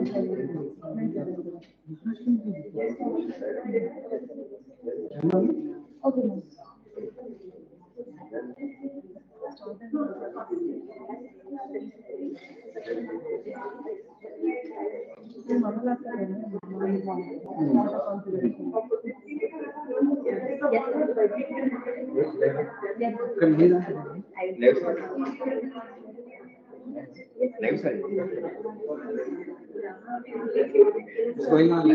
Okay, ma'am. Left side. It's going on.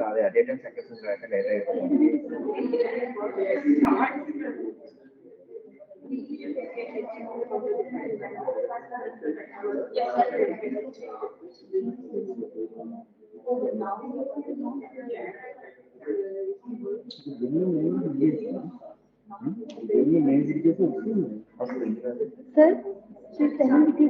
అదే attendance secretary Sir, she's telling me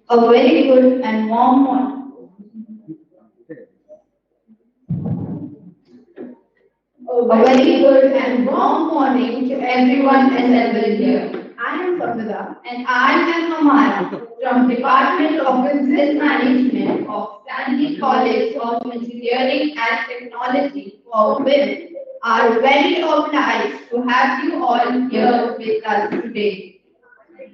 A very good and warm morning. A very good and warm morning to everyone assembled here. I am Samvida and I am Amara from Department of Business Management of Stanley College of Engineering and Technology for Women. Are very obliged to have you all here with us today. The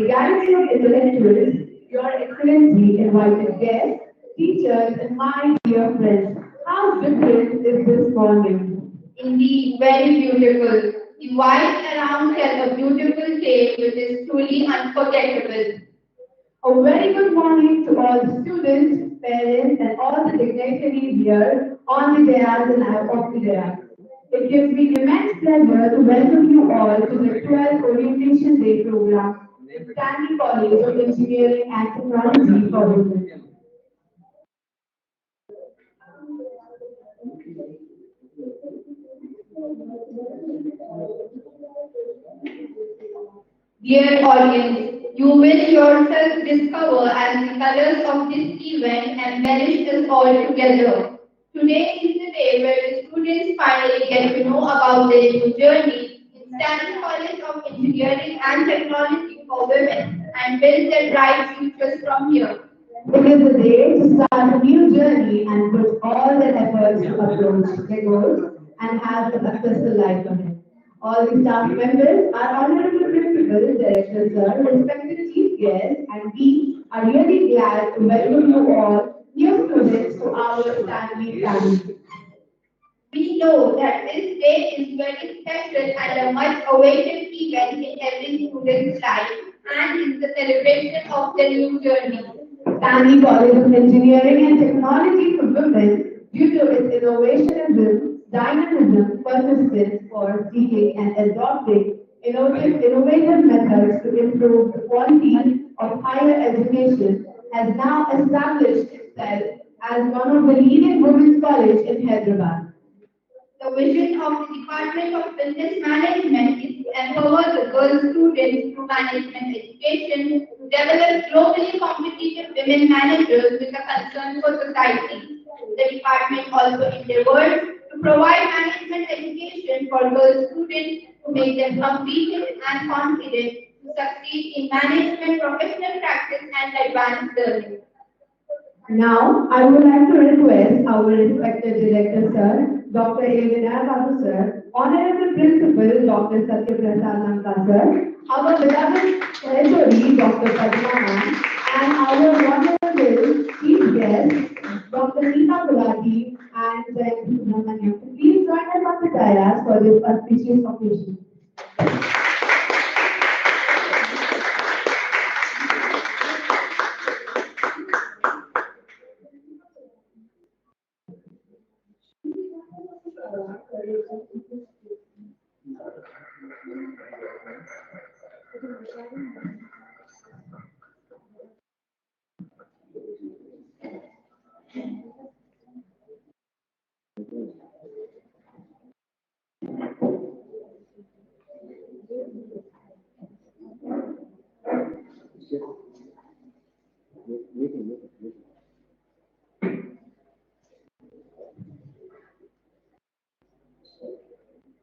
galaxy of intellectuals, Your Excellency, invited guests, teachers, and my dear friends. How different is this morning? Indeed, very beautiful. The white around tell a beautiful tale which is truly unforgettable. A very good morning to all the students, parents, and all the dignitaries here on the dais and off the dais. It gives me immense pleasure to welcome you all to the 12th Orientation Day program in Stanley College of Engineering and Technology for Women. Dear audience, you will yourself discover as the colors of this event embellish us all together. Today is the day where the students finally get to know about their new journey in Stanley College of Engineering and Technology for Women and build their bright futures from here. It is a day to start a new journey and put all their efforts to approach their goals and have a successful life ahead. All the staff members, our honorable principal, director sir, respected chief guests, and we are really glad to welcome you all, new students, to our Stanley family. We know that this day is very special and a much awaited event in every student's life and is the celebration of the new journey. Stanley College of Engineering and Technology for Women, due to its innovationism, dynamism, persistence for seeking and adopting innovative methods to improve the quality of higher education, has now established itself as one of the leading women's colleges in Hyderabad. The vision of the Department of Business Management is to empower the girl students through management education to develop globally competitive women managers with a concern for society. The department also endeavors to provide management education for girl students to make them competent and confident to succeed in management, professional practice, and advanced learning. Now, I would like to request our respected director, sir, Dr. A. Vinay Babu, sir, honorable principal, Dr. Satya Prasad Lanka, sir, our beloved HOD, Dr. Padma ma'am, and our wonderful chief guest, Dr. Neeta Gulati and Jayant Subramaniam. Please join us on the dais for this auspicious occasion.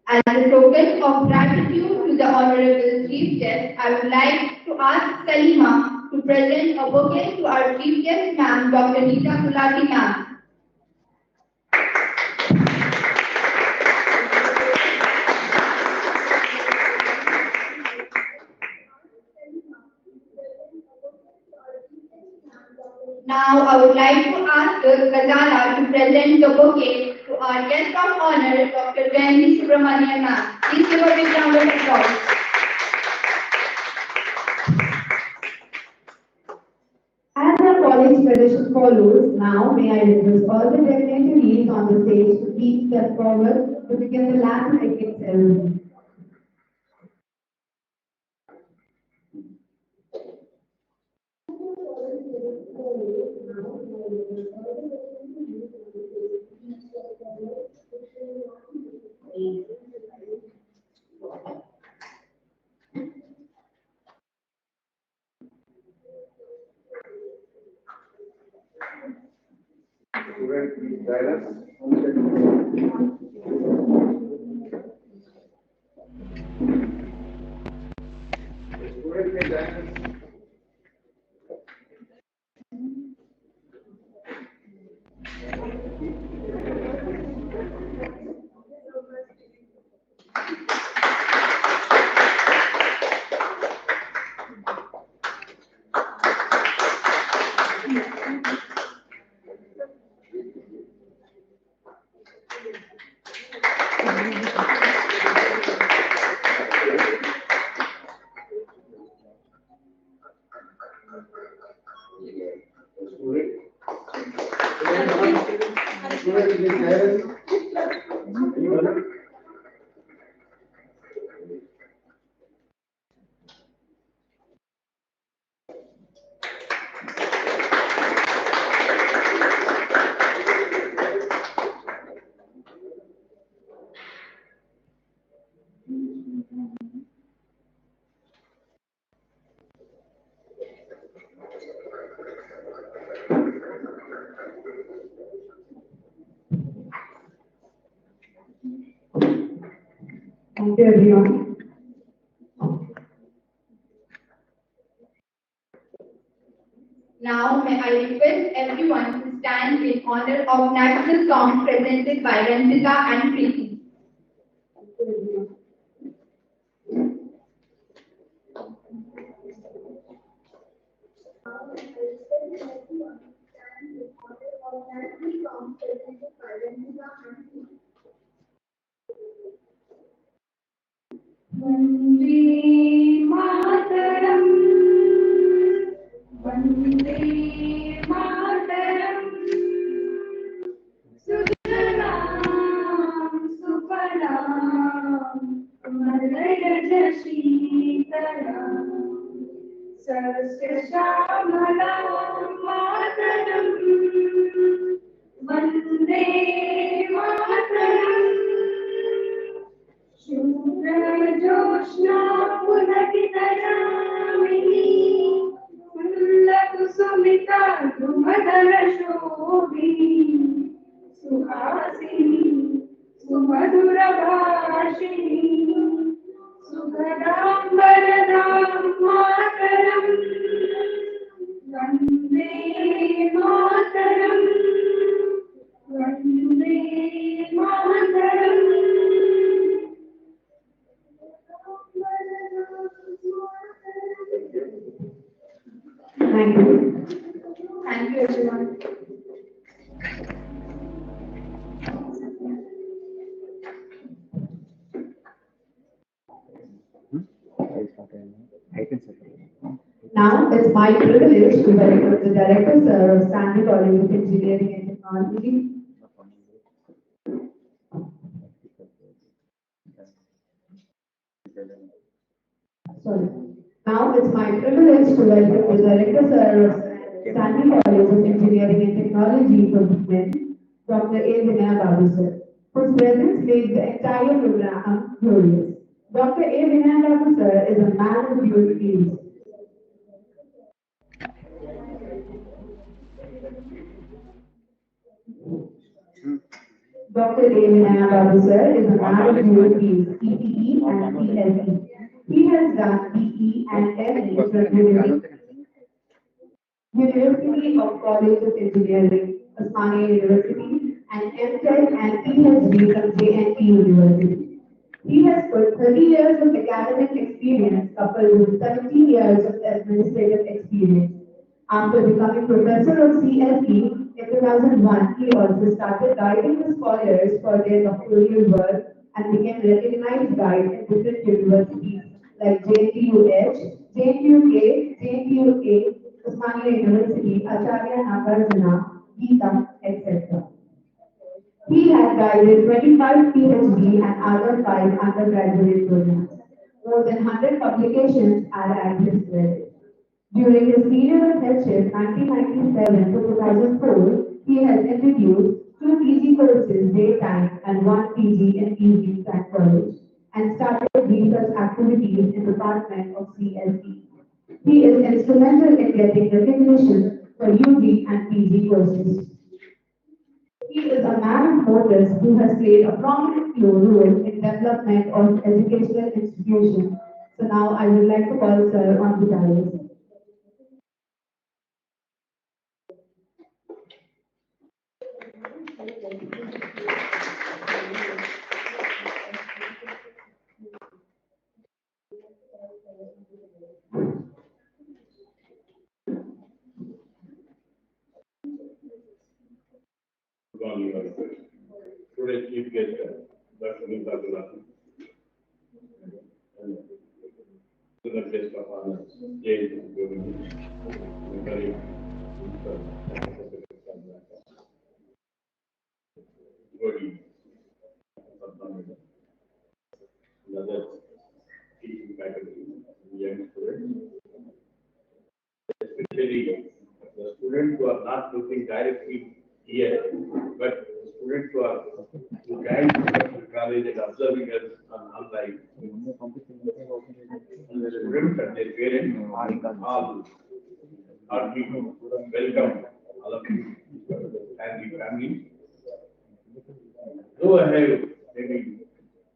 As a token of gratitude to the Honorable Chief Guest, I would like to ask Salima to present a bouquet to our Chief Guest, Ma'am, Dr. Nita Gulati, Ma'am. Now, I would like to ask the Ghazala to present the bouquet to our guest of honor, Dr. Jayanti Subramanian, Ma'am. Please give a big round of applause. As our college tradition follows, now may I request all the dignitaries on the stage to please step forward to begin the Latin etiquette ceremony. Student, please guide us. Student, please guide us. Thank you, everyone. Now, may I request everyone to stand in honor of national song presented by Ranjita and Preeti. Vande Mataram, Vande Mataram, Sujalam Sufalam, Madhyaja Shitalam, Sasyashamalam Mataram, Vande Mataram. Jyotsna Pudakitayamini Kullakusumita Dhumadhara Shobhi Suhasini Sumadhura Bhashini Sugadam Varadam Mataram Vande Mataram Vande Mataram. Thank you. Thank you, everyone. Now it's my privilege to welcome the Director Sir of Stanley College of Engineering and Technology, Sorry. Now it's my privilege to welcome the Director Sir of Stanley College of Engineering and Technology for Women, Dr. A. Vinaya Babu Sir, whose presence makes the entire program glorious. Dr. A. Vinaya Babu Sir is a man of few deeds. Dr. A. Vinaya Babu Sir is a man of few deeds, EPE and PLE. He has done PE and ME from University of College of Engineering, Osmania University, and MTech and PhD from JNT University. He has put 30 years of academic experience coupled with 17 years of administrative experience. After becoming professor of CSE in 2001, he also started guiding the scholars for their doctoral work and became recognized guide in different universities like JNTUH, JNTUK, JNTUA, Osmania University, Acharya Nagarjuna, Geetam, etc. He has guided 25 PhD and other 5 undergraduate programs. More than 100 publications are at his credit. During his period of headship 1997 to 2004, he has introduced 2 PG courses daytime and 1 PG in evening at college and started research activities in the department of CSE. He is instrumental in getting recognition for UG and PG courses. He is a man of notice who has played a prominent role in development of educational institutions. So now I would like to call Sir on the dais. Good morning, everyone. Today's chief guest, Dr. Nita Abdullah, and the guest of honor, James Government, and very Godi, another teaching faculty, young students, especially the students who are not looking directly here, but the students who guide the college and observing us on online. And the students and their parents all heartily welcome all of you and the family. Though I have maybe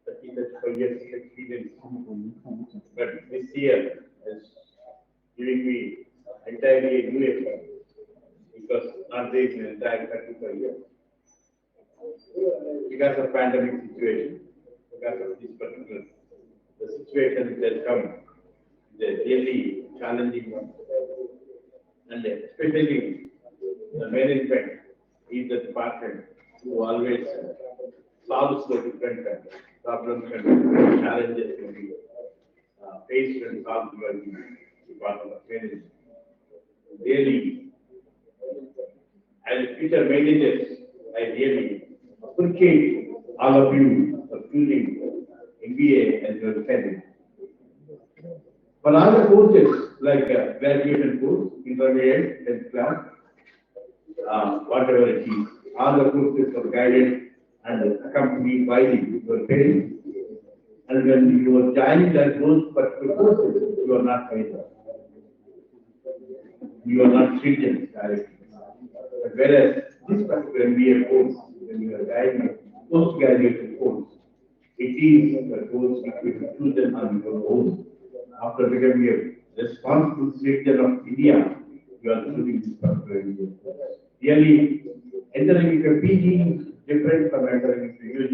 35 years of experience, but this year is giving me entirely a new experience because not there in the entire 35 years. Because of pandemic situation, because of this particular the situation which has come, the really challenging one, and especially the management is the department who always solves the different problems and challenges to be faced and solved by the department of management. Really, as future managers, I really appreciate all of you for choosing MBA as your career. For other courses like graduation course, intermediate, 10th class, whatever it is, all the courses are guided and accompanied by your parents. And when you are joining those particular courses, you are not major. You are not citizens directly. But whereas this particular MBA course, when you are guiding postgraduate course, it is a course which you have chosen on your own. After becoming a responsible citizen of India, you are choosing this particular MBA course. Really, entering into a PG is different from entering into UG.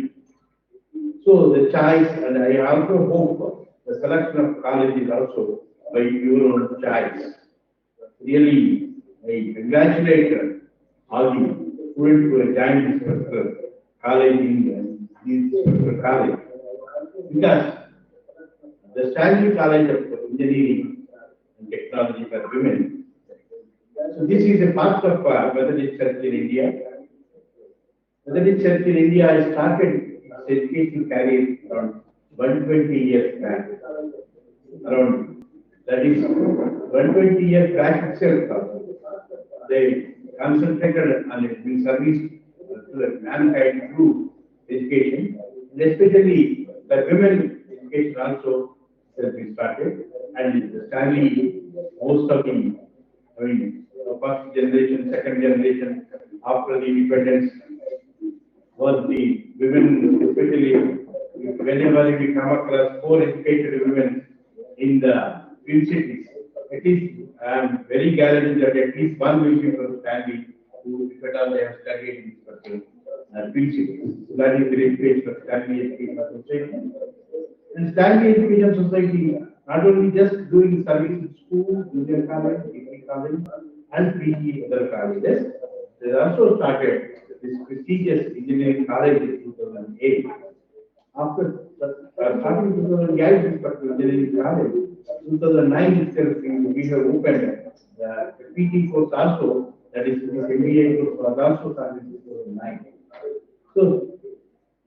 So the choice, and I also hope the selection of college is also by your own choice. Really, I congratulate all the students who have joined this particular college in this particular college. Because the Stanley College of Engineering and Technology for Women, so this is a part of Methodist Church in India. Methodist Church in India has started its educational career around 120 years back. That is 120-year back itself. They concentrated on it in service to the mankind through education, and especially the women education also has been started. And Stanley, most of the, first generation, second generation after the independence was the women, especially whenever we come across poor educated women in the twin cities, at least I am very guaranteed that at least one will be from Stanley who, if at all they have studied in this particular twin cities. So that is the reputation of Stanley Education Association. And Stanley Education Society not only just doing service in school, junior college, degree college, and PG other colleges, they also started this prestigious engineering college in 2008. After starting 2008, this particular engineering college, 2009 itself, we have opened the PT course also, that is this MBA course was also started in 2009. So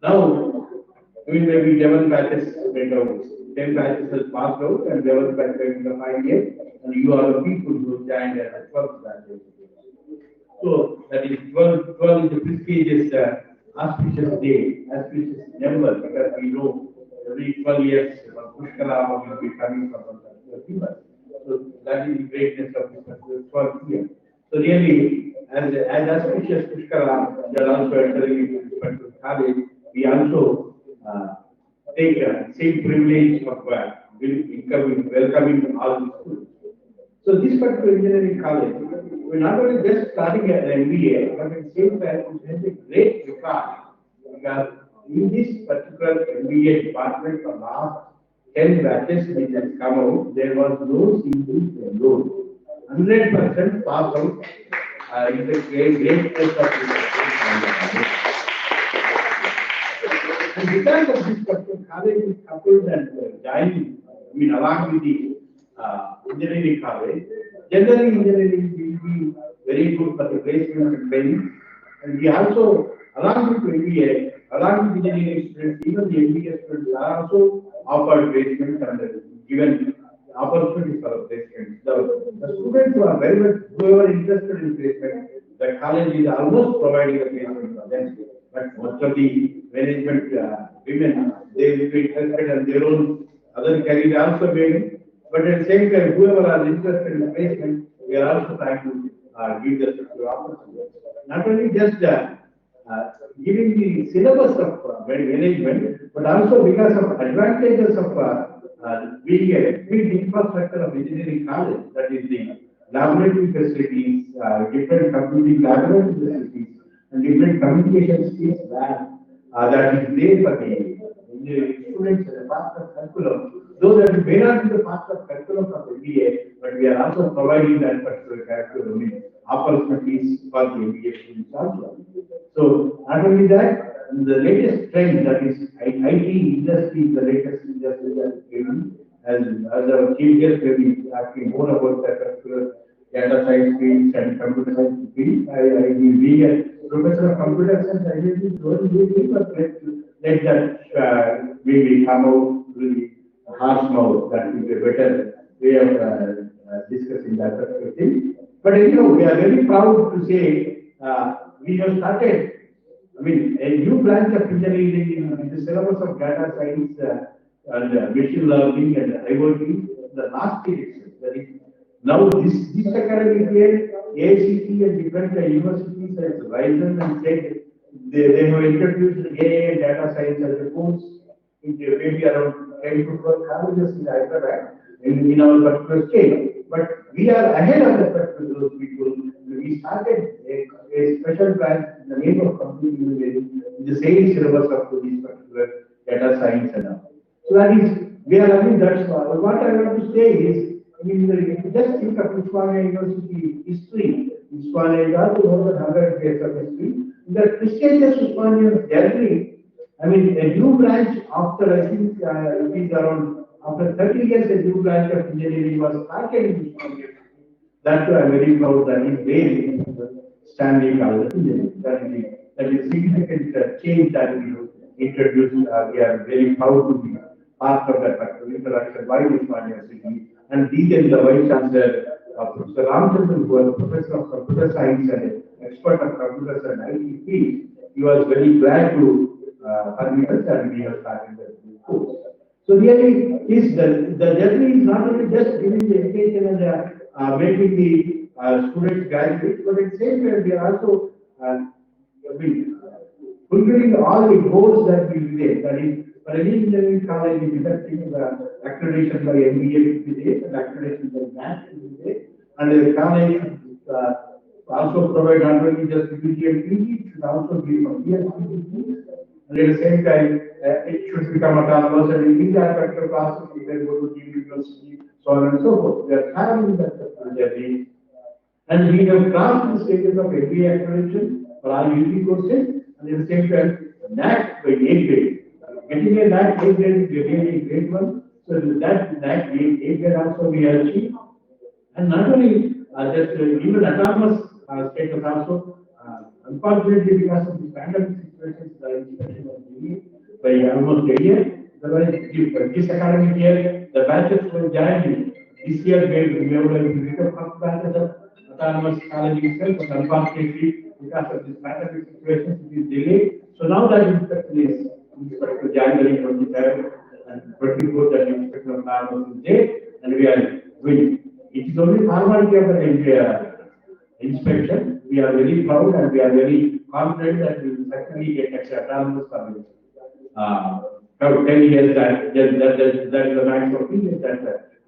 now, maybe 11 batches went out, 10 batches has passed out, and 11 batches in the 5 years, and you are the people who joined at the 12th batch. So that is 12 is the prestigious, auspicious day, auspicious number, because we know every 12 years, Pushkara will be coming from the people. So that is the greatness of this 12th year. So really, as auspicious Pushkara, they are also entering into this particular college. We also take same privilege of welcoming all the students. So this particular engineering college, we're not only just starting an MBA, but at the same time, it has a great record, because in this particular MBA department for last 10 batches which has come out, there was no single failure. 100% pass out is a great test of this. And because of this particular college is coupled and joined, along with the engineering college, generally engineering will be very good for the placement and training. And we also, along with MBA, along with engineering students, even the MBA students are also offered placement and given opportunities for placement. The students who are very much, whoever interested in placement, the college is almost providing a placement for them. But most of the management women, they will be interested in their own other career also maybe. But at the same time, whoever are interested in placement, we are also trying to give the opportunity. Not only just giving the syllabus of management, but also because of advantages of being a big infrastructure of engineering college, that is the laboratory facilities, different computing laboratory facilities, and different communication skills lab that is there for the engineering students as a part of curriculum. Though that may not be the part of curriculum of MBA, but we are also providing that particular curriculum opportunities for the MBA students also. So not only that, the latest trend, that is IT industry, the latest industry that is came, as our chief guest will be asking more about that particular data science field and computer science field. I will be a professor of computer science. I will be slowly, but let that maybe come out really harsh mouth. That will be a better way of discussing that particular thing. But anyhow, we are very proud to say we have started. A new branch of engineering in the syllabus of data science and machine learning and IoT. The last year itself. That is, now this academic year, AICT and different universities has risen and said they have introduced AI and data science as a course in maybe around 10 to 12 colleges in Hyderabad in our particular state. But we are ahead of those people. We started a special branch in the name of computing engineering in the same syllabus of this particular data science and all. So that is, we are learning that. What I want to say is, just think of Usmania University history. Usmania is also more than 100 years of history. In the prestigious Usmania gallery, a new branch after, I think, it is around, after 30 years, a new branch of engineering was started in Usmania. That too, I am very proud that is there in Stanley College of Engineering. That is significant change that we have introduced. We are very proud to be part of that particular interaction by Usmania University and then the Vice Chancellor, Professor Ramchandran, who was Professor of Computer Science and expert of computers and IT field, he was very glad to permit us, and we have started the course. So really, the journey is not only just giving the education and making the students graduate, but at the same time we are also fulfilling all the goals that we relate. That is, for any engineering college, we conducting the accreditation by MBA should be there, and accreditation by NAC should be there, and the college also provide not only just PG and PG, it should also be from PhD. And at the same time, it should become autonomous, and in these aspects of classes, we can go to the university, so on and so forth. We are having that journey. And we have crossed the stages of MBA accreditation for our UG courses, and at the same time, NAC by A grade. Getting a NAC A grade is really a great one. So that NAC A grade also we have achieved. And not only just even autonomous status also, unfortunately because of the pandemic situations, the inspection was delayed by almost a year. This academic year, the batches were joined. This year, we have become first batches of autonomous college itself, but unfortunately, because of this pandemic situation, it is delayed. So now that inspection is Inspector January 23rd and 24th, that inspection of autonomous is there, and we are doing. It is only formality of the inspection. We are very proud and we are very confident that we will certainly get autonomous college. 10 years that is the maximum period that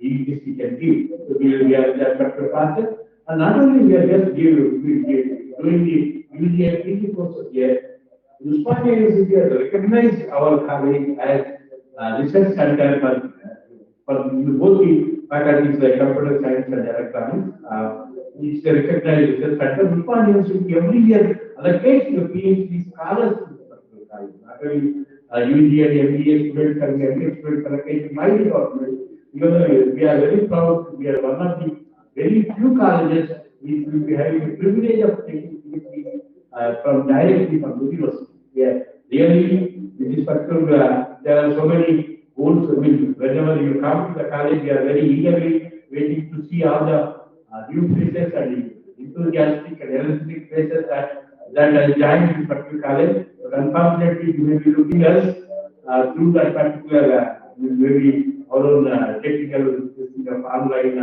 EDC can give. So we are that process. And not only we are just doing the UG and PG courses here, Usmania University has recognized our college as a research center for both the faculties like computer science and electronics. It's a recognized research center. Usmania University every year allocates the PhD scholars to the particular college. Not only UG and MBA students and MBA students allocated by the government. Because we are very proud. We are one of the very few colleges which will be having the privilege of taking PhD from directly from the university. Yeah, really, in this particular, there are so many goals. I mean, whenever you come to the college, we are very eagerly waiting to see all the new faces and enthusiastic and energetic faces that has joined this particular college. But unfortunately, you may be looking at us through that particular maybe our own technical system of online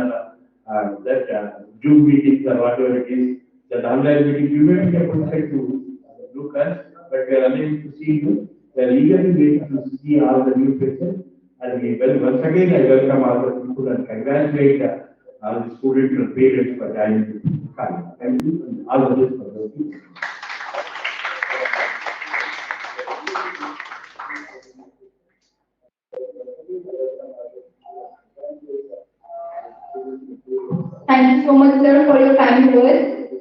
that Zoom meetings or whatever it is, that online meetings, you may be able to look us, but we are unable to see you. We are eagerly waiting to see all the new faces. And once again, I welcome all the people and congratulate all the students and parents for joining the college. Thank you, and all the best for those people. Thank you so much, sir, for your kind words.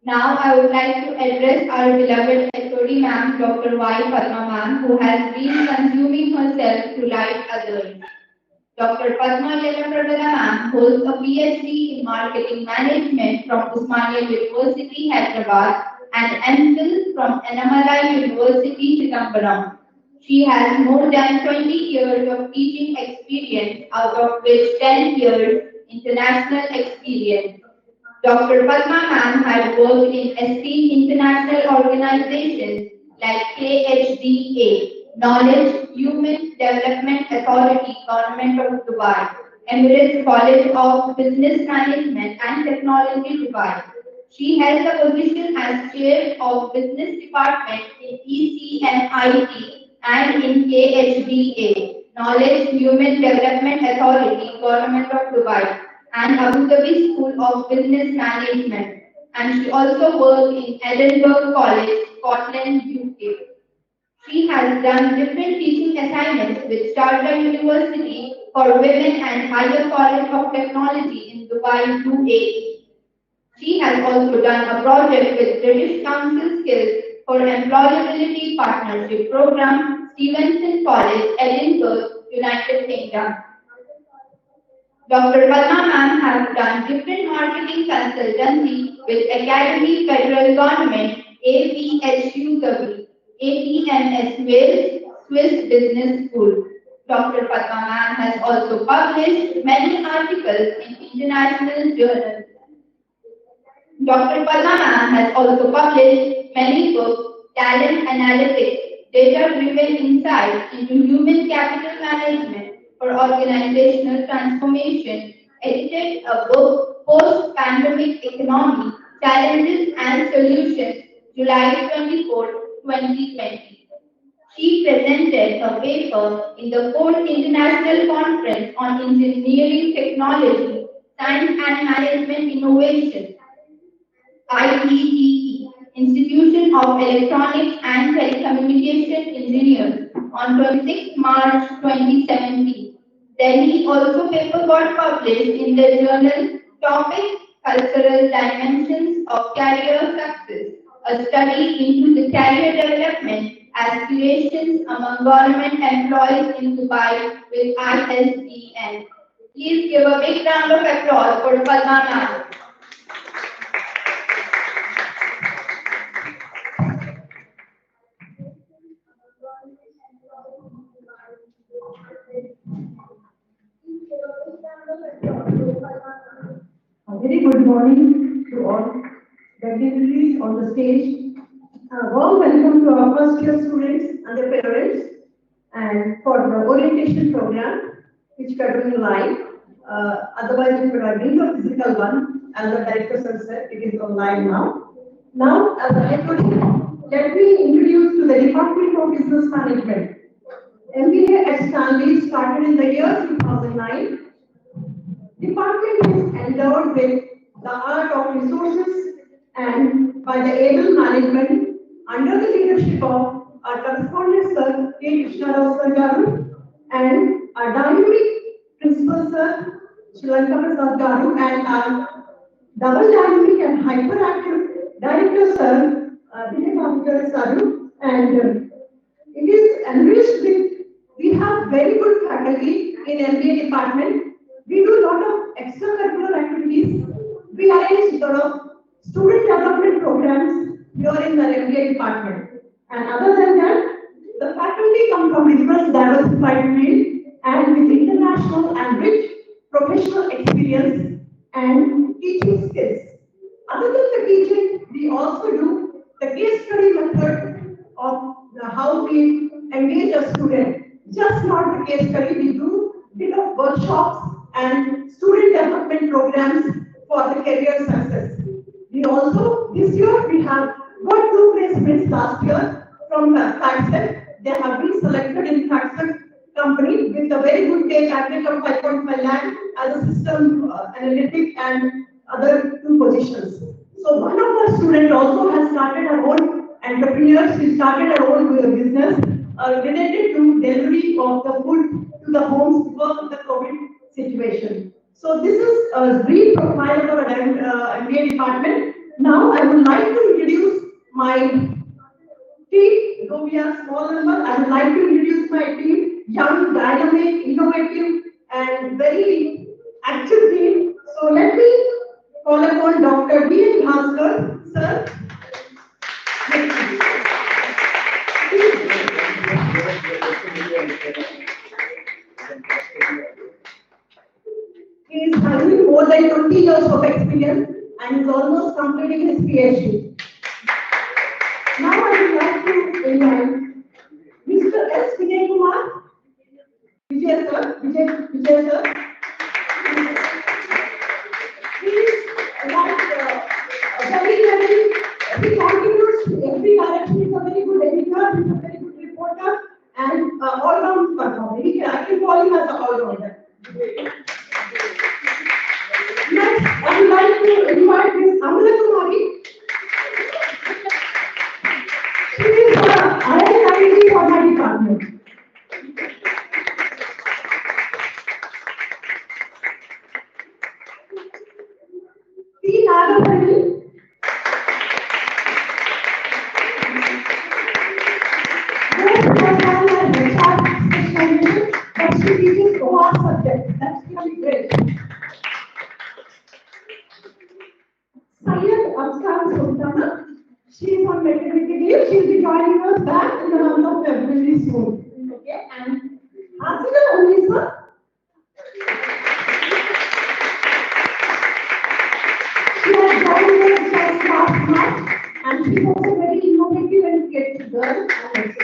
Now, I would like to address our beloved HOD ma'am, Dr. Y. Padma ma'am, who has been consuming herself to light others. Dr. Padma Yelapragada ma'am holds a PhD in Marketing Management from Usmania University, Hyderabad, and MPhil from Annamalai University, Chidambaram. She has more than 20 years of teaching experience, out of which 10 years international experience. Dr. Padma ma'am had worked in esteemed international organizations like KHDA, Knowledge Human Development Authority, Government of Dubai, Emirates College of Business Management and Technology, Dubai. She held the position as Chair of Business Department in ECMIT and in KHDA, Knowledge Human Development Authority, Government of Dubai, and Abu Dhabi School of Business Management. And she also worked in Edinburgh College, Scotland, UK. She has done different teaching assignments with Sharjah University for Women and Higher College of Technology in Dubai, UAE. She has also done a project with British Council Skills for Employability Partnership Program, Stevenson College, Edinburgh, United Kingdom. Dr. Padma ma'am has done different marketing consultancy with Academy Federal Government, APHUW, APMS Wales, Swiss Business School. Dr. Padma ma'am has also published many articles in international journals. Dr. Padma ma'am has also published many books, talent analytics, data-driven insights into human capital management for organizational transformation, edited a book, Post-Pandemic Economy, Challenges and Solutions, July 24, 2020. She presented her paper in the 4th International Conference on Engineering Technology, Science and Management Innovation, IEEE, Institution of Electronics and Telecommunication Engineers, on 26 March 2017. Delhi also paper got published in the journal Topic Cultural Dimensions of Career Success, a study into the career development aspirations among government employees in Dubai with ISDN. Please give a big round of applause for Padma ma'am. A very good morning to all dignitaries on the stage. A warm welcome to our first year students and their parents, and for the orientation program which we are doing live. Otherwise it would have been a physical one, as the director sir said, it is online now. Now, as I told you, let me introduce to the Department of Business Management. MBA at Stanley started in the year 2009. Department is endowed with the art of resources and by the able management under the leadership of our correspondent sir K. Krishnarao sir Garu and our dynamic principal sir Shrilanka Prasad Garu and our double dynamic and hyperactive director sir Vinay Bhavikar Saru, and it is enriched with, we have very good faculty in MBA department. We do a lot of extracurricular activities. We arrange sort of student development programs here in the MBA department. And other than that, the faculty come from different diversified fields and with international and rich professional experience and teaching skills. Other than the teaching, we also do the case study method of how we engage a student. Just not the case study, we do bit of workshops and student development programs for the career success. We also, this year, we have got 2 placements last year from FactSet. They have been selected in FactSet company with a very good pay package of 5.5 lakh as a system analytic and other 2 positions. So one of our students also has started her own entrepreneur. She started her own business related to delivery of the food to the homes because of the COVID situation. So this is a brief profile of our MBA department. Now I would like to introduce my team. Though we are small number, I would like to introduce my team, young, dynamic, innovative, and very active team. So let me call upon Dr. B.N. Bhaskar, sir. He is having more than 20 years of experience and is almost completing his PhD. Now I would like to invite Mr. S. Vijay Kumar. Vijay sir, Vijay sir. He is he contributes to every direction. He is a very good editor, he is a very good reporter, and all-round performer. I can call him as an all-rounder. Next, I would like to invite Ms. Amala Kumari. She is IIT for my department. P. Nagapalli. But she teaches all subjects. That's really great. Syed Afshan Sultana. She is on maternity leave. She will be joining us back in the month of February soon. Okay, and Hasina she's also very innovative and creative girl. And also,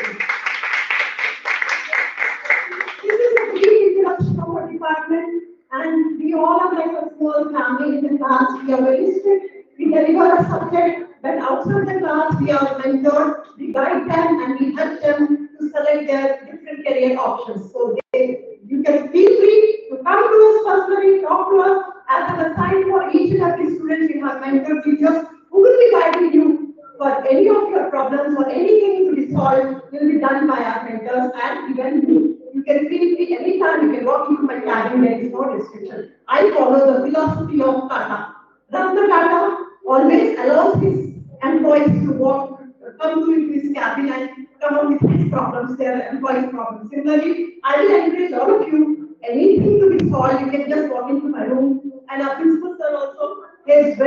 this is a brief introduction of our department, and we all are like a small family in the class. We are very strict. We deliver a subject, but outside the class, we are mentored, we guide them, and we help them to select their different career options. So you can feel free to come to us personally, talk to us. As an aside for each and every student, we have mentor teachers who will be guiding you for any of your problems or anything to be solved will be done by our mentors, and even you can feel free anytime you can walk into my cabin, there is no restriction. I follow the philosophy of Tata. Ratan Tata always allows his employees to come to his cabin and come up with his problems, their employees' problems. Similarly, I will encourage all of you, anything to be solved, you can just walk into my room. And our principal sir also is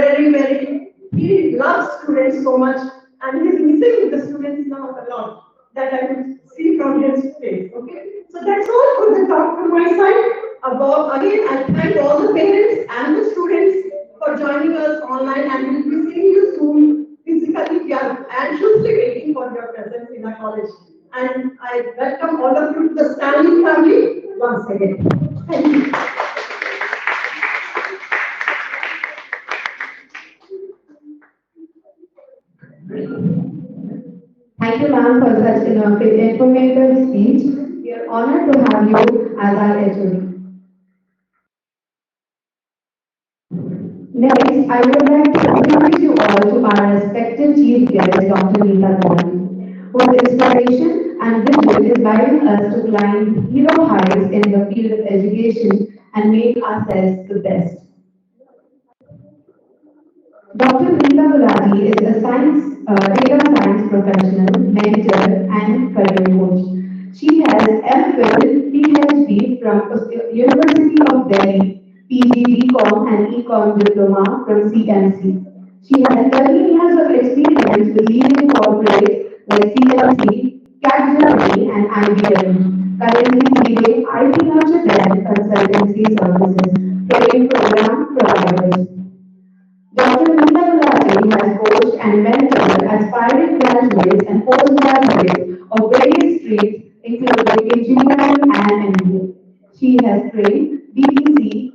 he loves students so much, and he's missing the students now a lot that I could see from his face. Okay, so that's all for the talk from my side. Again, I thank all the parents and the students for joining us online, and we'll be seeing you soon physically. We are anxiously waiting for your presence in our college, and I welcome all of you to the Stanley family once again. Thank you. Thank you, ma'am, for such an informative speech. We are honored to have you as our HOD. Next, I would like to introduce you all to our respected chief guest, Dr. Neeta Gandhi, whose inspiration and vision is guiding us to climb hero heights in the field of education and make ourselves the best. Dr. Neeta Gulati is a data science professional, mentor, and career coach. She has MPhil, PhD from University of Delhi, PG BCom and Econ diploma from CMC. She has 13 years of experience with leading corporates like CMC, Capgemini, and IBM. Currently leading IT Nurture Talent consultancy services, training program providers. Dr. Neeta Gulati has coached and mentored aspiring graduates and postgraduates of various streams, including engineering and MBA. She has trained BPC,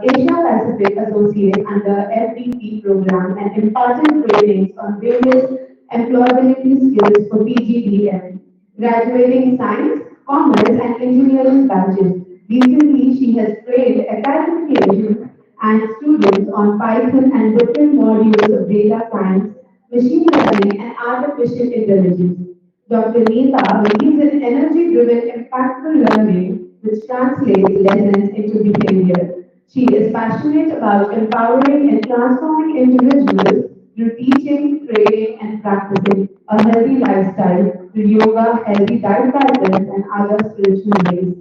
Asia Pacific Associate under FDP program and imparted trainings on various employability skills for PGDM, graduating science, commerce, and engineering batches. Recently, she has trained academic agents and students on Python and different modules of data science, machine learning, and artificial intelligence. Dr. Neeta believes in energy-driven, impactful learning, which translates lessons into behavior. She is passionate about empowering and transforming individuals through teaching, training, and practicing a healthy lifestyle through yoga, healthy diet patterns, and other spiritual ways.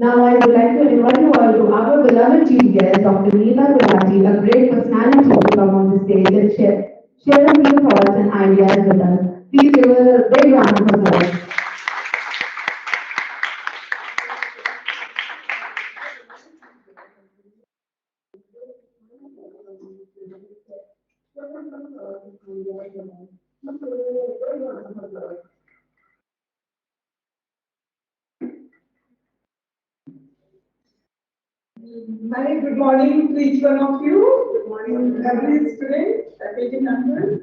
Now I would like to invite you all to our beloved chief guest, Dr. Neeta Gulati, a great personality to come on the stage and share a few thoughts and ideas with us. Please give her a big round of applause. Very good morning to each one of you. Good morning, every student, faculty members,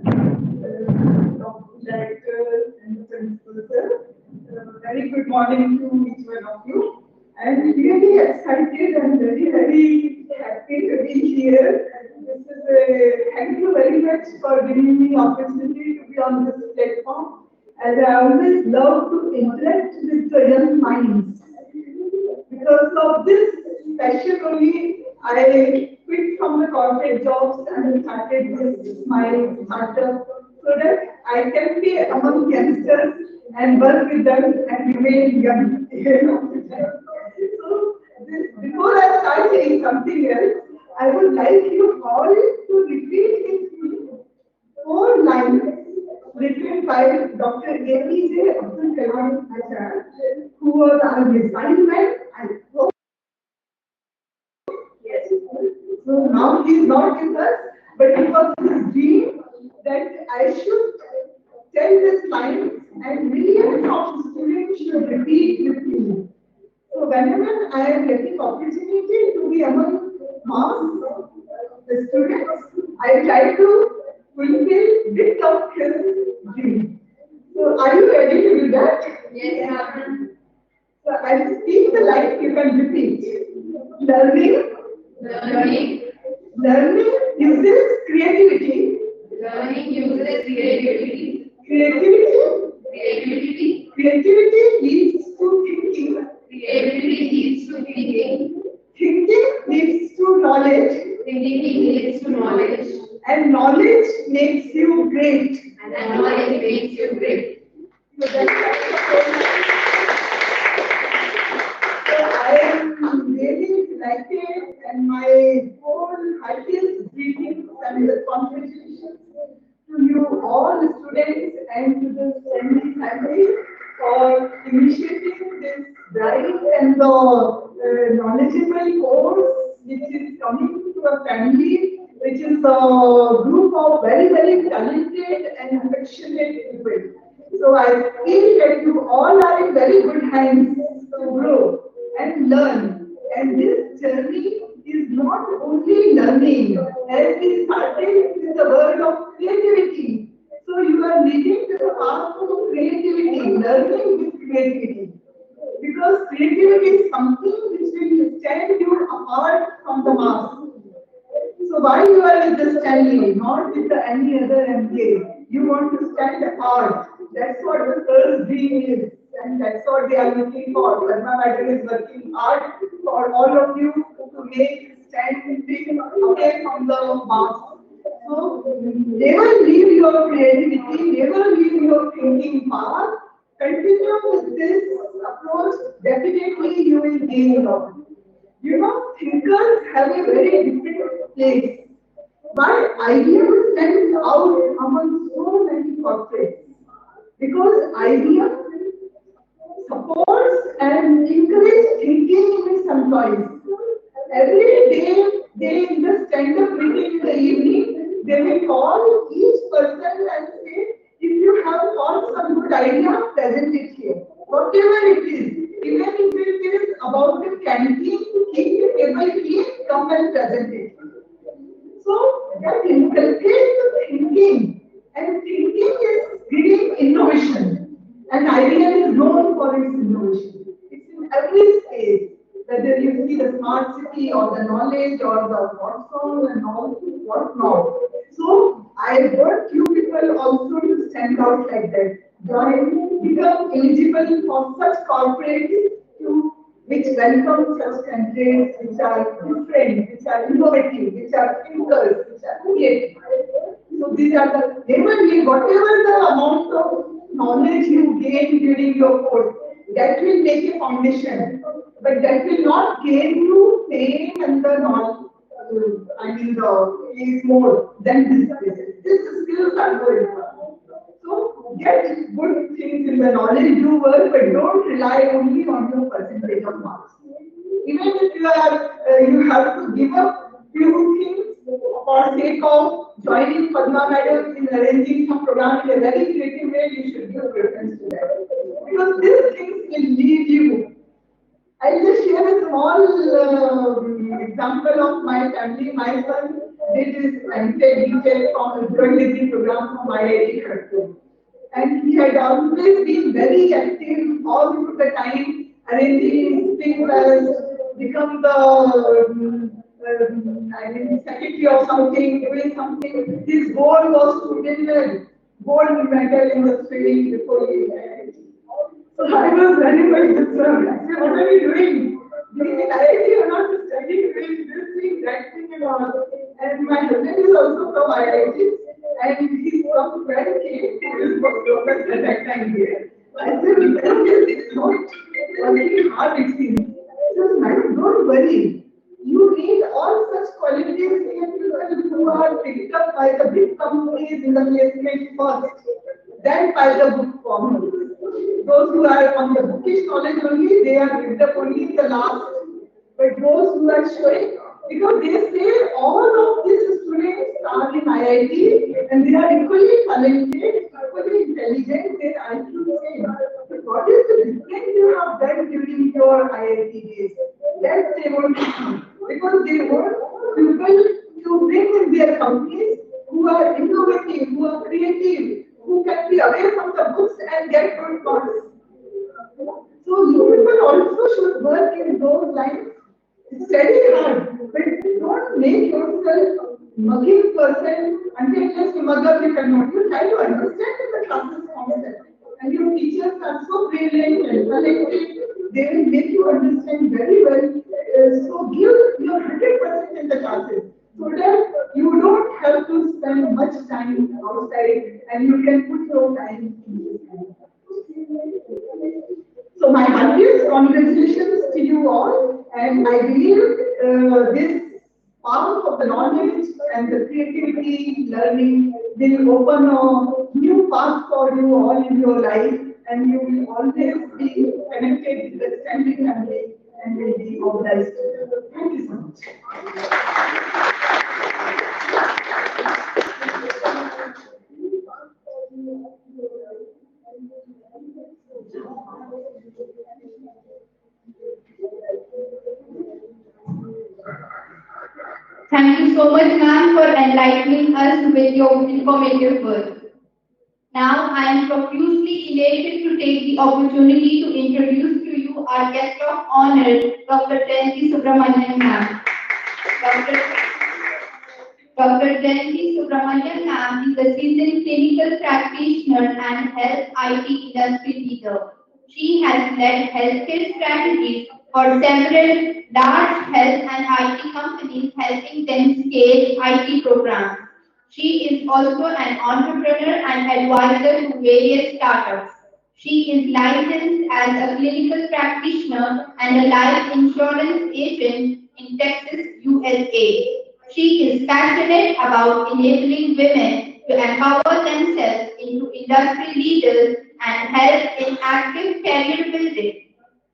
directors, and principals. Very good morning to each one of you. I'm really excited and very happy to be here. Thank you very much for giving me opportunity to be on this platform. And I always love to interact with the young minds. Because of this passion only, I quit from the corporate jobs and started this my startup so that I can be among youngsters and work with them and remain young. So before I start saying something else, I would like you all to repeat with me 4 lines written by Dr. APJ Abdul Kalam Azad, who was our assignment and yes. So now he is not with us. but it was his dream that I should tell this line and millions of students should repeat with me. So whenever I am getting opportunity to be among mass the students, I try to fulfill bit of his dream. So are you ready to do that? Yes, ma'am. So I will speak the line, you can repeat. Learning, Learning. learning uses creativity. Learning uses creativity. Creativity, Creativity. creativity leads to thinking. Creativity leads to thinking. Thinking leads to knowledge. Thinking leads to knowledge. And knowledge makes you great. And knowledge makes you great. So I am really delighted and my whole heartiest greetings and the congratulations to you all students and to the Stanley family for initiating this bright and the knowledgeable course which is coming to a family which is a group of very, very talented and affectionate people. So I feel that you all are in very good hands to grow and learn. And this journey is not only learning, as we started with the word of creativity. So you are leading to the path of creativity, learning with creativity. Because creativity is something which will stand you apart from the mass. So why you are with the Stanley, not with the any other MBA? You want to stand apart. That's what the first dream is, and that's what they are looking for. Padma Madam is working hard for all of you to make stand away from the mass. So never leave your creativity, never leave your thinking path. Continue with this approach. Definitely you will gain a lot. You know, thinkers have a very different place. But IBM stands out among so many corporates because IBM supports and encourages thinking in its employees. Every day, they in the stand-up meeting in the evening, they will call each person and say, if you have got some good idea, present it here. Whatever it is, even if it is about the canteen to keep the table clean, come and present it. So that inculcates the thinking, and thinking is giving innovation. And IBM is known for its innovation. It's in every space, whether you see the smart city or the knowledge or the Watson and all whatnot. So I want you people also to stand out like that. Join, become eligible for such corporates to which welcome such candidates which are different, which are innovative, which are thinkers, which are creative. So these are the never leave whatever the amount of knowledge you gain during your course, that will make a foundation, but that will not gain you fame and the knowledge. The is more than this. These skills are more important. So get good things in the knowledge, do work, but don't rely only on your percentage of marks. Even if you have to give up few things for sake of joining Padma Madam in arranging some program in a very creative way, you should give preference to that. Because these things will lead you. I'll just share a small example of my family. My son did his MTech BTech from drug degree program from IIT Kharagpur. And he had always been very active all through the time, arranging spring fest, become the secretary of something, doing something. His goal was to win a gold medal in the swimming before he died. So I was very much disturbed. I said, what are you doing? Doing it IIT or not studying, doing this thing, that thing and all. And my husband is also from IIT. And his some friend came who was local at that time here. I said, it's not a very hard experience. He says, madam, don't worry. You need all such qualities in people who are picked up by the big companies in the placement first, then by the book formers. Those who are on the bookish knowledge only, they are picked up only in the last. But those who are showing Because they say all of these students are in IIT and they are equally talented, equally intelligent, their IQ is same. But what is the difference you have done during your IIT days? That they want to see. Because they want people to bring in their companies who are innovative, who are creative, who can be away from the books and get good marks. So you people also should work in those lines. Study hard, but don't make yourself mugging person until unless you mug up, you cannot. You try to understand the classes concept. And your teachers are so brilliant and talented, they will make you understand very well. So give your 100% in the classes so that you don't have to spend much time outside and you can put your time in this. So my heartiest congratulations to you all, and I believe this path of the knowledge and the creativity learning will open a new path for you all in your life, and you will always be connected with the standing family and will be organized. Thank you so much. Thank you so much, ma'am, for enlightening us with your informative words. Now, I am profusely elated to take the opportunity to introduce to you our guest of honor, Dr. Jayanti Subramanian, ma'am. Dr. Dr. Jayanti Subramanian, ma'am, is a seasoned clinical practitioner and health IT industry leader. She has led healthcare strategies for several large health and IT companies, helping them scale IT programs. She is also an entrepreneur and advisor to various startups. She is licensed as a clinical practitioner and a life insurance agent in Texas, USA. She is passionate about enabling women to empower themselves into industry leaders and help in active career building.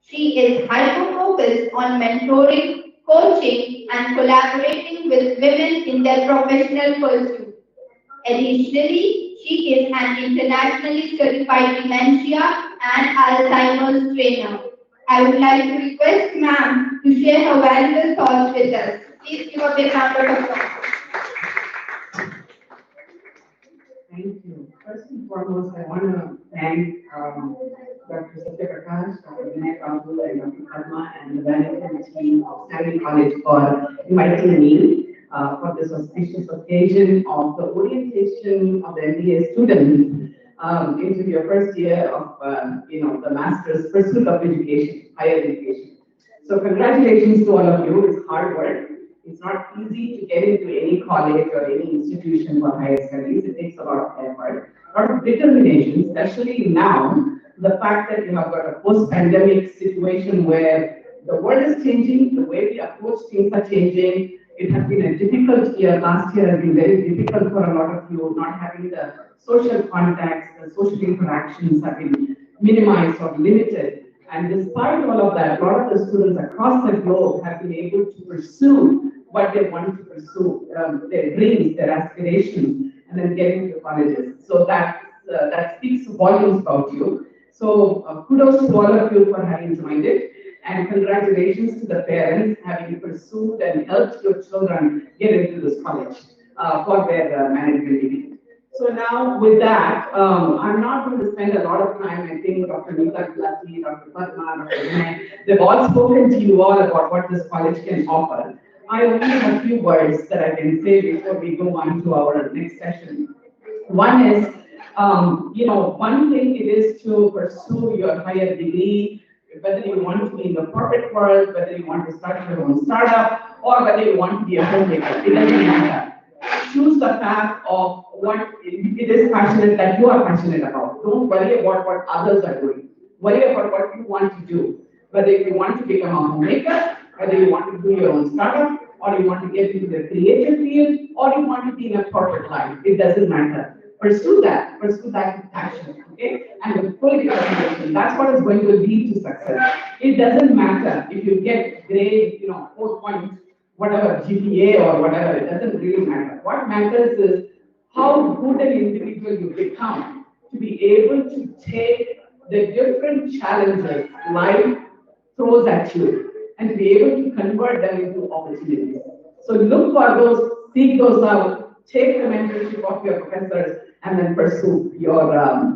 She is hyper-focused on mentoring, coaching, and collaborating with women in their professional pursuits. Additionally, she is an internationally certified dementia and Alzheimer's trainer. I would like to request ma'am to share her valuable thoughts with us. Please give a big round of applause. Thank you. First and foremost, I want to thank Dr. Satya Prakash, Dr. Vinay Babu, and Dr. Padma, and the management team of Stanley College for inviting me for this auspicious occasion of the orientation of the MBA students into your first year of, the master's pursuit of education, higher education. So congratulations to all of you. It's hard work. It's not easy to get into any college or any institution for higher studies. It takes a lot of effort, a lot of determination, especially now, the fact that you have got a post-pandemic situation where the world is changing, the way we approach things are changing. It has been a difficult year. Last year has been very difficult for a lot of you, not having the social contacts, the social interactions have been minimized or limited. And despite all of that, a lot of the students across the globe have been able to pursue what they want to pursue, their dreams, their aspirations, and then get into colleges. So that speaks volumes about you. So kudos to all of you for having joined it, and congratulations to the parents having pursued and helped your children get into this college for their management degree. So now with that, I'm not going to spend a lot of time. I think Dr. Neeta Gulati, Dr. Padma, Dr. Vinay, they've all spoken to you all about what this college can offer. I only have a few words that I can say before we go on to our next session. One is, one thing it is to pursue your higher degree, whether you want to be in the corporate world, whether you want to start your own startup, or whether you want to be a homemaker. It doesn't matter. Choose the path of what it is passionate that you are passionate about. Don't worry about what others are doing. Worry about what you want to do. Whether you want to become a homemaker, whether you want to do your own startup, or you want to get into the creative field, or you want to be in a corporate life. It doesn't matter. Pursue that with passion, okay? And with full determination. That's what is going to lead to success. It doesn't matter if you get grade, 4.1 whatever GPA or whatever, it doesn't really matter. What matters is how good an individual you become to be able to take the different challenges life throws at you and to be able to convert them into opportunities. So look for those, seek those out, take the mentorship of your professors, and then pursue your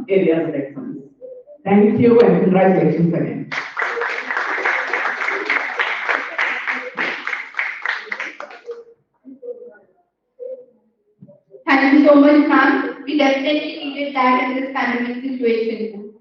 areas of excellence. Thank you and congratulations again. Thank you so much, ma'am. We definitely needed that in this pandemic situation.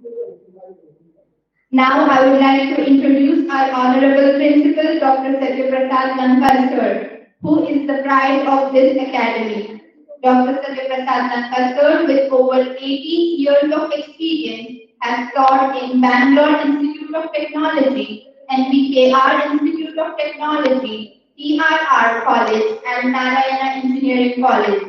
Now I would like to introduce our Honorable Principal, Dr. Satya Prasad Lankar sir, who is the pride of this academy. Dr. Satya Prasad Lankar sir, with over 18 years of experience, has taught in Bangalore Institute of Technology, NBKR Institute of Technology, TRR College, and Narayana Engineering College.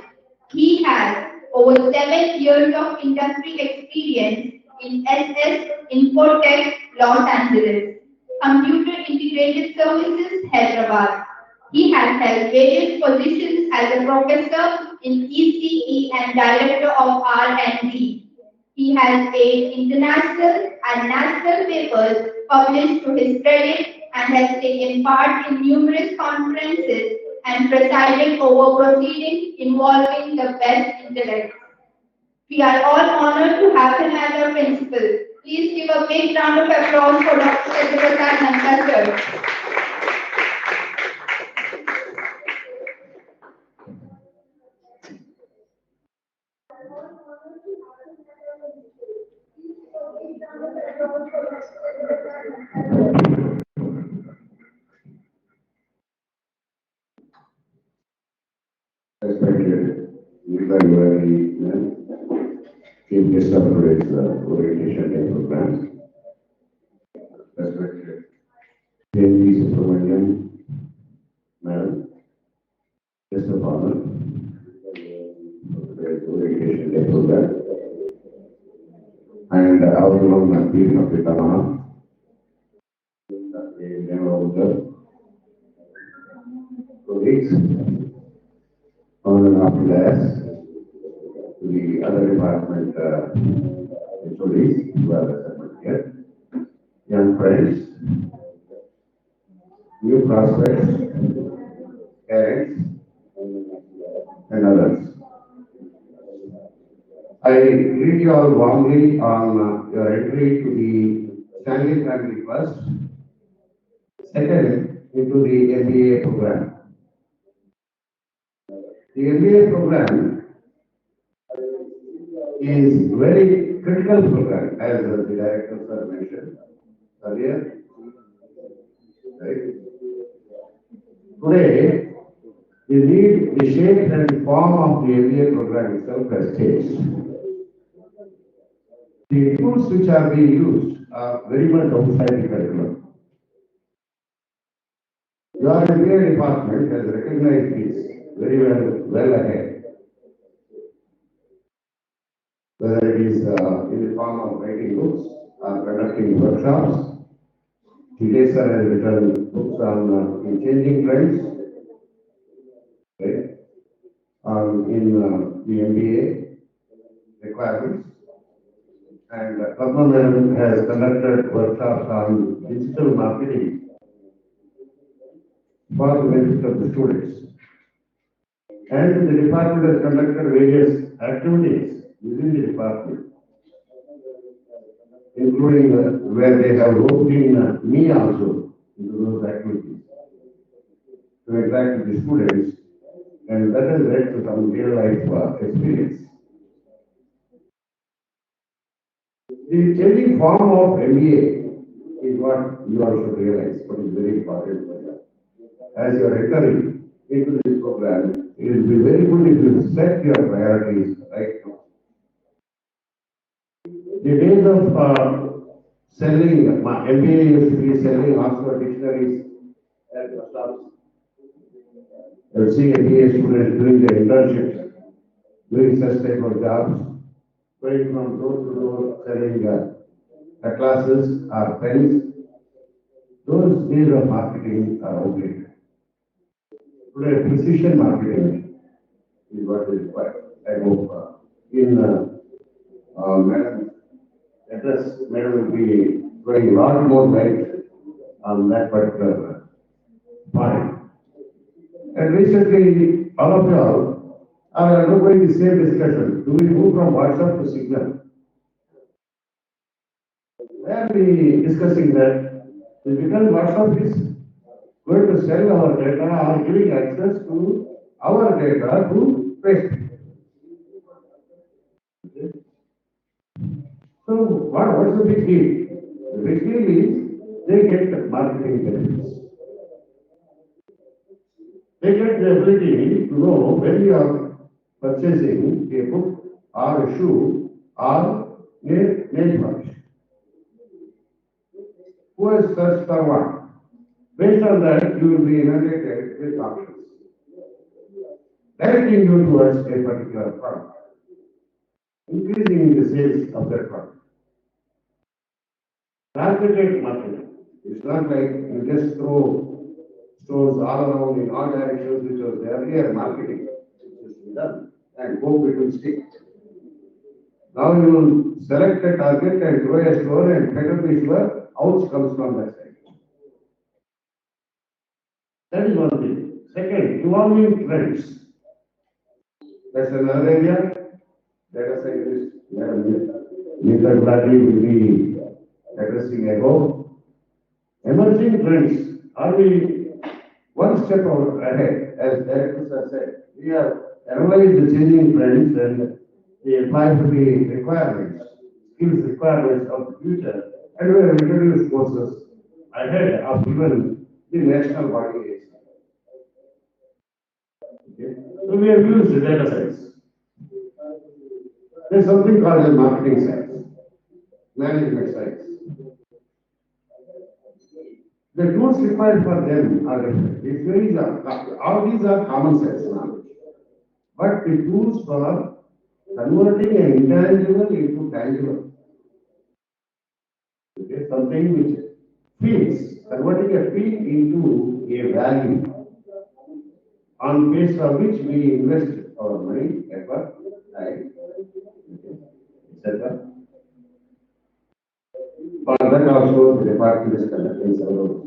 He has over 7 years of industry experience in SS Infotech, Los Angeles, Computer Integrated Services, Hyderabad. He has held various positions as a professor in ECE and director of R&D. He has made international and national papers published to his credit and has taken part in numerous conferences and presided over proceedings involving the best intellect. We are all honored to have him as our principal. Please give a big round of applause for Dr. Satya Prasad Lankar sir. Respected Leela Gowari, Chief Guest of today's orientation day program. Respected J.P. Subramanian, Madam, Guest of Honor, today's orientation day program. And our own Chief of Pitama, the colleagues, on and after that, to the other department HODs who are assembled here, young friends, new prospects, parents, and others. I greet you all warmly on your entry to the Stanley Family First, second into the MBA program. The MBA program is very critical program, as the director sir mentioned earlier. Right? Today, the need, the shape and form of the MBA program itself has changed. The tools which are being used are very much outside the curriculum. Your MBA department has recognized this very well ahead. Whether it is in the form of writing books or conducting workshops. Today, sir has written books on in changing trends, right? In the MBA requirements. And Padma Madam has conducted workshops on digital marketing for the benefit of the students. And the department has conducted various activities within the department, including where they have roped in me also into those activities to interact with the students, and that has led to some real life experience. The changing form of MBA is what you all should realize, what is very important for you. As you are entering into this program, it will be very good if you set your priorities right now. The days of selling, MBA used to be selling Oxford dictionaries at bus stops. You will see MBA students doing their internships, doing such type of jobs, going from door to door selling classes or pens. Those days of marketing are outdated. Today, precision marketing is what is required. I hope Madam address, Madam will be throwing a lot more light on that particular point. And recently, all of you all are undergoing the same discussion. Do we move from WhatsApp to Signal? Why are we discussing that? It's because WhatsApp is going to sell our data or giving access to our data to Facebook. Okay. So what's the big deal? The big deal is they get marketing benefits. They get the ability to know when you are purchasing a book or a shoe or nail polish. Who has searched for what? Based on that, you will be inundated with options, directing you towards a particular product, increasing the sales of that product. Targeted marketing. It's not like you just throw stores all around in all directions, which was the earlier marketing, which is done, and hope it will stick. Now you will select a target and throw a store and better be sure outs comes from that side. That is one thing. Second, evolving trends. That's another area. Data scientist, Nita Gulati will be addressing ago. Emerging trends. Are we one step ahead? As directors have said, we have analyzed the changing trends and we apply for the requirements, skills requirements of the future, and we have introduced courses ahead of even the national body is. Okay. So we have used the data science. There's something called as marketing science, management science. The tools required for them are different. It's very, all these are common sense knowledge. But the tools for converting an intangible into tangible. Okay, something which feels, converting a feel into a value on base of which we invest our money, effort, time, etc. For that also the department is conducting several workshops.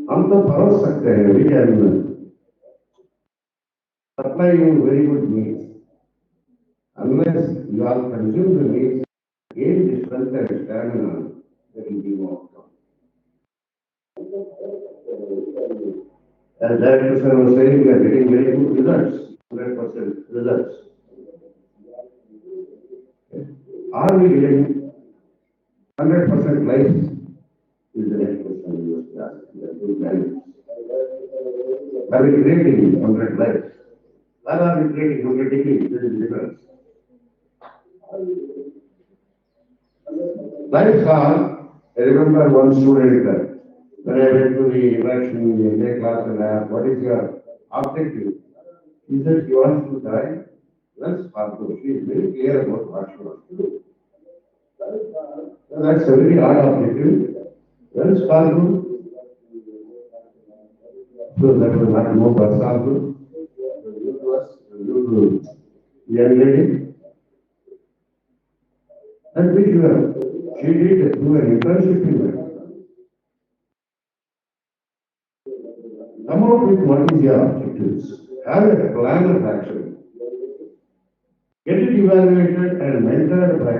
हम तो भरोस सकते हैं, we can supply you very good meals. Unless you are consumed the meals, gain the strength and stamina, there will be no outcome. As Director Sir was saying, we are getting very good results, 100% results. Are we getting 100% life? Is the next question you must ask. Are we creating 100 lives? Or are we creating 100 degrees? There is a difference. Lives are, I remember one student, when I went to the interaction in the class and I asked, what is your objective? He said, he wants to die. Wells Fargo. She is very clear about what she wants to do. So that's a very hard objective. Wells Fargo. So that was not more Wells Fargo. New to us, new to young lady. And which she did do an internship in that. Come up with what is your objectives. Have a plan of action. Get it evaluated and mentored by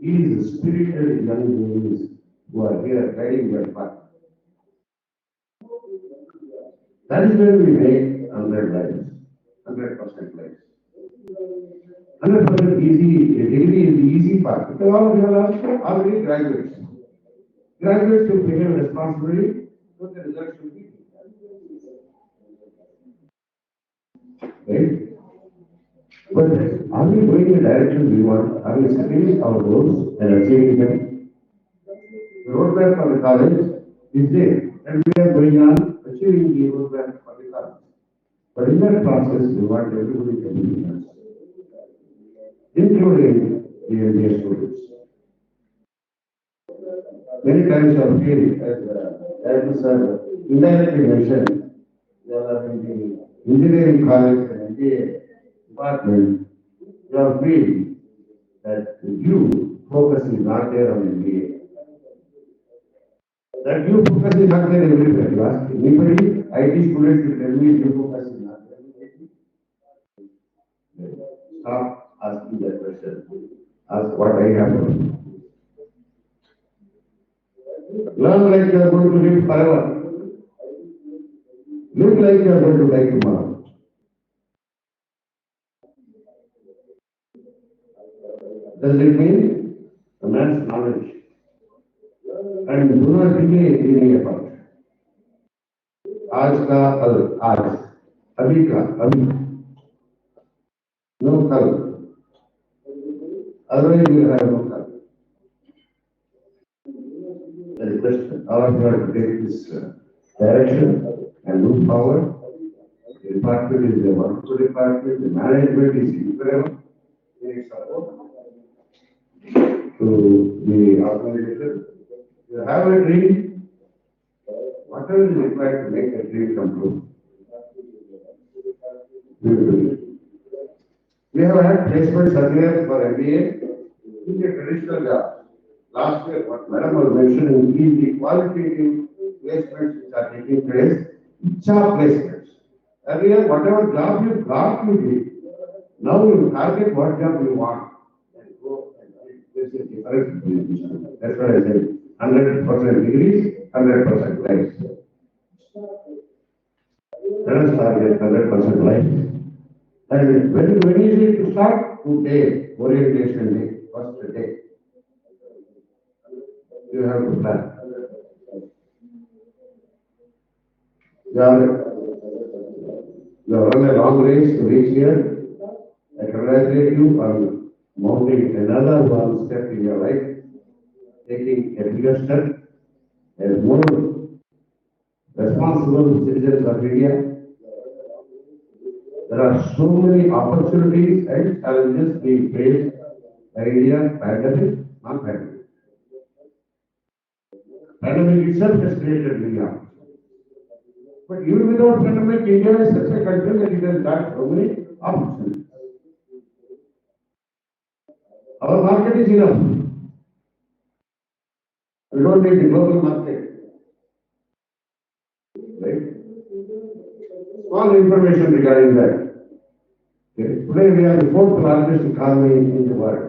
these spirited young ladies who are here guiding your path. That is when we make 100 lives, 100% lives. 100% easy, a degree is the easy part. Because all of you are already graduates. Graduates will behave responsibly, so the results will be. Right? But are we going in the direction we want? Are we setting our goals and achieving them? The roadmap for the college is there, and we are going on achieving the roadmap for the college. But in that process, we want everybody to be with us, including the MBA students. Many times I feel, as Sir indirectly mentioned, there are in the engineering college and MBA department, you have feel that you focus is not there on MBA. That you focus is not there everywhere. You ask anybody, IT students will tell me you focus is not there. Stop asking that question. Ask what I have done. Learn like you are going to live forever. Live like you are going to die tomorrow. Does it mean a man's knowledge? And do not delay any about. आज का आज, अभी का अभी, no कल. Otherwise you will have no कल. The request all of you are to take this direction and move forward. The department is a wonderful department. The management is incredible. They support to the organization. You have a dream. Whatever is required to make a dream come true. We will do it. We have had placements earlier for MBA in the traditional job. Last year, what Madam was mentioning is the qualitative placements which are taking place, which are placements. Earlier, whatever job you got, you did. Now you target what job you want and go and there's a difference between these two. That's what I said. 100% degrees, 100% lives. Let us target 100% lives. And when is it to start? Today, orientation day, first day. You have to plan. You have run a long race to reach here. I congratulate you on mounting another one step in your life, taking a bigger step as more responsible citizens of India. There are so many opportunities and challenges being faced by India, pandemic, not pandemic. Pandemic itself has created many opportunities. But even without pandemic, India is such a country that it has got so many opportunities. Our market is enough. We don't need the global market. Right? Small information regarding that. Okay. Today we are the fourth largest economy in the world.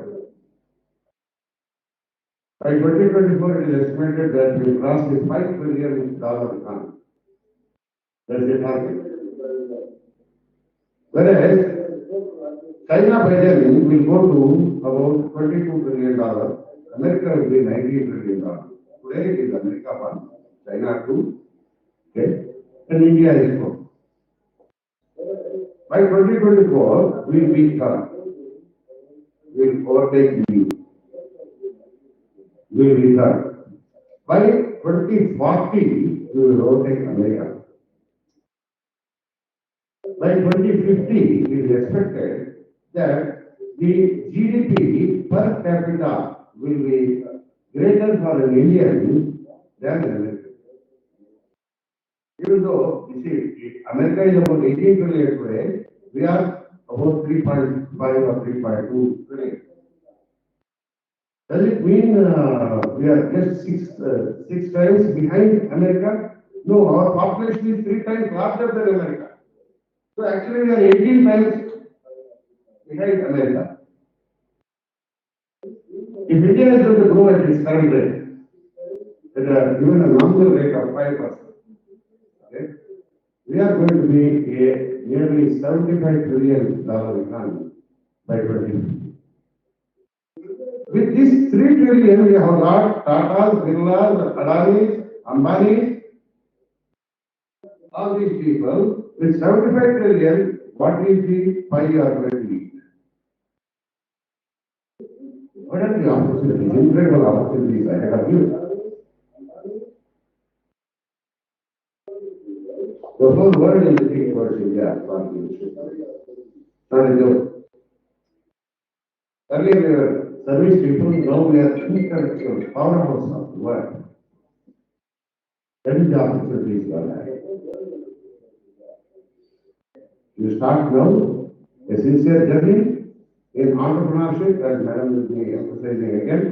By 2024, it is estimated that we will cross the $5 trillion economy. That's the target. Whereas China by then will go to about $22 trillion. America will be $19 trillion. Today it is America 1, China 2, okay, and India is 4. By 2024, we will be third. We will overtake you. We will be third. By 2040, we will overtake America. By 2050, it is expected that the GDP per capita will be greater for an Indian than an American. Even though, you see, America is about 18 trillion today, we are about 3.5 or 3.2 trillion. Does it mean we are just six times behind America? No, our population is 3 times larger than America. So actually we are 18 times behind America. If India is going to grow at its current rate, at even a nominal rate of 5%, okay, we are going to be a nearly $75 trillion economy by 2050. With this 3 trillion, we have got Tatas, Birlas, Adanis, Ambanis, all these people. With 75 trillion, what is the pie you are going to eat? What are the opportunities, incredible opportunities ahead of you? The whole world is looking towards India for leadership. Not a joke. Earlier we were service people, now we are intellectual powerhouse of the world. That is the opportunity your life. You start now a sincere journey in entrepreneurship, as Madam will be emphasizing again.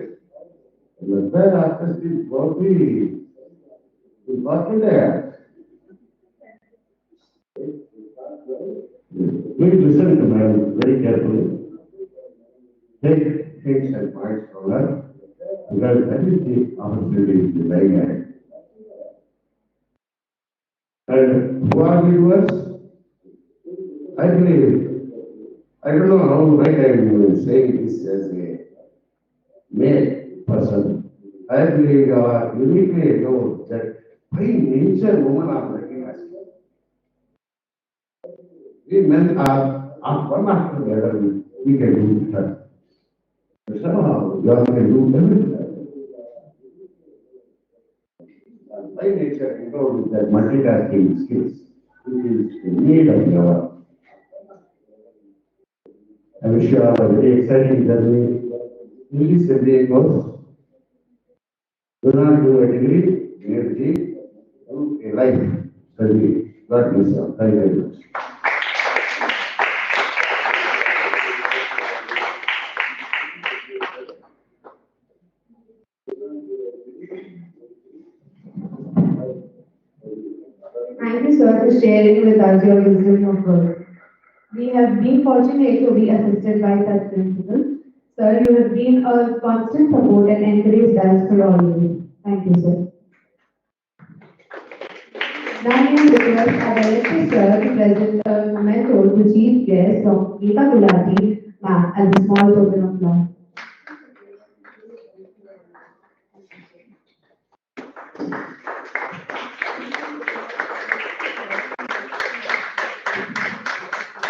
The third aspect is very important there. Please listen to Madam very carefully. Take things and points from her, because that is the opportunity to lying ahead. And who are viewers? I believe, I don't know how right I am saying this as a male person. I believe you are uniquely know that by nature women are recognized. We men are one after the other, we can do that. Somehow, you all can do everything. By nature, you know that multitasking skills, which is the need of your. I wish you all a very exciting journey. In this MBA course, do not do a degree, PhD, do a life study. God bless you. Thank you very much. Thank you, sir, for sharing with us your wisdom of birth. We have been fortunate to be assisted by such principals. Sir, you have been a constant support and encouraged us for all this. Thank you, sir. Now we request our director, sir, to present a memento to chief guest of Geeta Gulati, ma'am, as a small token of love.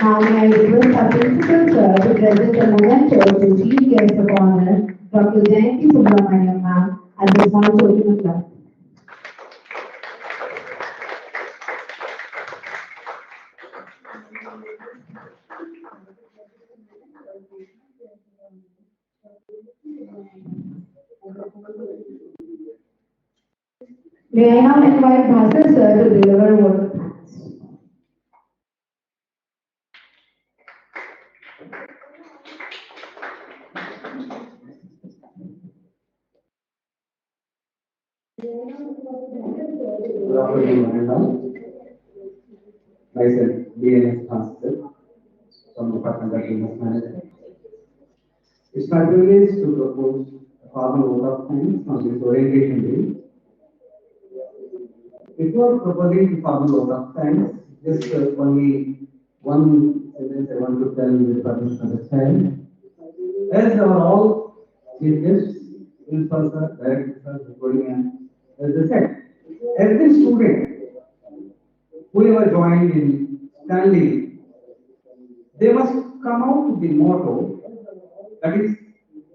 Now may I request our principal, sir, to present a memento to chief guest of honor, Dr. Jayanti Subramaniam, ma'am, as a small token of love. May I now invite Bhasar sir to deliver a word of thanks. Good afternoon, everyone. Myself, DNS Bhaskar from Department of Business Management. It's my privilege to propose a formal vote of thanks on this orientation day. Before proposing the formal vote of thanks, just only one sentence I want to tell with permission of the child. As our all chief guests, principal sir, director sir, recording, as I said, every student whoever joined in Stanley, they must come out with the motto, that is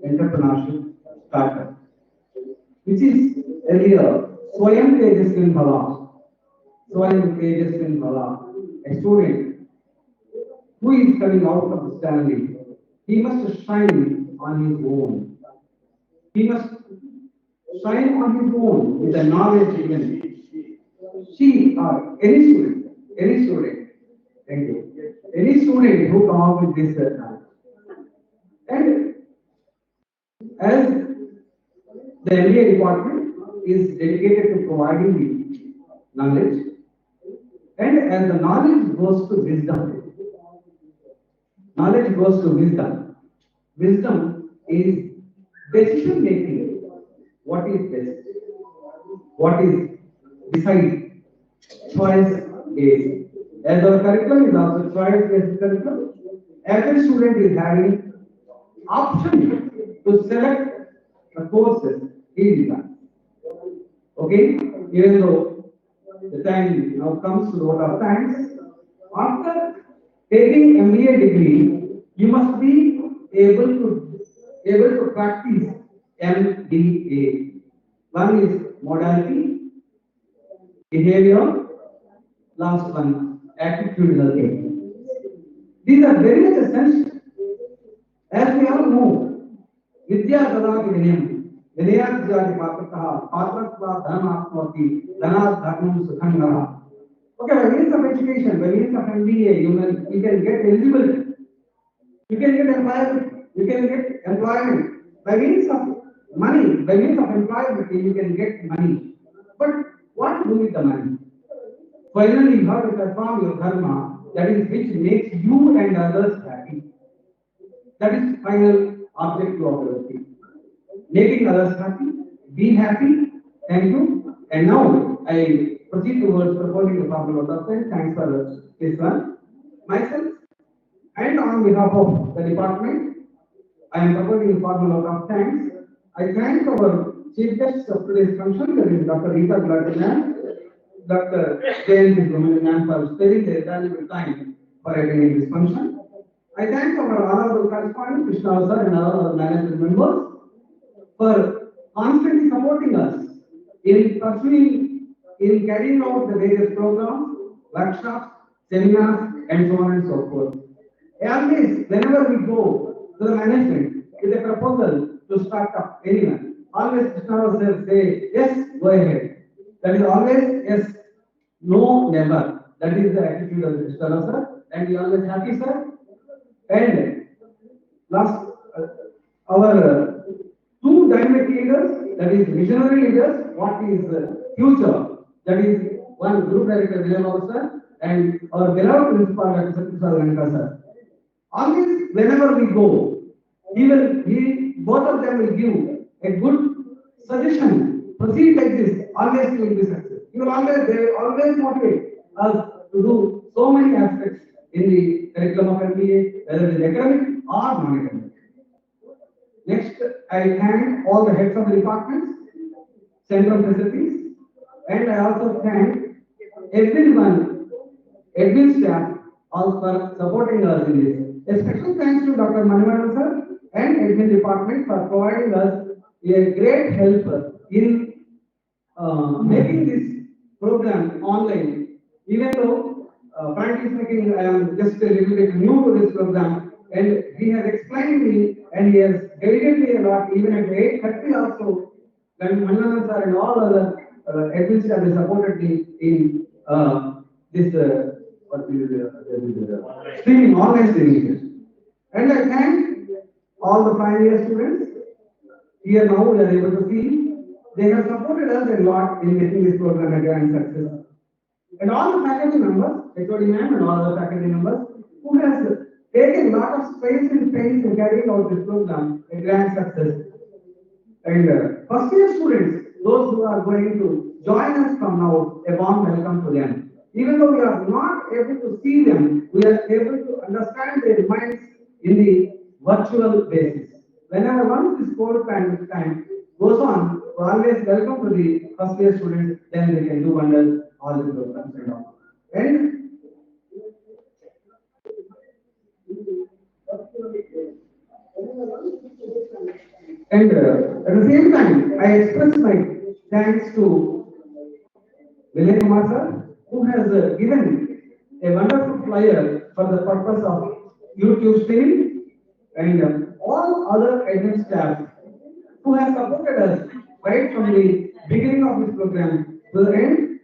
entrepreneurship startup, which is earlier Swayam Tejaswin Bhava. Swayam Tejaswin Bhava. A student who is coming out of Stanley, he must shine on his own. He must shine on his own with the knowledge given. She or any student, thank you, any student who come up with this and as the MBA department is dedicated to providing the knowledge, and as the knowledge goes to wisdom, knowledge goes to wisdom. Wisdom is decision making. What is best? What is beside choice based? As our curriculum is also choice based curriculum, every student is having option to select the courses he desires. Okay, even though the time now comes to vote of thanks, after taking MBA degree, you must be able to practice MBA. One is modality, behavior, last one, attitudinal thinking. These are very much essential. As we all know, Vidya Dada Vinayam, विनयाज्जाति पात्रतः पात्रत्वा धनमाप्नोति धनात् धर्मं सुखं नरः. Okay, by means of education, by means of MBA, you can get eligibility, you can get employment, you can get employment. By means of money, by means of employment, you can get money. But what to do with the money? Finally, you have to perform your dharma, that is which makes you and others happy. That is final objective of your life. Making others happy, be happy. Thank you. And now I proceed towards proposing the formal vote of thanks. Thanks for this one. Myself and on behalf of the department, I am proposing a formal vote of thanks. I thank our chief guests of today's function, that is Dr. Rita Gulati, Dr. Jayanti Brahmanian for sparing their valuable time for attending this function. I thank our honorable correspondent, Krishna sir, and all our management members for constantly supporting us in pursuing, in carrying out the various programs, workshops, seminars, and so on and so forth. Always, whenever we go to the management with a proposal to start up anyone, always Krishna sir say, yes, go ahead. That is always yes, no, never. That is the attitude of Krishna sir, and we always happy, sir. And last, our two dynamic leaders, that is visionary leaders, what is future, that is one group director William Officer and our beloved principal Dr. Satyaswal Venkata sir. Always, whenever we go, both of them will give a good suggestion. Proceed like this, always you will be successful. They will always motivate us to do so many aspects in the curriculum of MBA, whether it is academic or non-academic. Next, I thank all the heads of the departments, central facilities, and I also thank everyone, admin staff, all for supporting us in this. A special thanks to Dr. Manivanan sir and admin department for providing us a great help in making this program online. Even though, frankly speaking, I am just a little bit new to this program, and he has explained me and he has guided me a lot, even at 8:30 also, when Manivanan sir and all other admin staff have supported me in this streaming, online streaming. And I thank all the final year students. Here now we are able to see they have supported us a lot in making this program a grand success. And all the faculty members, HOD ma'am and all other faculty members, who has taken a lot of space and pains in carrying out this program a grand success. And first year students, those who are going to join us from now, a warm welcome to them. Even though we are not able to see them, we are able to understand their minds in the virtual basis. Whenever once this COVID time goes on, we always welcome to the first year students, then they can do wonders, all the programs and all. And at the same time, I express my thanks to Vinay Kumar sir, who has given a wonderful flyer for the purpose of YouTube streaming, and all other admin staff who have supported us right from the beginning of this program to the end,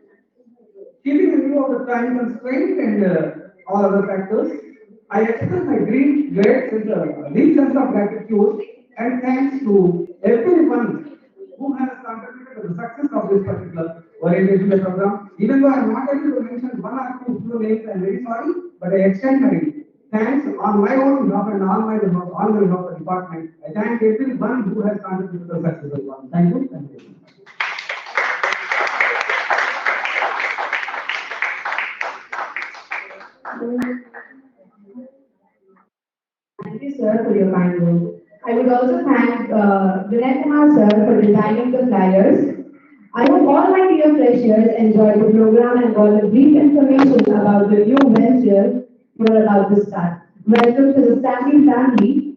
keeping in view of the time constraint and all other factors. I express my deep sense of gratitude and thanks to everyone who has contributed to the success of this particular orientation program. Even though I am not able to mention one or two names, I am very sorry, but I extend my thanks on my own behalf and on behalf of the department. I thank everyone who has contributed to the success of the program. Thank you. Thank you. Thank you, sir, for your kind words. I would also thank Vinay Kumar, sir, for designing the flyers. I hope all my dear freshers enjoyed the program and got a brief information about the new venture you are about to start. Welcome to the Stanley family.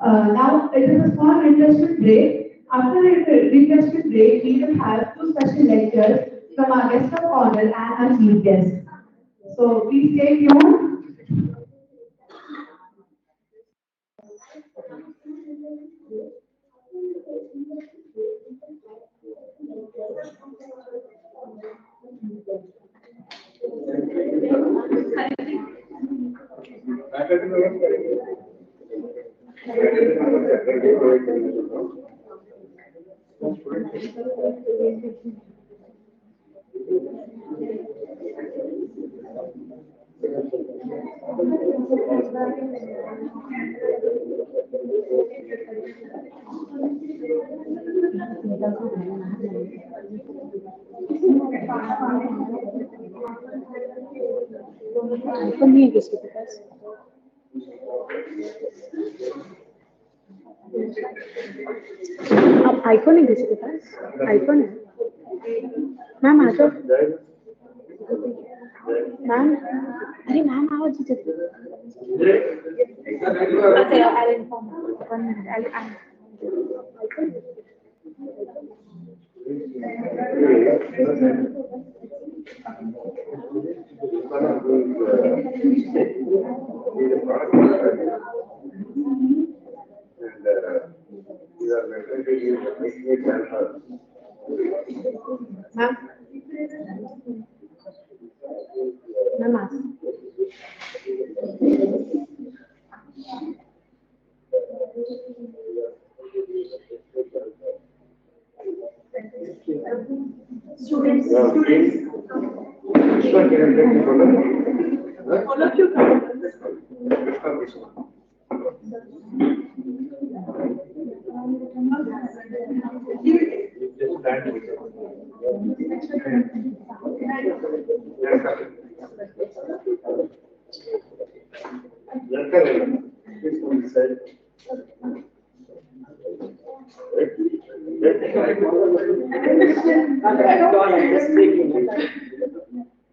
Now, it is a small refreshment break. After the refreshment break, we will have two special lectures from our guest of honor and our chief guest. So, please stay tuned. IPhone नहीं है किसी के पास। अब iPhone है किसी के पास? IPhone है ma'am, आ जाओ मैम। अरे मैम आओ जी जल्दी। Okay, I'll inform you. 1 minute. Ma'am, ask. Students.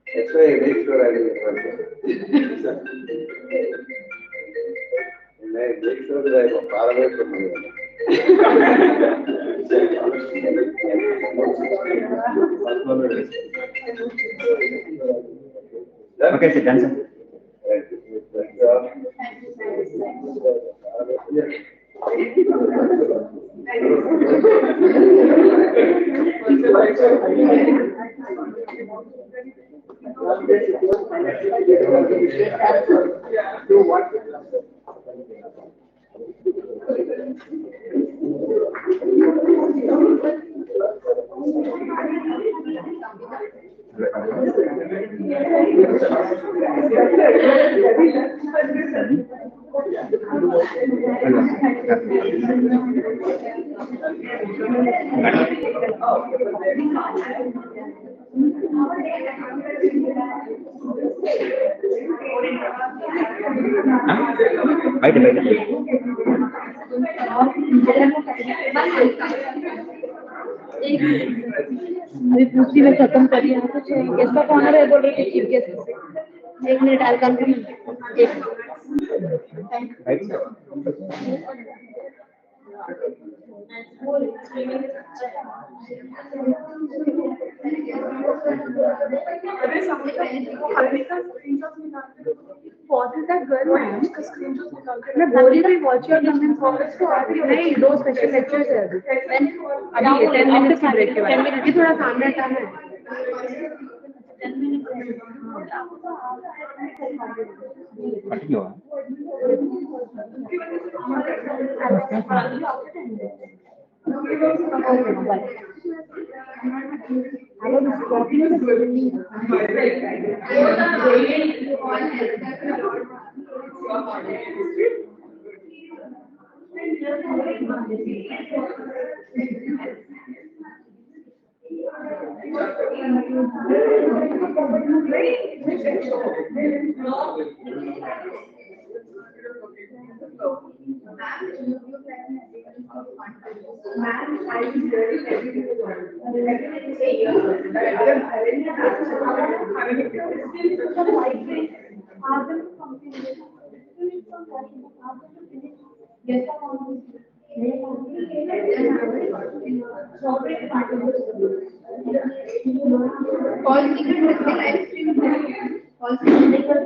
That's why I make sure I do. And I make sure that I go far away from you. Okay, sir, done, sir. अभी दूसरी बार खत्म करिए। इसका corner है, बोल रहे थे chief guest. 1 minute all complete. What is that girl? मैं बोल रही थी watch your limit progress को आती है नहीं, 2 स्पेशल लेक्चर्स है अभी 10 मिनट की ब्रेक के बाद। ये थोड़ा सामने हटाना है। 10 minute All secret with the live stream. All secret.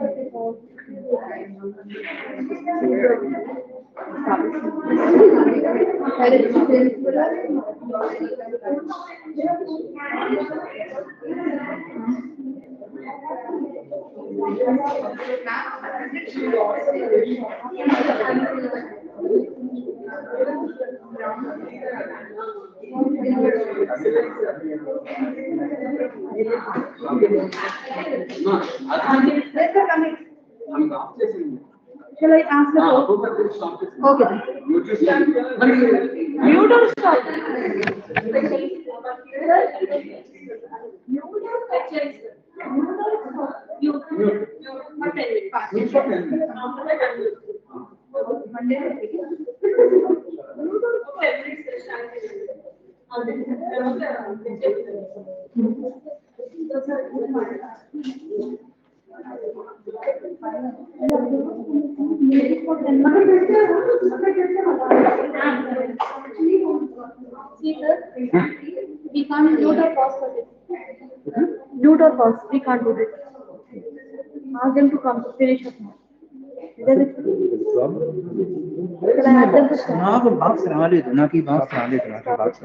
Shall I ask the phone? Okay. Mute or stop? See, sir, we can't mute or pause for this. Mute or pause, we can't do this. Ask them to come, finish up now. Shall I ask them to stop? నాకు box రాలేదు నాకు ఈ box రాలేదు నాకు box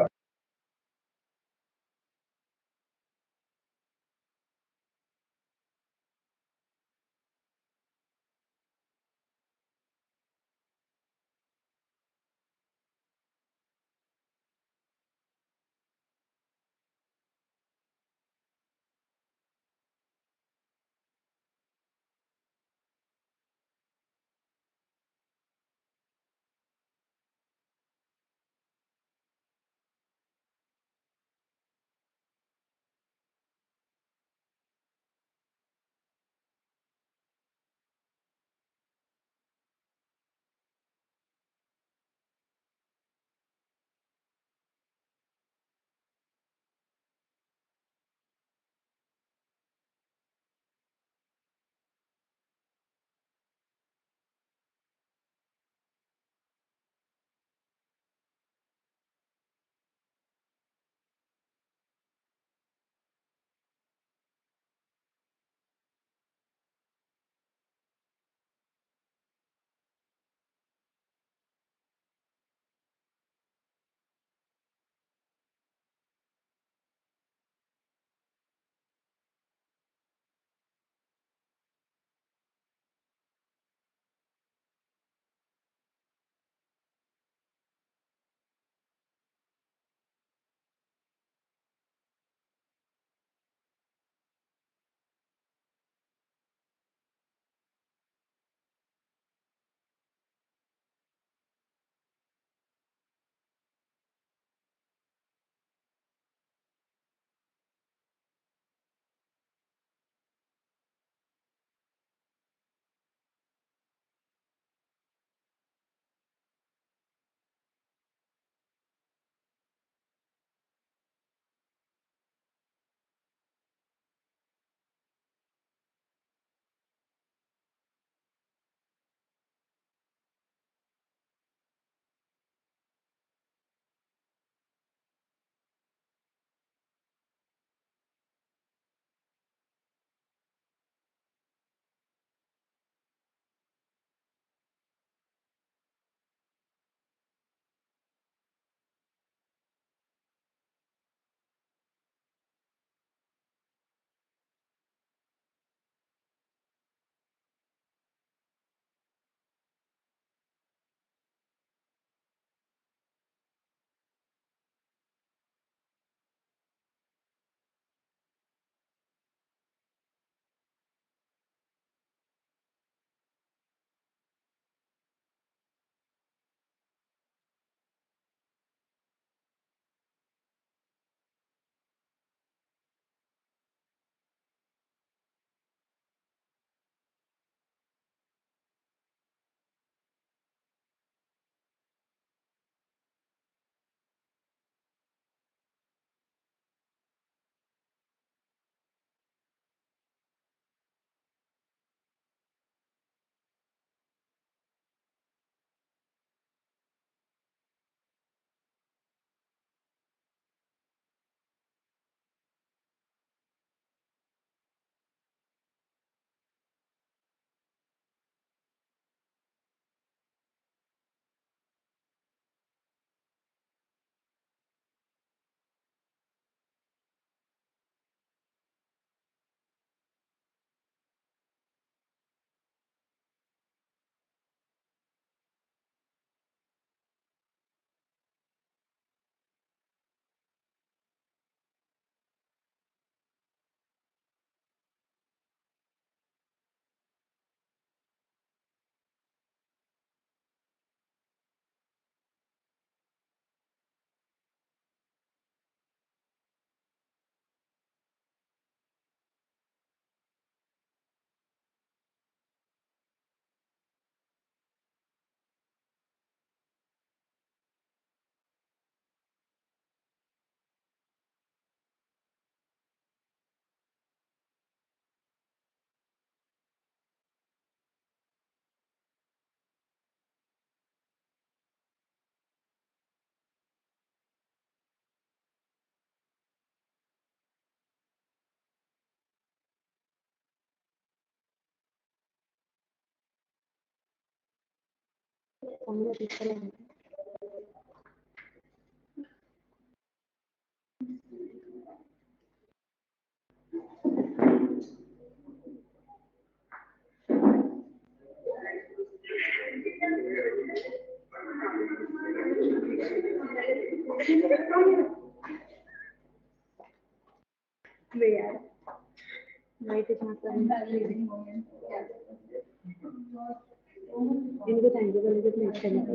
इनको thank you बोलने के लिए अच्छा लगा।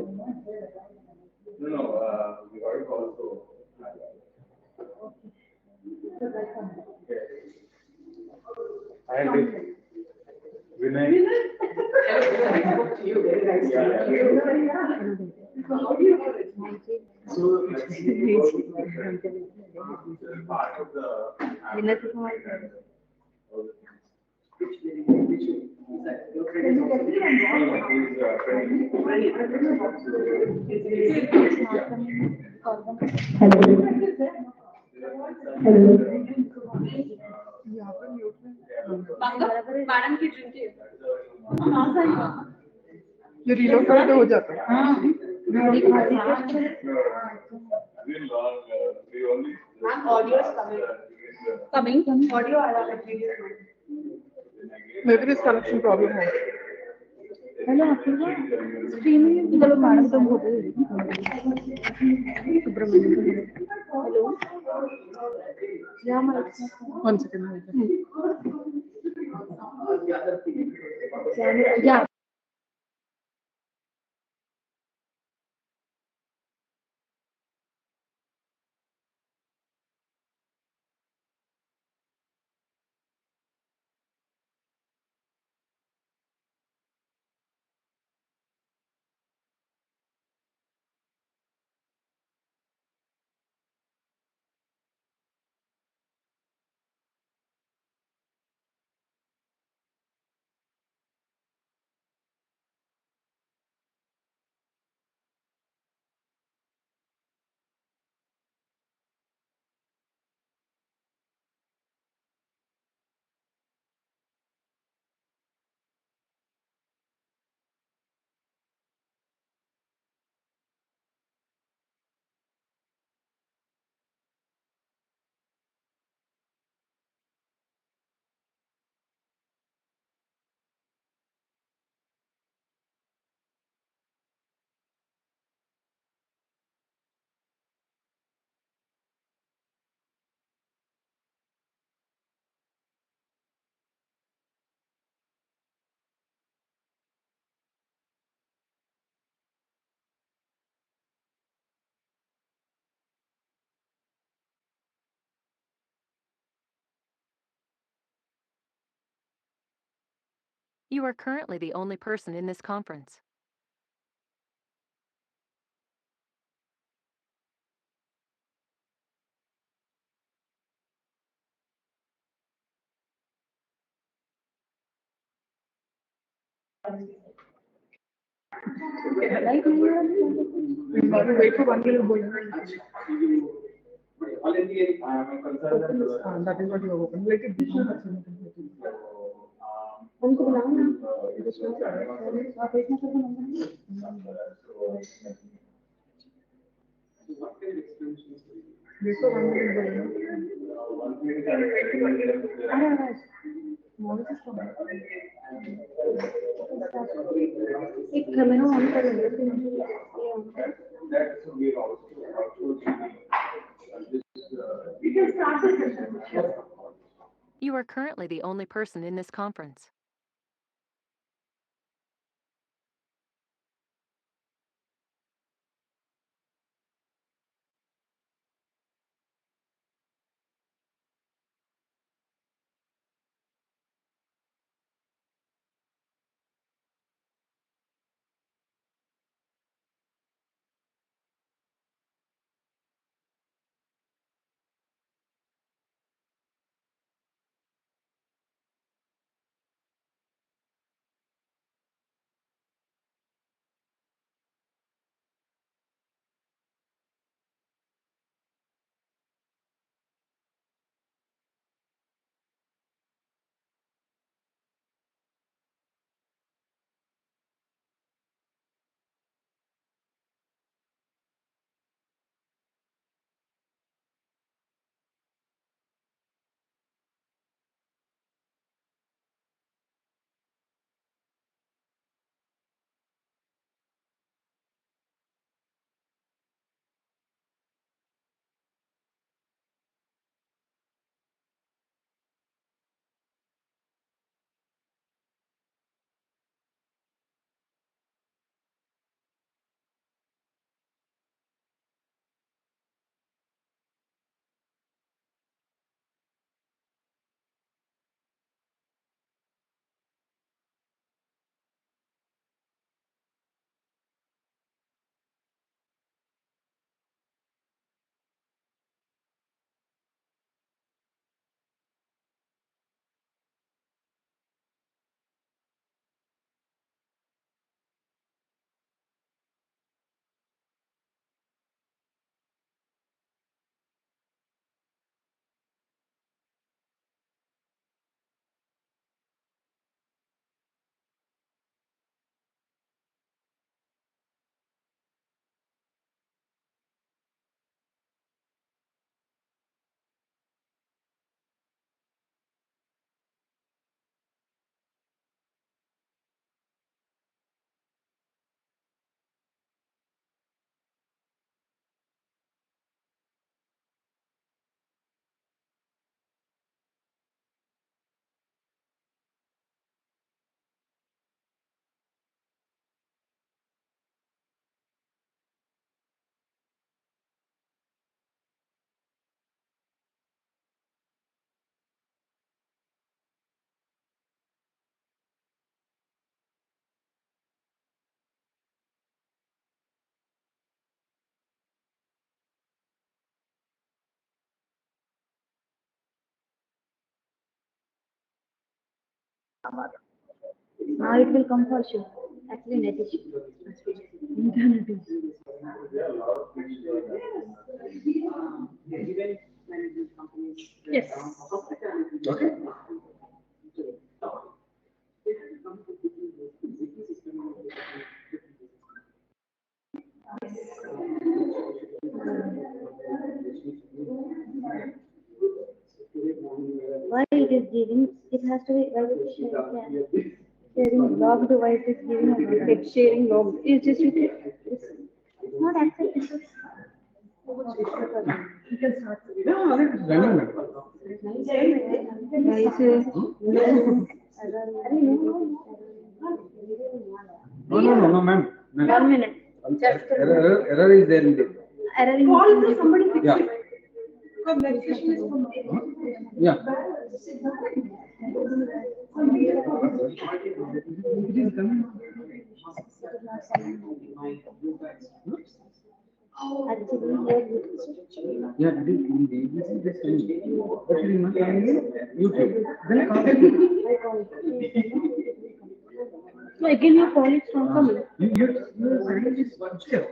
No, we already also. And Vinay. So, part of the. Madam की ड्रिंक है। ये रीलोड करो तो हो जाता है। Ma'am audio is coming audio आ रहा है। Maybe this connection problem हो। हेलो स्ट्रीमिंग चलो मैडम तुम हो गई सुब्रमण्यम हेलो या One second. या You are currently the only person in this conference. Wait for 1 minute. That is what you have opened. Like it. उनको बुलाओ ना Wait for 1 minute. एक कैमरा ऑन कर लो You are currently the only person in this conference. Now it will come for sure. Actually, net issue. Internet issue. Yes. Okay. Why it is giving? It has to be why it is sharing log device is giving a it's sharing log. It's just it's not accepted. You can start. No, it's running. No, ma'am. 1 minute. Just Error is there in the. error in Call somebody fix Yeah. it. Come, next session is for me. Yeah. actually Yeah, this is the same. But it is not coming in YouTube. Then call so again you call it from coming. you send this picture.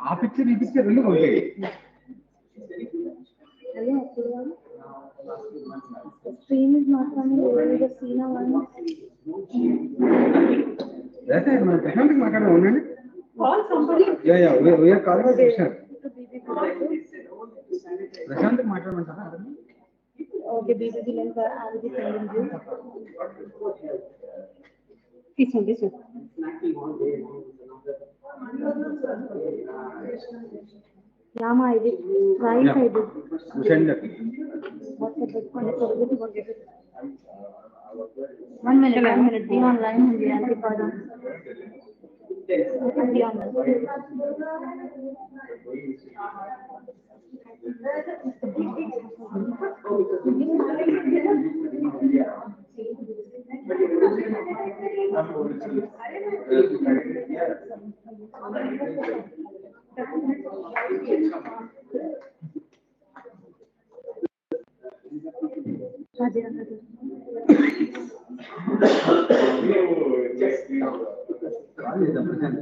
ఆ picture ఈ picture రెండు ఉంటాయి. Stream is not coming over the Sina one. అయితే మన ప్రశాంత్ మాట్లాడడం ఉండండి. Call somebody. Yeah, we are calling Prashant. Prashanth మాట్లాడమంటారా? Okay, BBB link I will be sending you. This one. Yama I did. Right Yeah. I did. Send that. One minute. Be online and be record on. Be online. Call is the Prashant.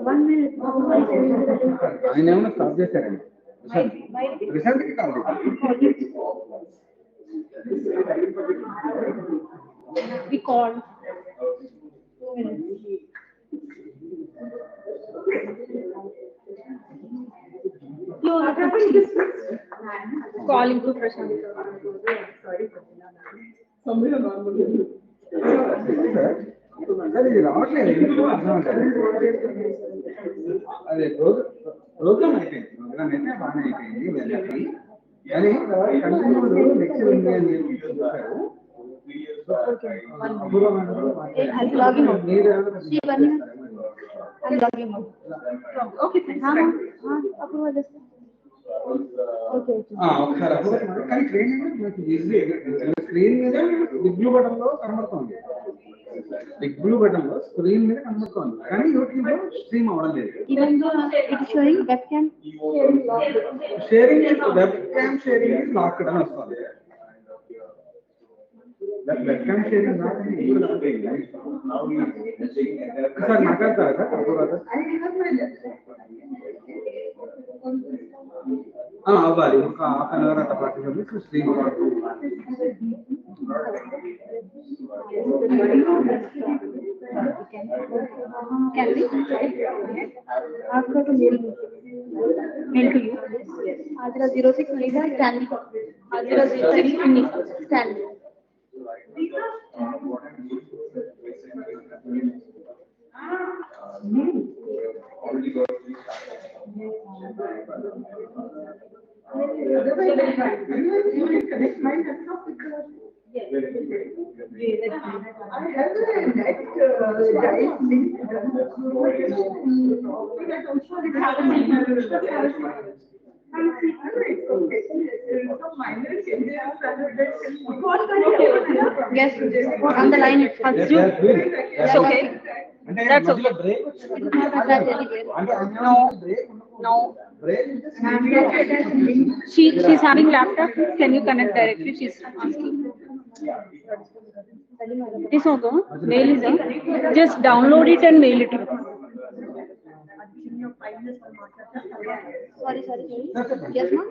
One minute. ఆయన ఏమైనా stop చేశారండి. ప్రశాంత్కి call చేశారు. We called. 2 minutes. Calling to Prashant. Somebody normal. Sir ఇది రావట్లేదు ఎందుకు అర్థం కాదు. అదే ప్రోగ్రామ్ అయిపోయింది. ప్రోగ్రామ్ అయితే బాగానే అయిపోయింది వెళ్ళి కానీ కంటిన్యూ లెక్చర్ ఉంది అని చెప్పి చూశారు. I'll log him out. I'll log him out. Okay, fine. Approval is. Okay. ఒకసారి అప్పుడు కానీ స్క్రీన్ మీద బిగ్ బ్లూ బటన్ లో కనబడుతుంది. బిగ్ బ్లూ బటన్ లో స్క్రీన్ మీద కనబడుతుంది కానీ యూట్యూబ్ లో స్ట్రీమ్ అవ్వడం లేదు. Even though it is showing webcam sharing webcam sharing is locked అని వస్తుంది. వెబ్కామ్ షేరింగ్ సార్ మాట్లాడతారా సార్ అవ్వాలి ఒక హాఫ్ అన్ అవర్ అట్లా పాటు stream can we? Ask her to mail to you. Ajra 06 Nisa can we? Ajra 06 Nisa can we? I have a net drive link. Yes, on the line. It's okay. That's okay. No. She's having laptop. Can you connect directly? She's asking. This also mail is just download it and mail it. Sorry. Yes, ma'am.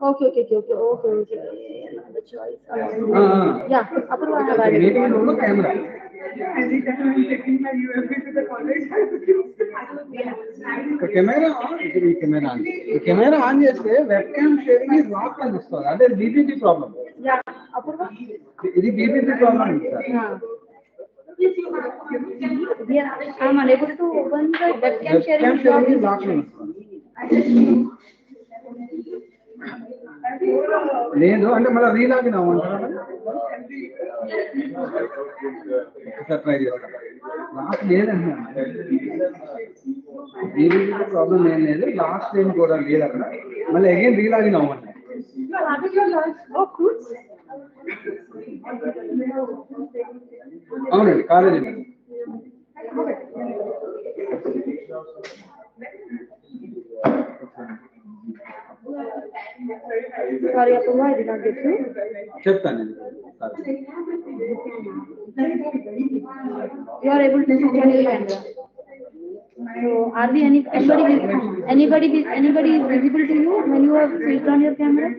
Okay. The choice. Yeah, Apurva, I have added. Camera. Every time I'm taking my USB to the college, The camera on, the camera on చేస్తే webcam sharing is not కనిపిస్తుంది. అదే BBB problem. Yeah, Apurva. ఇది BBB problem sir. Yeah, I'm unable to open the webcam sharing. Webcam sharing is not లేదు అంటే మళ్ళీ relogin అవ్వమంటారా? ఒకసారి try చేస్తాను. Last లేదండి ప్రాబ్లం ఏం లేదు, లాస్ట్ టైం కూడా లేదు అక్కడ, మళ్ళీ అగైన్ రీలాగిన్ అవ్వండి. అవునండి college. Sorry, Apurva, I did not get you. చెప్తాను. You are able to see your camera. So, are we anybody is visible to you when you have switched on your camera?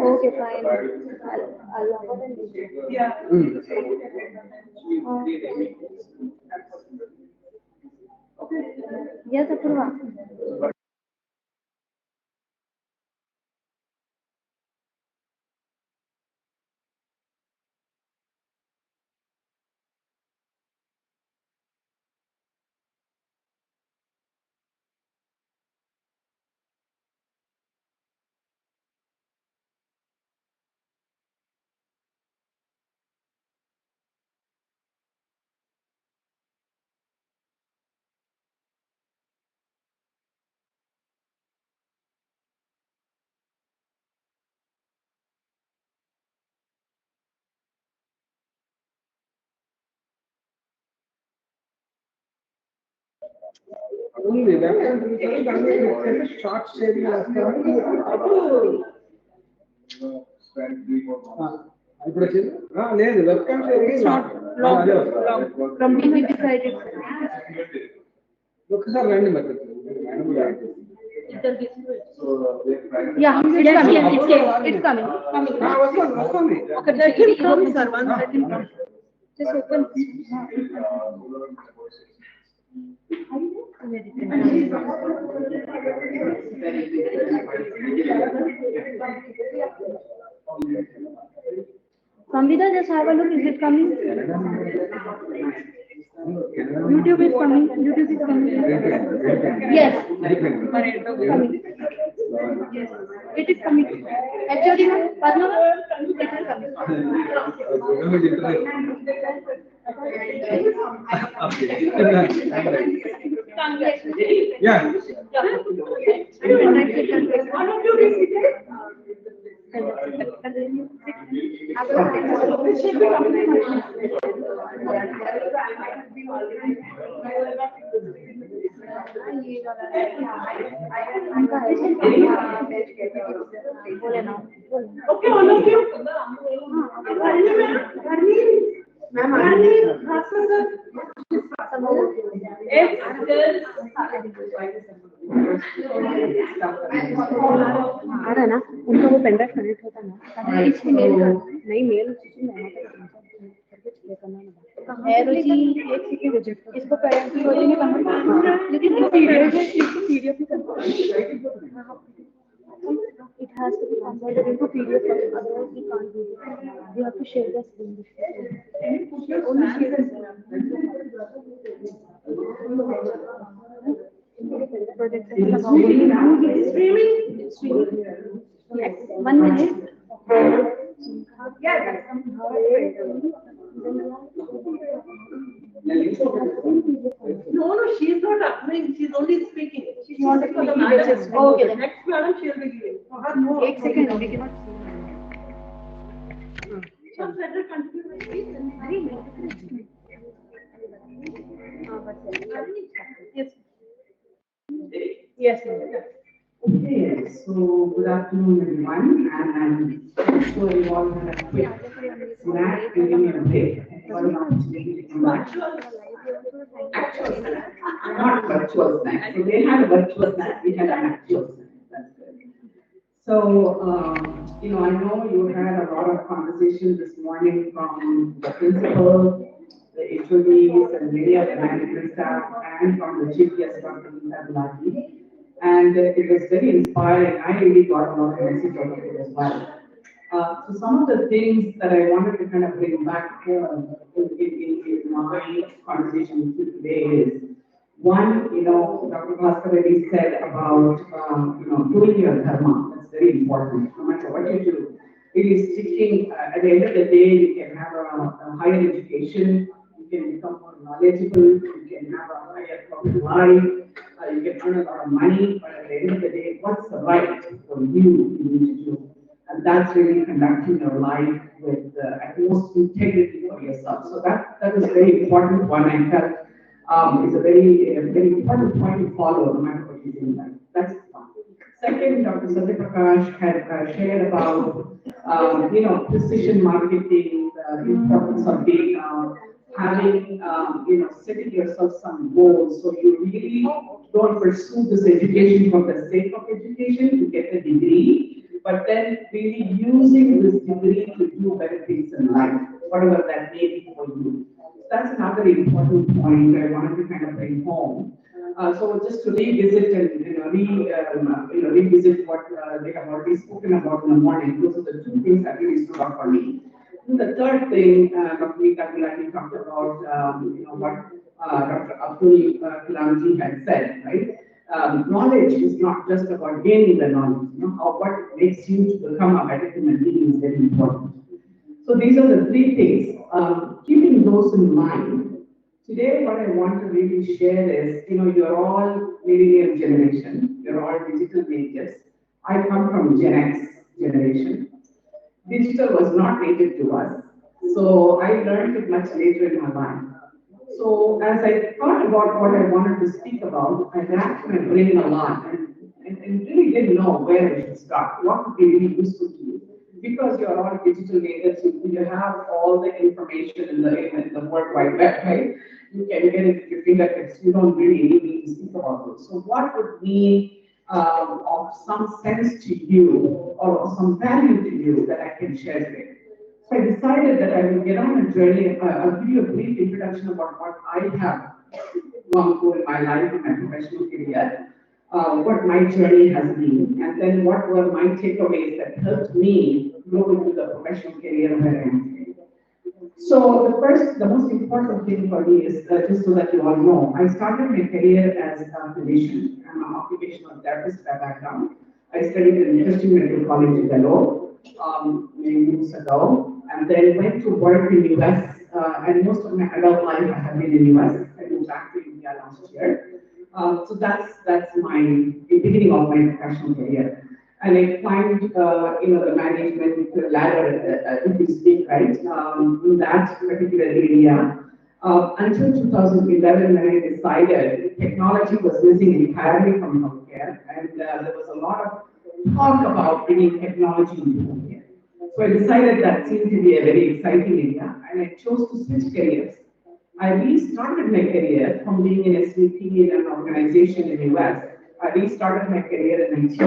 Okay, fine. I'll log on and do it. yeah. Yes, Apurva. ఉంది webcam short sharing ఇప్పుడు వచ్చింది. లేదు webcam sharing ఒకసారి రండి మరి. Yeah, it's coming. వస్తుంది. Okay, let him come, sir. One second. Just open. Samrita, just have a look. Is it coming? YouTube is coming. Yes. Coming. Yes. It is coming. HOD, Padma, it is coming. Yeah. Okay, all of you. Ma'am, आ रहा ना, उनका वो pen drive connect होता ना, नहीं mail इसको it has to be converted into PDF, otherwise we can't do it. You have to share the screen. Only share the streaming. Yes. 1 minute. No, she's not uploading. She's only speaking. She's not for the speaking. madam. Okay, then. Next madam, she'll be giving. For her एक second we cannot yes Okay, so good afternoon everyone, and I'm sure you all had a quick snack and give me a break. What an opportunity to come back. Actual snack, not virtual snack. So they had a virtual snack, we had an actual snack. That's good. So, I know you had a lot of conversation this morning from the principal, the HODs, and many of the management staff, and from the chief guest, Dr. Meeta Gulati. And it was very inspiring. I really got a lot of message out of it as well. So some of the things that I wanted to kind of bring back in my conversation with you today is, one, Dr. Bhaskar Reddy said about, doing your dharma. That's very important, no matter what you do. Really sticking, at the end of the day, you can have a higher education, you can become more knowledgeable, you can have a higher quality life, you can earn a lot of money, but at the end of the day, what's the right for you need to do? And that's really conducting your life with utmost integrity for yourself. So that is a very important one. I felt is a very important point to follow no matter what you do in life. That's one. Second, Dr. Satya Prakash had shared about precision marketing, the importance of being having setting yourself some goals, so you really don't pursue this education for the sake of education to get a degree, but then really using this degree to do better things in life, whatever that may be for you. That's another important point I wanted to kind of bring home. So just to revisit and revisit what they have already spoken about in the morning, those are the two things that really stood out for me. And the third thing, Dr. Meeta Gulati talked about, what Dr. Abdul Kalamji had said, right? Knowledge is not just about gaining the knowledge, what makes you to become a better human being is very important. So these are the three things. Keeping those in mind, today what I want to really share is, you're all millennial generation, you're all digital natives. I come from Gen X generation. Digital was not native to us, so I learned it much later in my life. So as I thought about what I wanted to speak about, I racked my brain a lot and really didn't know where I should start, what would be really useful to you. Because you're all digital natives, you have all the information in the World Wide Web, right? You can get it at your fingertips. You don't really need to speak about those. So what would mean of some sense to you or of some value to you that I can share today? So I decided that I will get on a journey. I'll give you a brief introduction about what I have gone through in my life and my professional career. What my journey has been, and then what were my takeaways that helped me grow into the professional career where I am today. So the most important thing for me is just so that you all know, I started my career as a clinician. I'm an occupational therapist by background. I studied at University Medical College in Bangalore many years ago, and then went to work in the US. And most of my adult life I have been in the US. I moved back to India last year. So that's the beginning of my professional career. And I climbed, the management ladder, if you speak, right, in that particular area. Until 2011, when I decided technology was missing entirely from healthcare, and there was a lot of talk about bringing technology into healthcare. So I decided that seemed to be a very exciting area, and I chose to switch careers. I restarted my career from being an SVP in an organization in the US. I restarted my career in IT,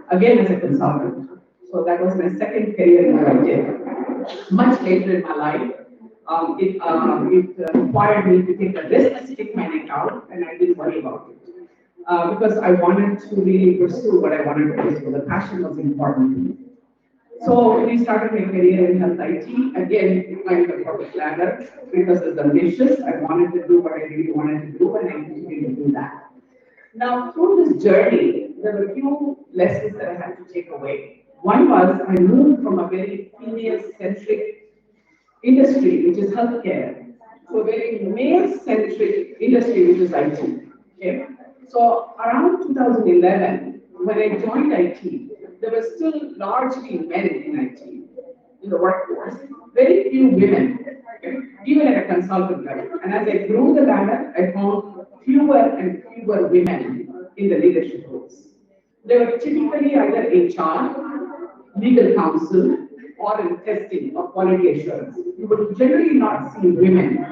again as a consultant. So that was my second career in IT. Much later in my life, it required me to take a risk, stick my neck out, and I didn't worry about it. Because I wanted to really pursue what I wanted to pursue. The passion was important to me. So we started my career in health IT. Again, climbed the corporate ladder because it's ambitious. I wanted to do what I really wanted to do, and I continued to do that. Now, through this journey, there were a few lessons that I had to take away. One was I moved from a very female-centric industry, which is healthcare, to a very male-centric industry, which is IT. Okay? So around 2011, when I joined IT, there were still largely men in IT, in the workforce, very few women, okay, even at a consultant level. And as I grew the ladder, I found fewer and fewer women in the leadership roles. They were typically either HR, legal counsel, or in testing or quality assurance. You would generally not see women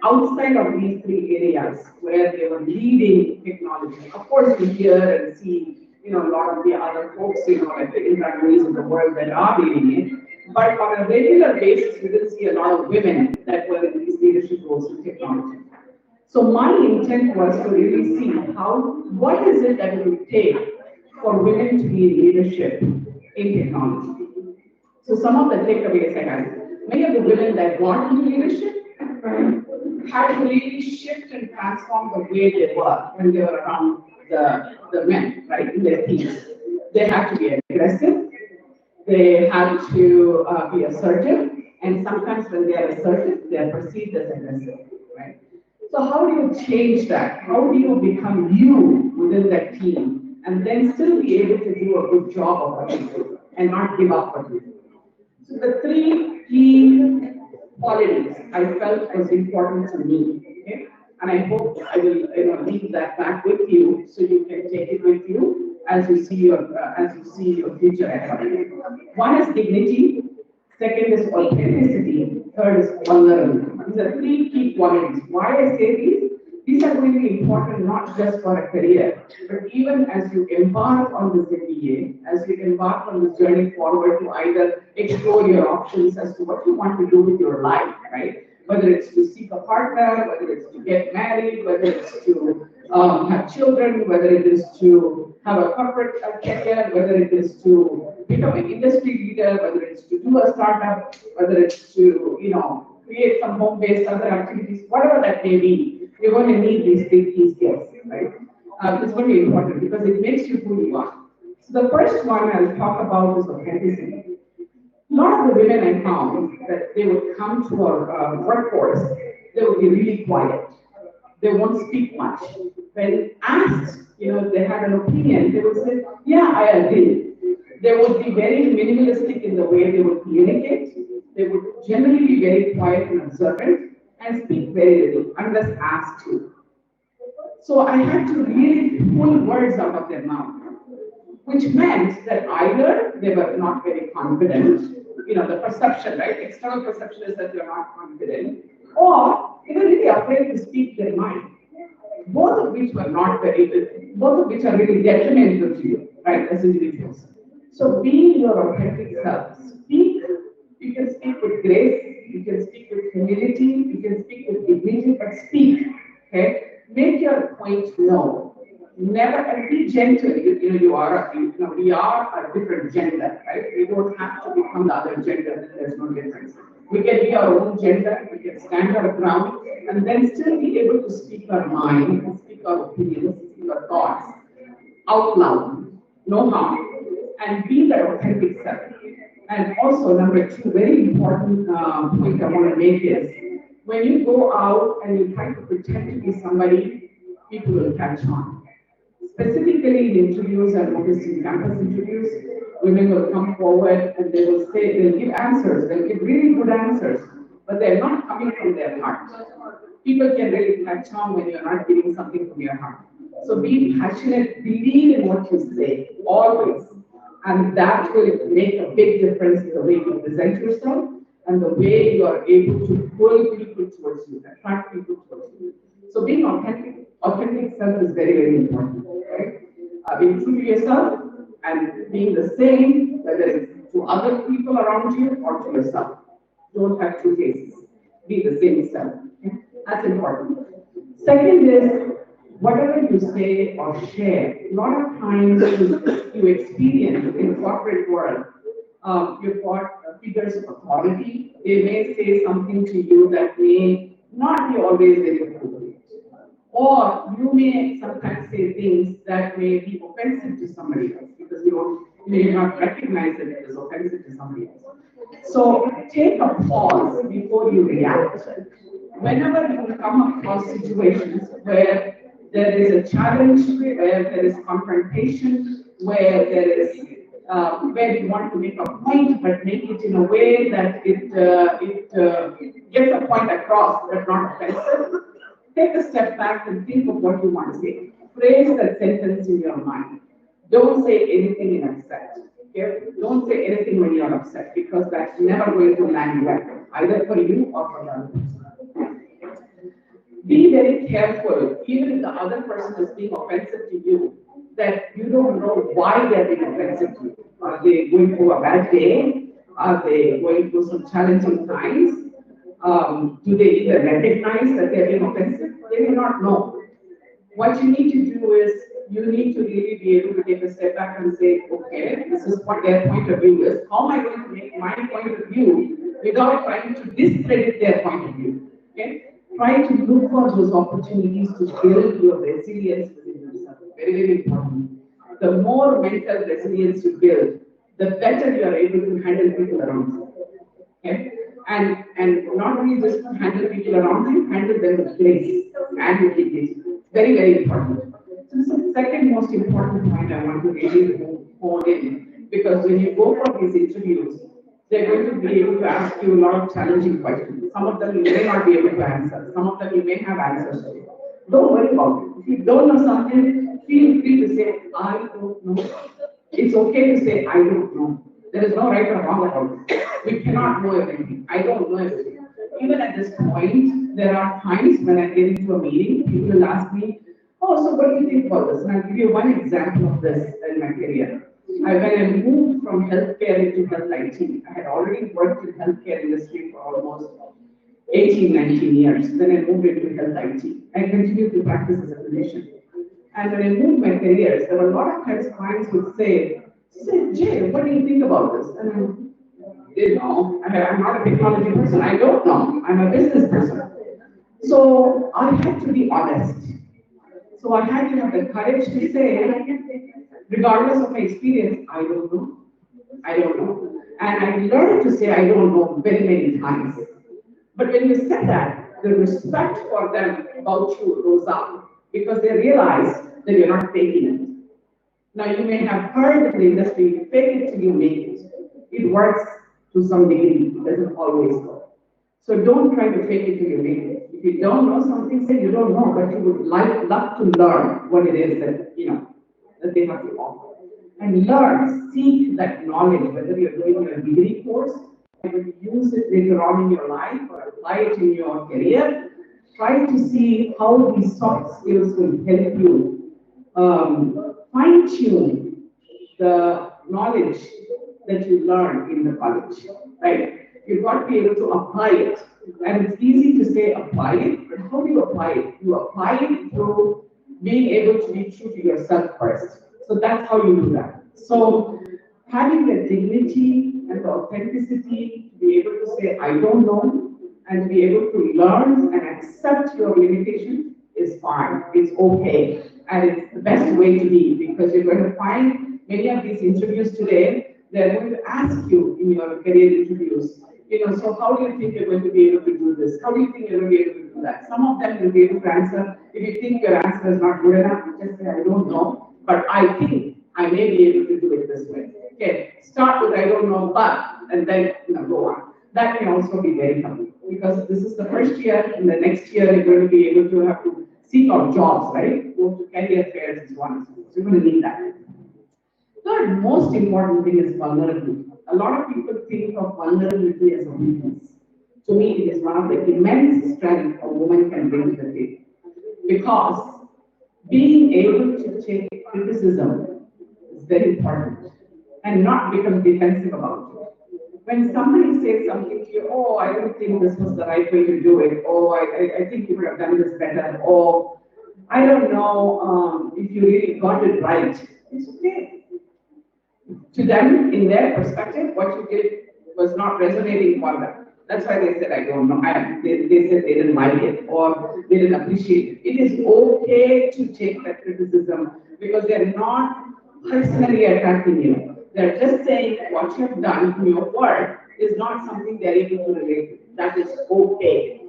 outside of these three areas where they were leading technology. Of course, we hear and see, a lot of the other folks, like the Indra's of the world that are leading it. But on a regular basis, we will see a lot of women that were in these leadership roles in technology. So my intent was to really see what is it that it would take for women to be in leadership in technology. So some of the takeaways I had, many of the women that got into leadership had to really shift and transform the way they were when they were around the men, right, in their teams. They had to be aggressive, they had to be assertive, and sometimes when they are assertive, they are perceived as aggressive, right? So how do you change that? How do you become you within that team and then still be able to do a good job of what you do and not give up what you do? So the three key qualities I felt was important to me, okay? And I hope I will leave that back with you so you can take it with you as you see your future ahead of you. One is dignity, second is authenticity, third is vulnerability. These are three key qualities. Why I say these? These are going to be important not just for a career, but even as you embark on this MBA, as you embark on this journey forward to either explore your options as to what you want to do with your life, right? Whether it's to seek a partner, whether it's to get married, whether it's to have children, whether it is to have a corporate career, whether it is to become an industry leader, whether it's to do a startup, whether it's to, create some home-based other activities, whatever that may be, you're going to need these three key skills, right? It's going to be important because it makes you who you are. So the first one I'll talk about is authenticity. A lot of the women I found that they would come to our workforce, they would be really quiet. They won't speak much. When asked, they had an opinion, they would say, yeah, I agree. They would be very minimalistic in the way they would communicate. They would generally be very quiet and observant and speak very little unless asked to. So I had to really pull words out of their mouth, which meant that either they were not very confident, the perception, right? External perception is that they're not confident, or they were really afraid to speak their mind. Both of which are really detrimental to you, right, as individuals. So being your authentic self, you can speak with grace, you can speak with humility, you can speak with dignity, but speak, okay? Make your point known. Never, and be gentle. We are a different gender, right? We don't have to become the other gender, there's no difference. We can be our own gender, we can stand our ground, and then still be able to speak our mind, and speak our opinions, speak our thoughts out loud, no harm, and be that authentic self. And also, number two, very important point I want to make is, when you go out and you try to pretend to be somebody, people will catch on. Specifically in interviews, I've noticed in campus interviews, women will come forward and they'll give answers, they'll give really good answers, but they're not coming from their heart. People can really catch on when you're not giving something from your heart. So be passionate, believe in what you say, always. And that will make a big difference in the way you present yourself and the way you are able to pull people towards you, attract people towards you. So being authentic self is very, very important, right? Being true to yourself and being the same, whether it's to other people around you or to yourself. Don't have two faces. Be the same self. Okay? That's important. Second is, whatever you say or share, a lot of times you experience in the corporate world, you've got figures of authority. They may say something to you that may not be always very appropriate. Or you may sometimes say things that may be offensive to somebody else because you may not recognize that it is offensive to somebody else. So take a pause before you react. Whenever you come across situations where there is a challenge, where there is confrontation, where there is where you want to make a point, but make it in a way that it gets a point across, but not offensive. Take a step back and think of what you want to say. Phrase that sentence in your mind. Don't say anything in upset. Okay? Don't say anything when you're upset because that's never going to land well, either for you or for the other person. Be very careful, even if the other person is being offensive to you, that you don't know why they're being offensive to you. Are they going through a bad day? Are they going through some challenging times? Do they even recognize that they're being offensive? They may not know. What you need to do is you need to really be able to take a step back and say, okay, this is what their point of view is. How am I going to make my point of view without trying to discredit their point of view? Okay? Try to look for those opportunities to build your resilience within yourself. Very, very important. The more mental resilience you build, the better you are able to handle people around you. Okay? And not only just to handle people around you, handle them with grace and with dignity. Very, very important. So this is the second most important point I want to really hone in, because when you go for these interviews, they're going to be able to ask you a lot of challenging questions. Some of them you may not be able to answer. Some of them you may have answers to. Don't worry about it. If you don't know something, feel free to say, I don't know. It's okay to say, I don't know. There is no right or wrong about it. We cannot know everything. I don't know everything. Even at this point, there are times when I get into a meeting, people will ask me, oh, so what do you think about this? And I'll give you one example of this in my career. When I moved from healthcare into health IT, I had already worked in healthcare industry for almost 18, 19 years. Then I moved into health IT. I continued to practice as a clinician. And when I moved my careers, there were a lot of times clients would say, Jay, what do you think about this? And I didn't know. I'm not a technology person. I don't know. I'm a business person. So I had to be honest. So I had to have the courage to say, regardless of my experience, I don't know. I don't know. And I learned to say I don't know very many times. But when you said that, the respect for them about you rose up because they realize that you're not faking it. Now you may have heard in the industry, fake it till you make it. It works to some degree, it doesn't always work. So don't try to fake it till you make it. If you don't know something, say you don't know, but you would love to learn what it is that that they have to offer. And learn, seek that knowledge, whether you're doing your degree course, whether you use it later on in your life or apply it in your career. Try to see how these soft skills will help you fine-tune the knowledge that you learn in the college, right? You've got to be able to apply it. And it's easy to say apply it, but how do you apply it? You apply it through being able to be true to yourself first. So that's how you do that. So having the dignity and the authenticity to be able to say, I don't know, and to be able to learn and accept your limitation is fine. It's okay. And it's the best way to be, because you're going to find many of these interviews today, they're going to ask you in your career interviews, so how do you think you're going to be able to do this? How do you think you're going to be able to do that? Some of them you'll be able to answer. If you think your answer is not good enough, just say, I don't know, but I think I may be able to do it this way. Okay, start with I don't know, but, and then go on. That can also be very helpful, because this is the first year, and the next year you're going to be able to have to seek out jobs, right? Go to career fairs and so on and so forth. So you're going to need that. Third most important thing is vulnerability. A lot of people think of vulnerability as a weakness. To me, it is one of the immense strengths a woman can bring to the table. Because being able to take criticism is very important and not become defensive about it. When somebody says something to you, oh, I don't think this was the right way to do it, oh, I think you could have done this better, or I don't know if you really got it right, it's okay. To them, in their perspective, what you did was not resonating for them. That's why they said, I don't know. They said they didn't like it or they didn't appreciate it. It is okay to take that criticism because they're not personally attacking you. They're just saying what you have done in your work is not something they're able to relate to. That is okay.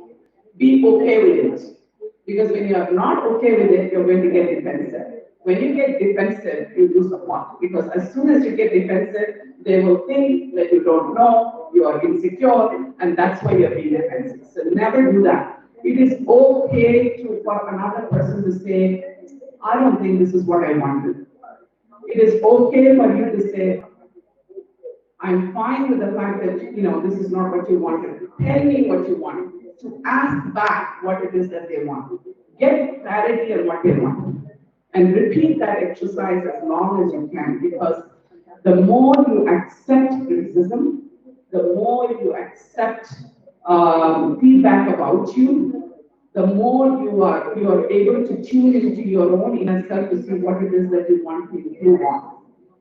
Be okay with it. Because when you are not okay with it, you're going to get defensive. When you get defensive, you lose the plot, because as soon as you get defensive, they will think that you don't know, you are insecure, and that's why you're being defensive. So never do that. It is okay for another person to say, I don't think this is what I wanted. It is okay for you to say, I'm fine with the fact that, this is not what you wanted. Tell me what you want. To ask back what it is that they want. Get clarity on what they want. And repeat that exercise as long as you can, because the more you accept criticism, the more you accept feedback about you, the more you are able to tune into your own inner self to see what it is that you want to improve on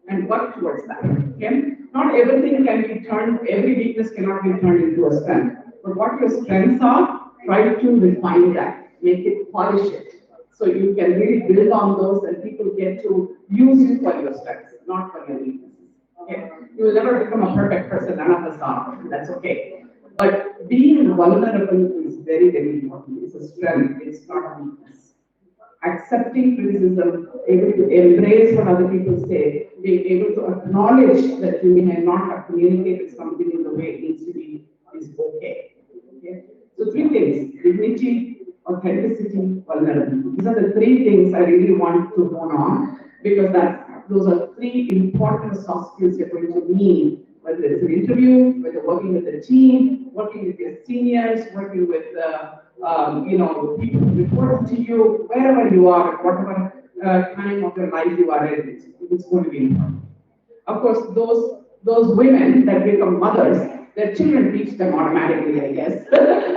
and work towards that. Okay? Not everything can be turned, every weakness cannot be turned into a strength. But what your strengths are, try to refine that, make it, polish it. So you can really build on those and people get to use you for your strengths, not for your weaknesses. Okay? You will never become a perfect person, none of us are, that's okay. But being vulnerable is very, very important. It's a strength, it's not a weakness. Accepting criticism, able to embrace what other people say, being able to acknowledge that you may not have communicated something in the way it needs to be, is okay. Okay? So 3 things: dignity, authenticity, vulnerability. These are the 3 things I really want to hone on, because those are 3 important soft skills you're going to need, whether it's an interview, whether working with a team, working with your seniors, working with people reporting to you, wherever you are, whatever time of your life you are in, it's going to be important. Of course, those women that become mothers, their children teach them automatically, I guess.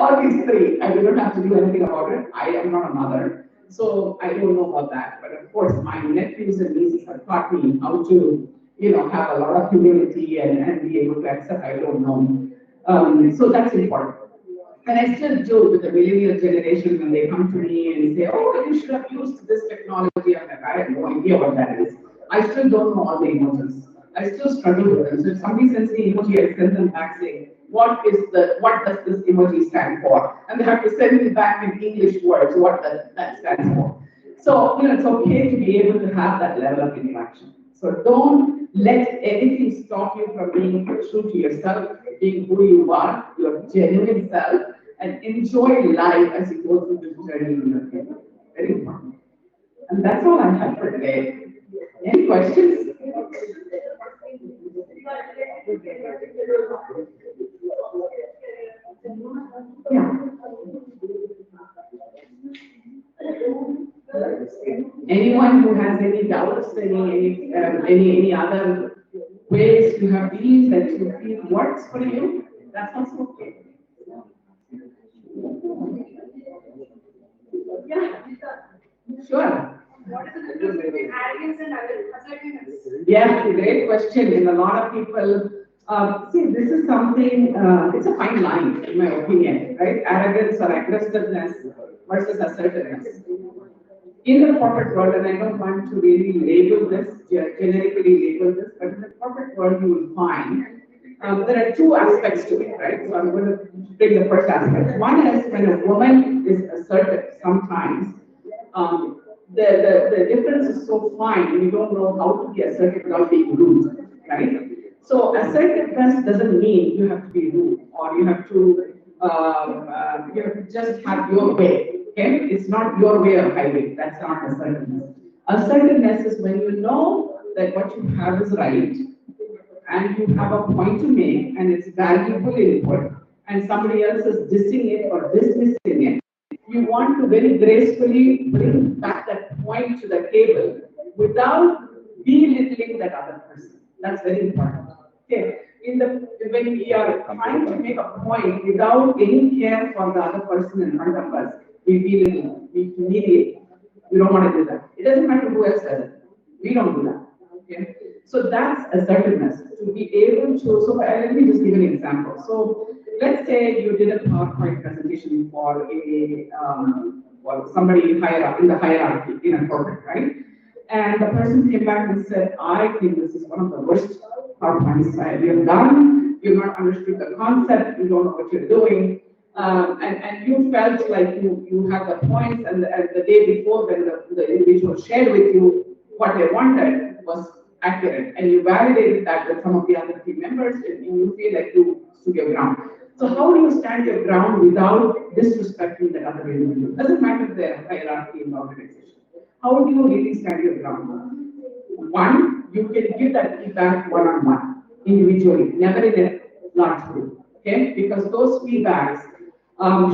All these 3, I do not have to do anything about it. I am not a mother, so I don't know about that. But of course, my nephews and nieces have taught me how to, have a lot of humility and be able to accept I don't know. So that's important. And I still do with the millennial generation when they come to me and say, oh, you should have used this technology. I'm like, I have no idea what that is. I still don't know all the emojis. I still struggle with them. So if somebody sends me emoji, I send them back saying, what does this emoji stand for? And they have to send me back in English words what that stands for. So, it's okay to be able to have that level of interaction. So don't let anything stop you from being true to yourself, being who you are, your genuine self, and enjoy life as you go through this journey in your life. Very important. And that's all I have for today. Any questions? Yeah. Anyone who has any doubts, any other ways you have been that you feel works for you, that's also okay. Yeah, sure. What is the difference between arrogance and assertiveness? Yeah, great question. And a lot of people, see, this is something, it's a fine line, in my opinion, right? Arrogance or aggressiveness versus assertiveness. In the corporate world, and I don't want to really label this, generically label this, but in the corporate world, you will find there are 2 aspects to it, right? So I'm going to bring the first aspect. One is when a woman is assertive, sometimes the difference is so fine, you don't know how to be assertive without being rude, right? So assertiveness doesn't mean you have to be rude or you have to just have your way. Okay? It's not your way of hiding. That's not assertiveness. Assertiveness is when you know that what you have is right and you have a point to make and it's valuable input and somebody else is dissing it or dismissing it. You want to very gracefully bring back that point to the table without belittling that other person. That's very important. Okay. When we are trying to make a point without any care for the other person in front of us, we belittle, we humiliate. We don't want to do that. It doesn't matter who else says it. We don't do that. Okay. So that's assertiveness. To be able to, so let me just give an example. So let's say you did a PowerPoint presentation for somebody higher up in the hierarchy in a corporate, right? And the person came back and said, I think this is one of the worst PowerPoints you've done. You've not understood the concept. You don't know what you're doing. And you felt like you had the points and the day before when the individual shared with you, what they wanted was accurate, and you validated that with some of the other team members, and you feel like you stood your ground. So how do you stand your ground without disrespecting that other individual? Doesn't matter their hierarchy in the organization. How do you really stand your ground? One, you can give that feedback one-on-one, individually, never in a large group, okay? Because those feedbacks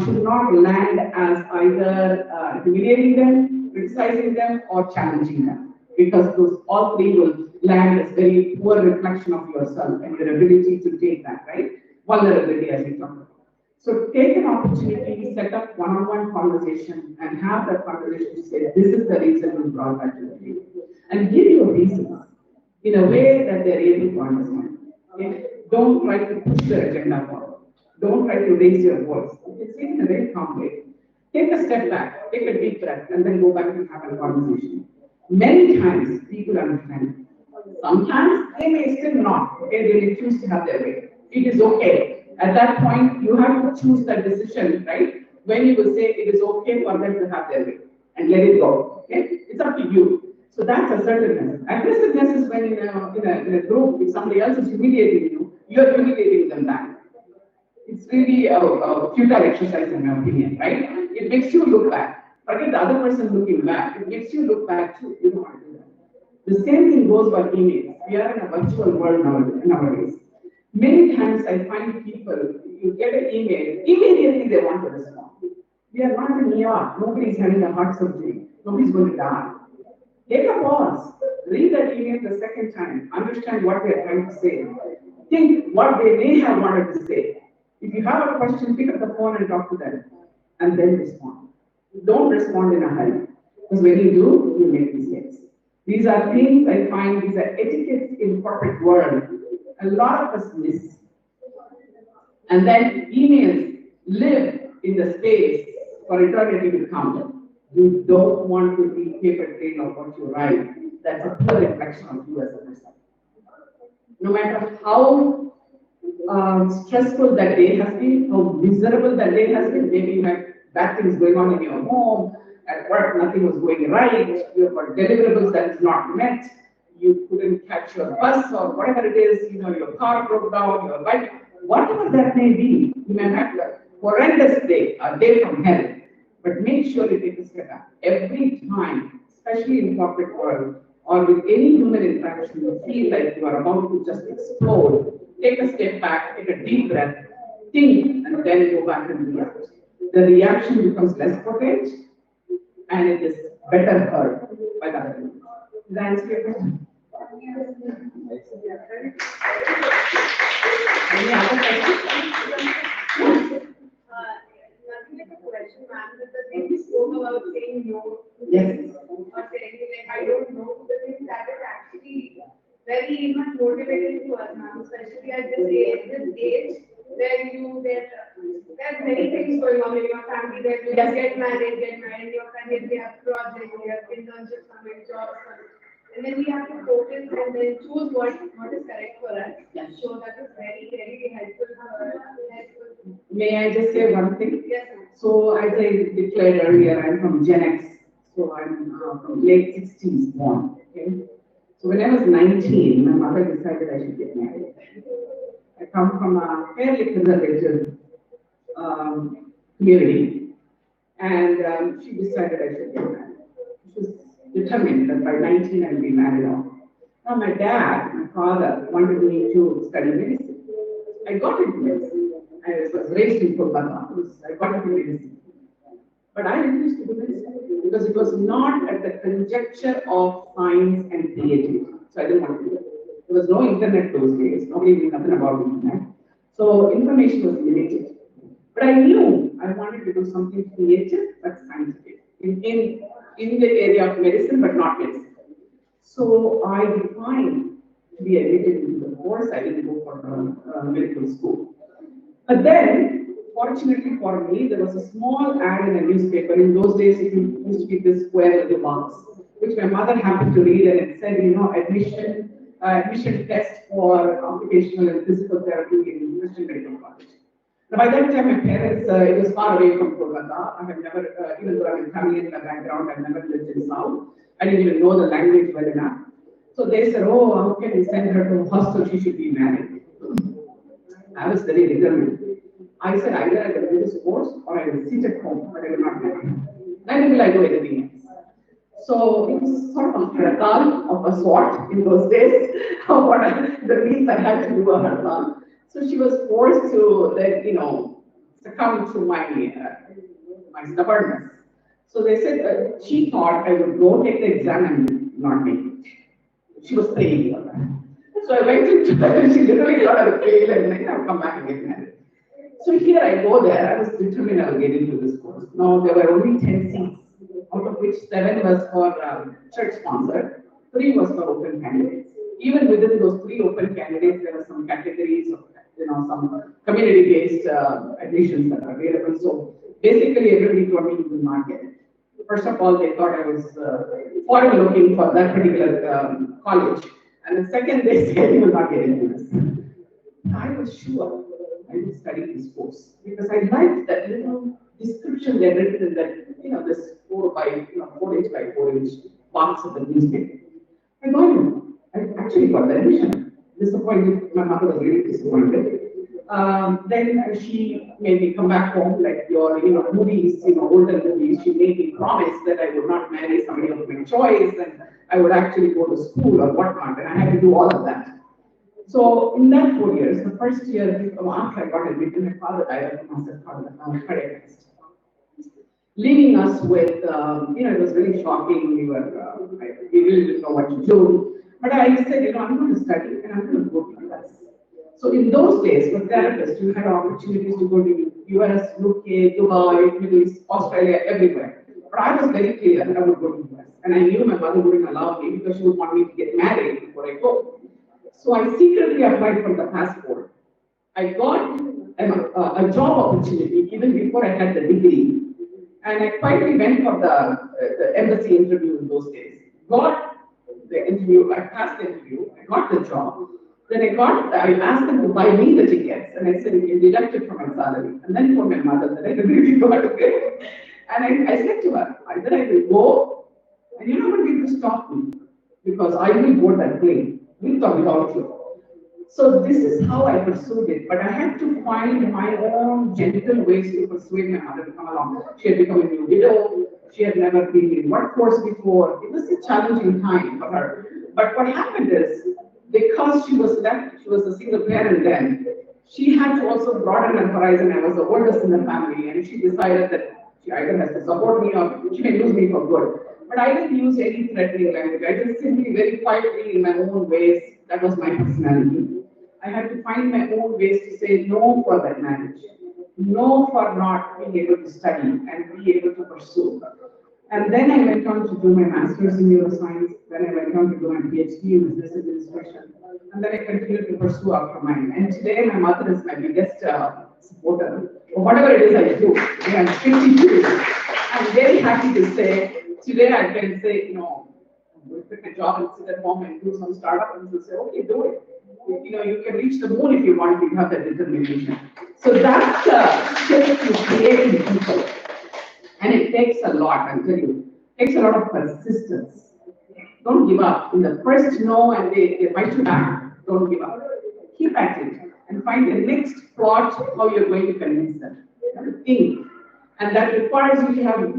should not land as either humiliating them, criticizing them, or challenging them. Because those all three will land as very poor reflection of yourself and your ability to take that, right? Vulnerability, as we talked about. So take an opportunity, set up one-on-one conversation, and have that conversation to say, this is the reason we brought that to the table. And give your reasons in a way that they're able to understand. Okay? Don't try to push the agenda forward. Don't try to raise your voice. Okay? Say it in a very calm way. Take a step back, take a deep breath, and then go back and have a conversation. Many times people understand. Sometimes they may still not. Okay, they may choose to have their way. It is okay. At that point, you have to choose that decision, right? When you will say it is okay for them to have their way and let it go. Okay, it's up to you. So that's assertiveness. Aggressiveness is when in a group, if somebody else is humiliating you, you're humiliating them back. It's really a futile exercise in my opinion, right? It makes you look back. Forget the other person looking back. It makes you look back too. You don't want to do that. The same thing goes by emails. We are in a virtual world nowadays. Many times I find people, you get an email, immediately they want to respond. We are not in ER. Nobody's having a heart surgery. Nobody's going to die. Take a pause. Read that email the second time. Understand what they're trying to say. Think what they may have wanted to say. If you have a question, pick up the phone and talk to them. And then respond. Don't respond in a hurry. Because when you do, you make mistakes. These are things I find, these are etiquettes in corporate world. A lot of us miss. And then emails live in the space for eternity to come. You don't want to be paper trail of what you write. That's a poor reflection of you as a person. No matter how stressful that day has been, how miserable that day has been, maybe you had bad things going on in your home, at work nothing was going right, you've got deliverables that is not met, you couldn't catch your bus or whatever it is, your car broke down, your bike, whatever that may be, you may have a horrendous day, a day from hell. But make sure you take a step back. Every time, especially in corporate world or with any human interaction, you feel like you are about to just explode. Take a step back, take a deep breath, think, and then go back and react. The reaction becomes less potent, and it is better heard by the other people. Does that answer your question? Any other questions? Nothing like a question, ma'am, but the thing you spoke about saying no. Yes. Or saying like I don't know, the thing that is actually very much motivating to us, ma'am, especially at this age where you get there's many things going on in your family that you just get married, in your career, we have projects, we have internships coming, jobs coming. And then we have to focus and then choose what is correct for us. Yes. So that is very, very helpful. May I just say one thing? Yes, ma'am. So as I declared earlier, I'm from Gen X. So I'm from late 60s born. Okay? So when I was 19, my mother decided I should get married. I come from a fairly conservative community, and she decided I should get married. She was determined that by 19 I'd be married off. Now my dad, my father, wanted me to study medicine. I got into medicine. I was raised in Kolkata. I got into medicine. But I refused to do medicine because it was not at the conjecture of science and creativity. So I didn't want to do it. There was no internet those days. Nobody knew nothing about internet. So information was limited. But I knew I wanted to do something creative but scientific in the area of medicine, but not medicine. So I declined to be admitted into the course. I didn't go for medical school. But then, fortunately for me, there was a small ad in a newspaper. In those days, it used to be this square little box, which my mother happened to read, and it said, admission test for occupational and physical therapy in Christian Medical College. By that time, my parents, it was far away from Kolkata. I have never, even though I'm Italian background, I've never lived in South. I didn't even know the language well enough. So they said, oh, how can we send her to hostel? She should be married. I was very determined. I said, either I will do this course or I will sit at home, but I will not marry. Neither will I do anything else. So it was sort of a hartal of a sort in those days. The means I had to do a hartal. So she was forced to, succumb to my stubbornness. So they said she thought I would go take the exam and not make it. She was praying for that. So I went into that and she literally thought I would fail and then I'll come back and get married. So here I go there, I was determined I would get into this course. Now there were only 10 seats, out of which 7 was for church sponsored, 3 was for open candidates. Even within those 3 open candidates, there were some categories of, some community-based admissions that are available. So basically everybody told me you will not get it. First of all, they thought I was foreign looking for that particular college. And the second, they said you will not get into this. I was sure I would study this course because I liked that little description they had written in that, this 4-inch by 4-inch box of the newspaper. I got it. I actually got the admission. Disappointed, my mother was really disappointed. Then she made me come back home, like your, movies, older movies. She made me promise that I would not marry somebody of my choice and I would actually go to school or whatnot, and I had to do all of that. So in that 4 years, the first year after I got admitted, my father died of massive cardiac arrest, leaving us with, it was really shocking. We really didn't know what to do. But I said, I'm going to study and I'm going to go to US. So in those days, for therapists, you had opportunities to go to US, UK, Dubai, Middle East, Australia, everywhere. But I was very clear that I would go to US. And I knew my mother wouldn't allow me because she would want me to get married before I go. So I secretly applied for the passport. I got a job opportunity even before I had the degree. And I quietly went for the embassy interview in those days. Got the interview, I passed the interview, I got the job. Then I asked them to buy me the tickets, and I said, you can deduct it from my salary. And then told my mother that I really got it. And I said to her, either I will go, and you're not going to be able to stop me, because I will board that plane, with or without you. So this is how I pursued it, but I had to find my own gentle ways to persuade my mother to come along. She had become a new widow. She had never been in workforce before. It was a challenging time for her. But what happened is, because she was left, she was a single parent then, she had to also broaden her horizon. I was the oldest in the family, and she decided that she either has to support me or she may lose me for good. But I didn't use any threatening language. I just simply, very quietly, in my own ways, that was my personality. I had to find my own ways to say no for that marriage, no for not being able to study and be able to pursue. And then I went on to do my master's in neuroscience, then I went on to do my PhD in business administration, and then I continued to pursue after mine. And today my mother is my biggest supporter. Whatever it is I do, I'm 52. I'm very happy to say, today I can say, I'm going to quit my job and sit at home and do some startup, and she'll say, okay, do it. You can reach the moon if you want, if you have that determination. So that's the shift to creating people. And it takes a lot, I'll tell you. It takes a lot of persistence. Don't give up. In the first no and they fight you back, don't give up. Keep at it and find the next plot how you're going to convince them. Think. And that requires you to have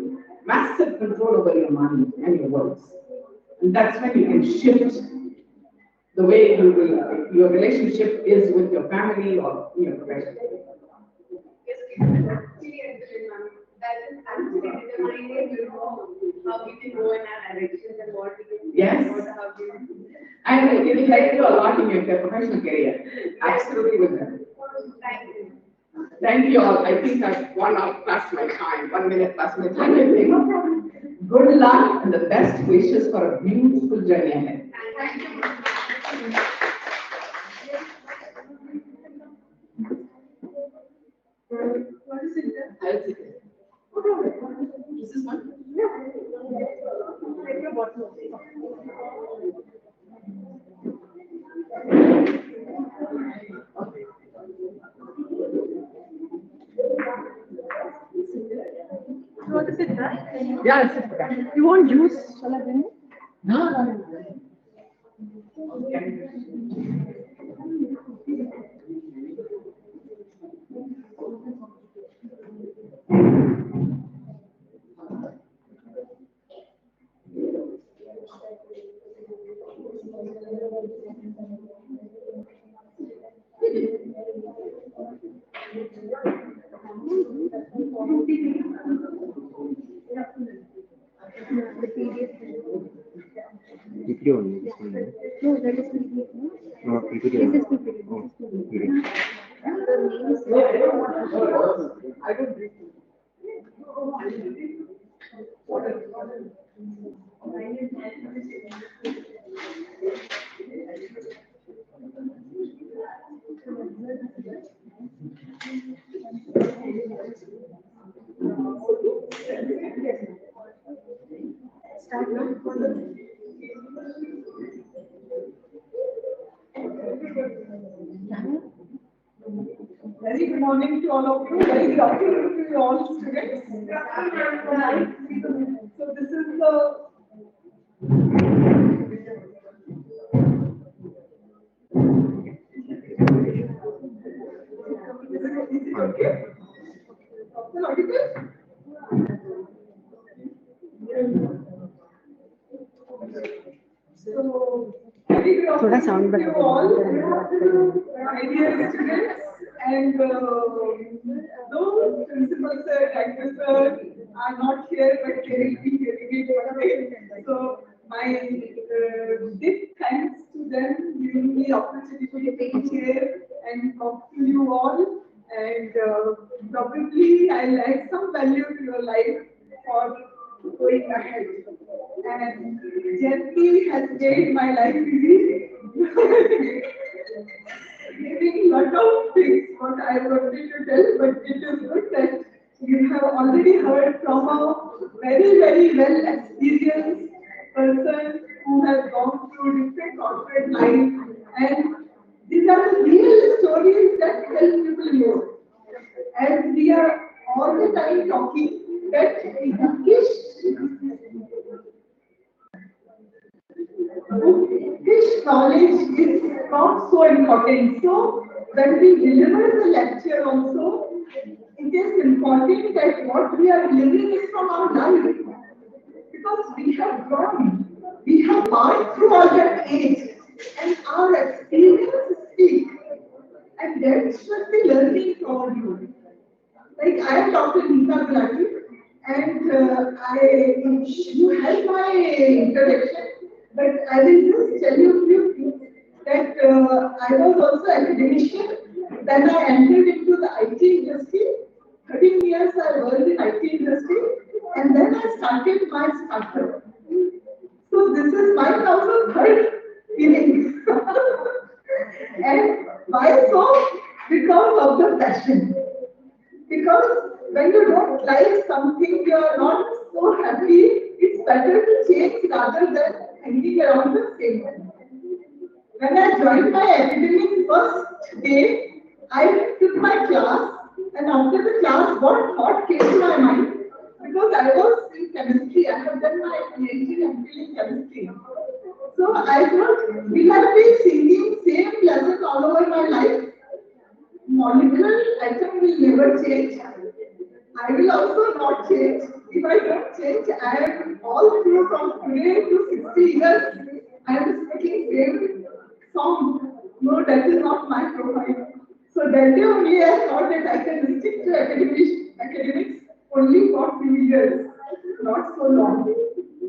massive control over your mind and your words. And that's when you can shift the way your relationship is with your family or your profession. That is actually determining, how we can go in our directions and what we can do. Yes. And it will help you a lot in your professional career. Absolutely with that. Thank you. Thank you all. I think I've gone off past my time, 1 minute past my time, I think. No problem. Good luck and the best wishes for a beautiful journey ahead. Thank you. What is it there? I'll sit there. This is one? Yeah. Take your bottle. Okay. Yeah, sit there. You want juice? Shall I bring it? No. PPT only, this one, no? No, that is PDF, no? No, PPT This only. is PPT. Oh, PPT. Very good morning to all of you. Very good afternoon to you all students. So this is the okay? Still audible? So very good थोड़ा afternoon sound to you all. बढ़ा My dear students and those principal sir, director sir are not here, but they will be hearing it one day. So my deep thanks to them giving me opportunity to be here and talk to you all. And probably I'll add some value to your life for going ahead. And Jayati has made my life easy. Giving lot of things what I wanted to tell, but it is good that you have already heard from a very, very well experienced person who has gone through different corporate life, and these are the real stories that help people know. As we are all the time talking that bookish knowledge is not so important. So when we deliver the lecture also, it is important that what we are delivering is from our life. Because we have grown, we have passed through all that age, and our experience speak. And that should be learning from you. Like I am Dr. Neeta Gulati, and you had my introduction, but I will just tell you a few things that I was also academician. Then I entered into the IT industry. 13 years I worked in IT industry, and then I started my startup. So this is my now the third feeling. And why so? Because of the passion. Because when you don't like something, you are not so happy, it's better to change rather than hanging around the same thing. When I joined my academic first day, I took my class, and after the class, what thought came to my mind? Because I was in chemistry, I have done my PhD and MPhil in chemistry. So I thought, will I be singing same lesson all over my life? Molecular atom will never change. I will also not change. If I don't change, I am all through from today to 60 years. I am speaking same song. No, that is not my profile. So that day only I thought that I can stick to academics only for few years, not so long.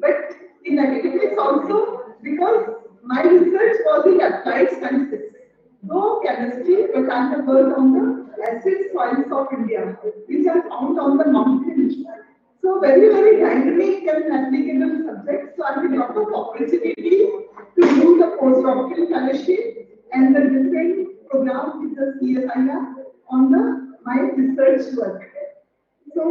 But in academics also, because my research was in applied sciences. No chemistry, but I have worked on the acid soils of India, which are found on the mountains. So very, very dynamic and applicable subject. So I have a lot of opportunity to do the postdoctoral fellowship and the different programs with the CSIR on my research work. So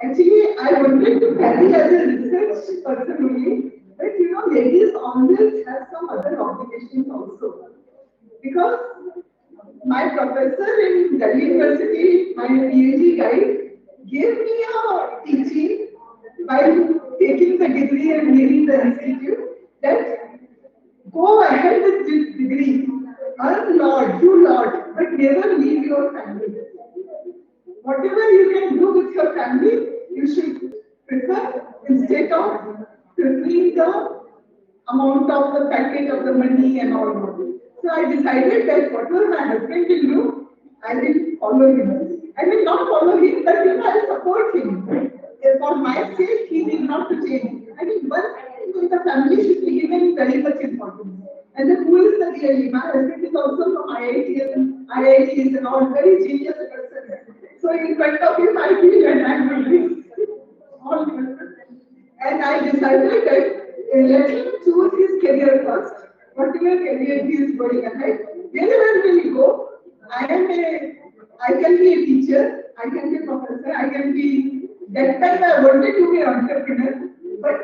actually, I wanted to carry as a research person only, but ladies always have some other obligations also. Because my professor in Delhi University, my PhD guide, gave me a teaching while taking the degree and leaving the institute, that go ahead with this degree, earn lot, do lot, but never leave your family. Whatever you can do with your family, you should prefer instead of preferring the amount of the packet of the money and all that. So I decided that whatever my husband will do, I will follow him. I will not follow him, but I will support him. For my sake, he need not to change. I mean, one thing in the family should be given very much importance. And then who is the really? My husband is also from IITs and all, very genius person. So in front of him, I feel that I am really all person. And I decided that let him choose his career first. Whatever career he is going ahead, wherever will he go, I can be a teacher, I can be a professor, I can be, that time I wanted to be an entrepreneur, but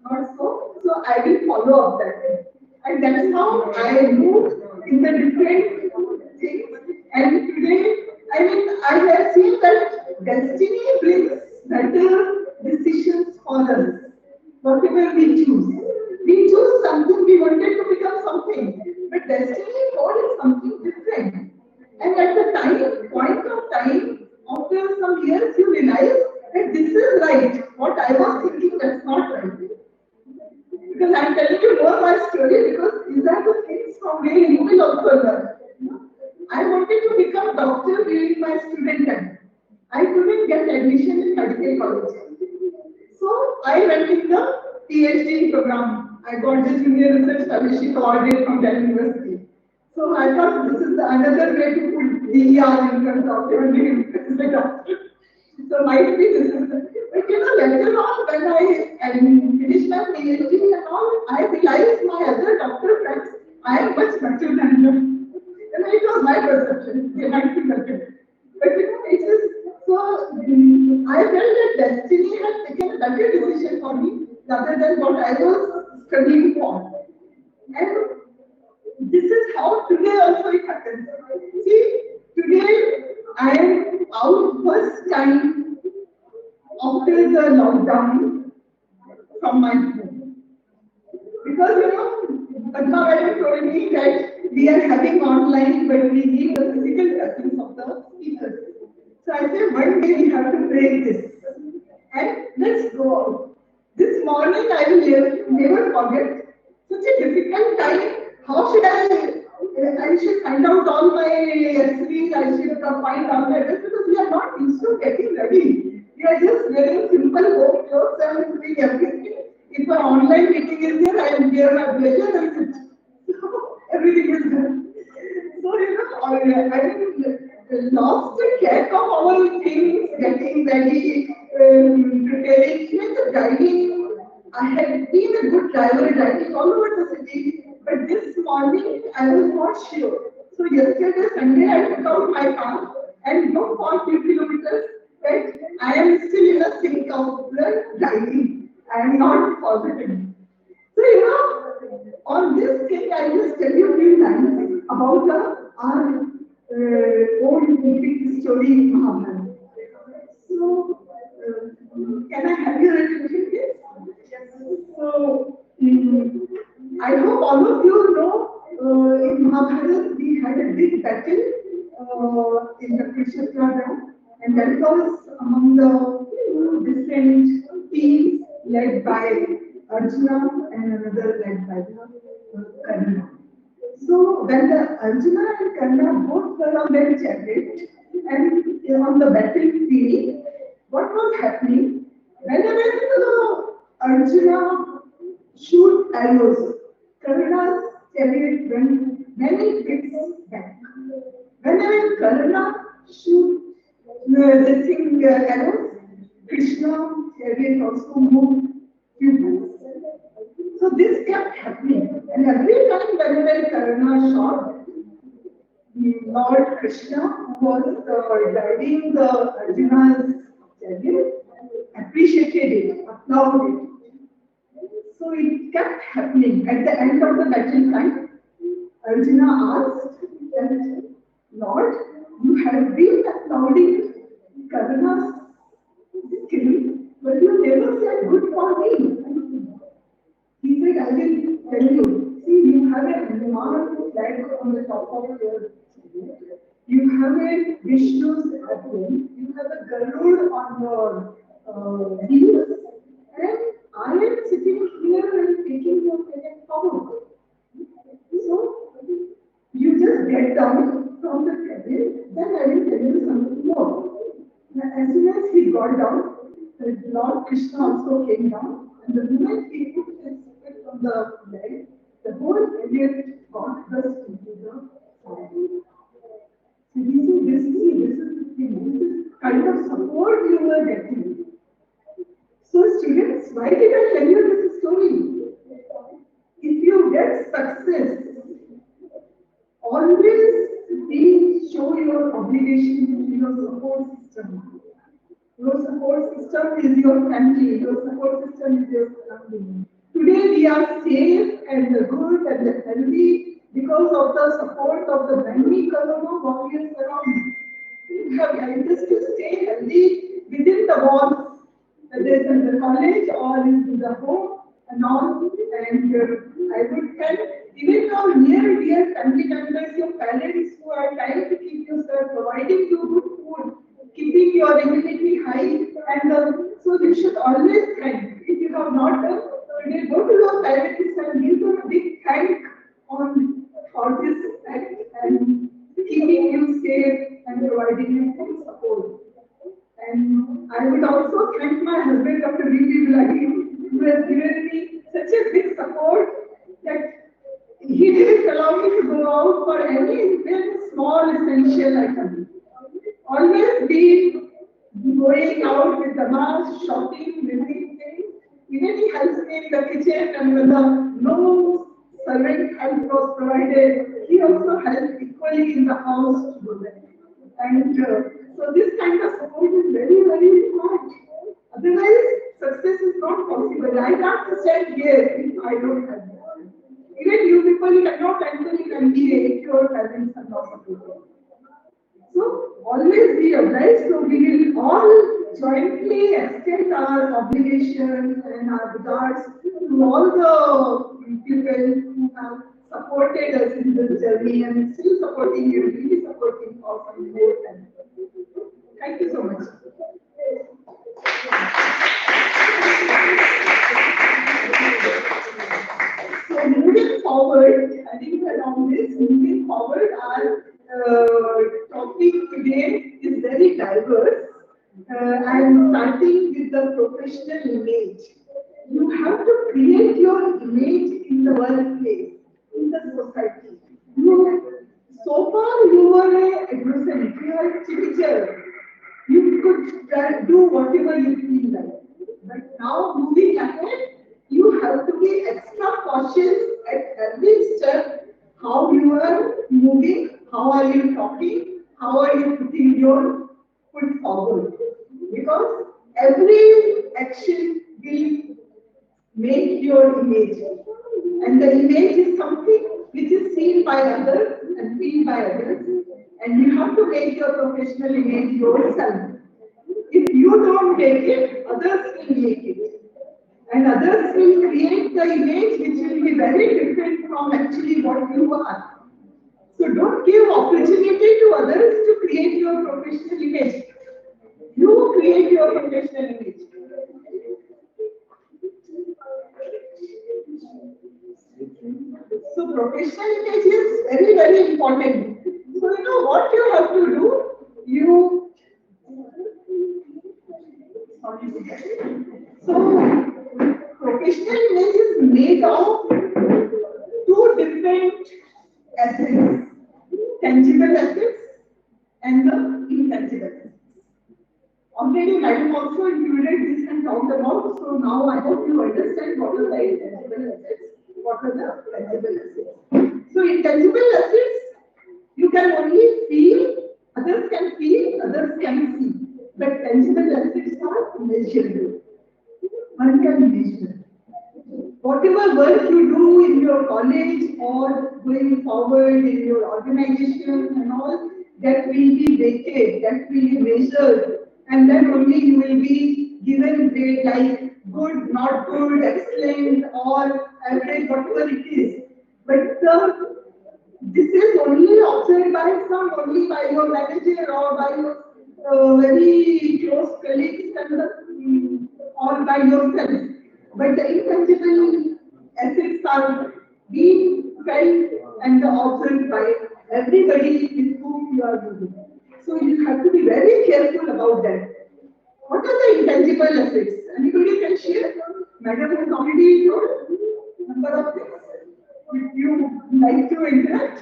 not so. So I will follow up that. And that's how I moved in the different things. And today, I mean, I have seen that destiny brings better decisions for us. Whatever we choose. We choose something, we wanted to become something. But destiny told something different. And at the point of time, after some years, you realize that this is right. What I was thinking, that's not right. Because I'm telling you more my story because these are the things from where you will also learn. I wanted to become doctor during my student time. I couldn't get admission in medical college. So I went in the PhD program. I got the Junior Research Fellowship awarded from that university. So I thought this is another way to put DER in front of your name as a doctor. So might be this is the, but later on when I finished my PhD and all, I realized my other doctor friends, I am much better than them. And it was my perception, they might be better. But it is so I felt that destiny had taken a better decision for me rather than what I was studying for. And this is how today also it happens. See, today I am out first time after the lockdown from my home. Because Padma Madam told me that we are having online, but we need the physical presence of the speakers. So I said, one day we have to break this. And let's go out. This morning I will never forget such a difficult time. How should I should find out all my accessories, I should find out my dress because we are not used to getting ready. We are just wearing simple home clothes and doing everything. If an online meeting is there, I will wear my blazer and sit. So everything is done. So I lost track of all things, getting ready, preparing, even the driving. I had been a good driver driving all over the city, but this morning I was not sure. So yesterday Sunday I took out my car and drove for 2 kilometers, but I am still in a sink of the driving. I am not positive. So on this thing I just tell you a few lines about our old epic story in Mahabharata. So, can I have your attention, please? So, I hope all of you know in Mahabharata we had a big battle in the Kurukshetra, and that was among the different teams led by Arjuna and another led by Karna. So when the Arjuna and Karna both were on their chariot and on the battlefield, what was happening? Whenever Arjuna shoot arrows, Karna's chariot went many bits back. Whenever Karna shoot arrows, Krishna chariot also moved few bits. So this kept happening, and every time whenever Karna shot, Lord Krishna was driving the Arjuna's chariot, appreciated it, applauded it. So it kept happening. At the end of the battle time, Arjuna asked that, Lord, you have been applauding Karna's skill, but you never said I will tell you. See, you have a Hanuman flag on the top of your head. You have a Vishnu's apple. You have a Garud on your heels. And I am sitting here and taking your pen forward. So, you just get down from the cabin, then I will tell you something more. Now, as soon as he got down, the Lord Krishna also came down, and the moment he put his foot on the leg, the whole Elliot got thrust into the fire. So this is the thing, this is kind of support you were getting. So students, why did I tell you this story? If you get success, always show your obligation to your support system. Your support system is your family. Your support system is your family. Today we are safe and good and healthy because of the support of the many Corona warriors around. You have helped us to stay healthy within the walls, whether it's in the college or in the home and all. And I would thank even your near dear family members, your parents who are trying to keep you, sir, providing you good food, keeping your immunity high, and so you should always thank. If you have not done, today go to your parents and give them a big thank for this act and keeping you safe and providing you full support. And I would also thank my husband, Dr. V.V. Blagi, who has given me such a big support that he didn't allow me to go out for any very small essential item. Always be going out with the mask, shopping, visiting things. Even he helps me in the kitchen, and when no servant help was provided, he also helped equally in the house to do that. And so this kind of support is very, very important. Otherwise, success is not possible. I can't stand here if I don't have it. Even you people cannot enter in MBA if your parents are not supportive. So always be obliged. So we will all jointly extend our obligations and our regards to all the people who have supported us in this journey and still supporting you, really supporting for some more time. Thank you so much. So moving forward, I think along this, moving forward, our topic today is very diverse. I am starting with the professional image. You have to create your image in the workplace, in the society. So far you were a adolescent, you are a teenager. You could do whatever you feel like. But now moving ahead, you have to be extra cautious at every step. How you are moving, how are you talking, how are you putting your foot forward. Because every action will make your image. And the image is something which is seen by others and feel by others. And you have to make your professional image yourself. If you don't make it, others will make it. And others will create the image which will be very different from actually what you are. So don't give opportunity to others to create your professional image. You create your professional image. So professional image is very, very important. So you know what you have to do? So professional image is made of two different assets, tangible assets and the intangible assets. Already Madam also included this and talked about, so now I hope you understand what are the intangible assets, what are the tangible assets. So intangible assets, you can only feel, others can feel, others can see. But tangible assets are measurable. One can measure. Whatever work you do in your college or going forward in your organization and all, that will be weighted, that will be measured, and then only you will be given grade like good, not good, excellent, or average, whatever it is. But this is only observed by some, only by your manager or by your very close colleagues and or by yourself. But the intangible assets are being felt and observed by everybody with whom you are dealing. So you have to be very careful about that. What are the intangible assets? Anybody can share? Madam has already told number of things. If you like to interact.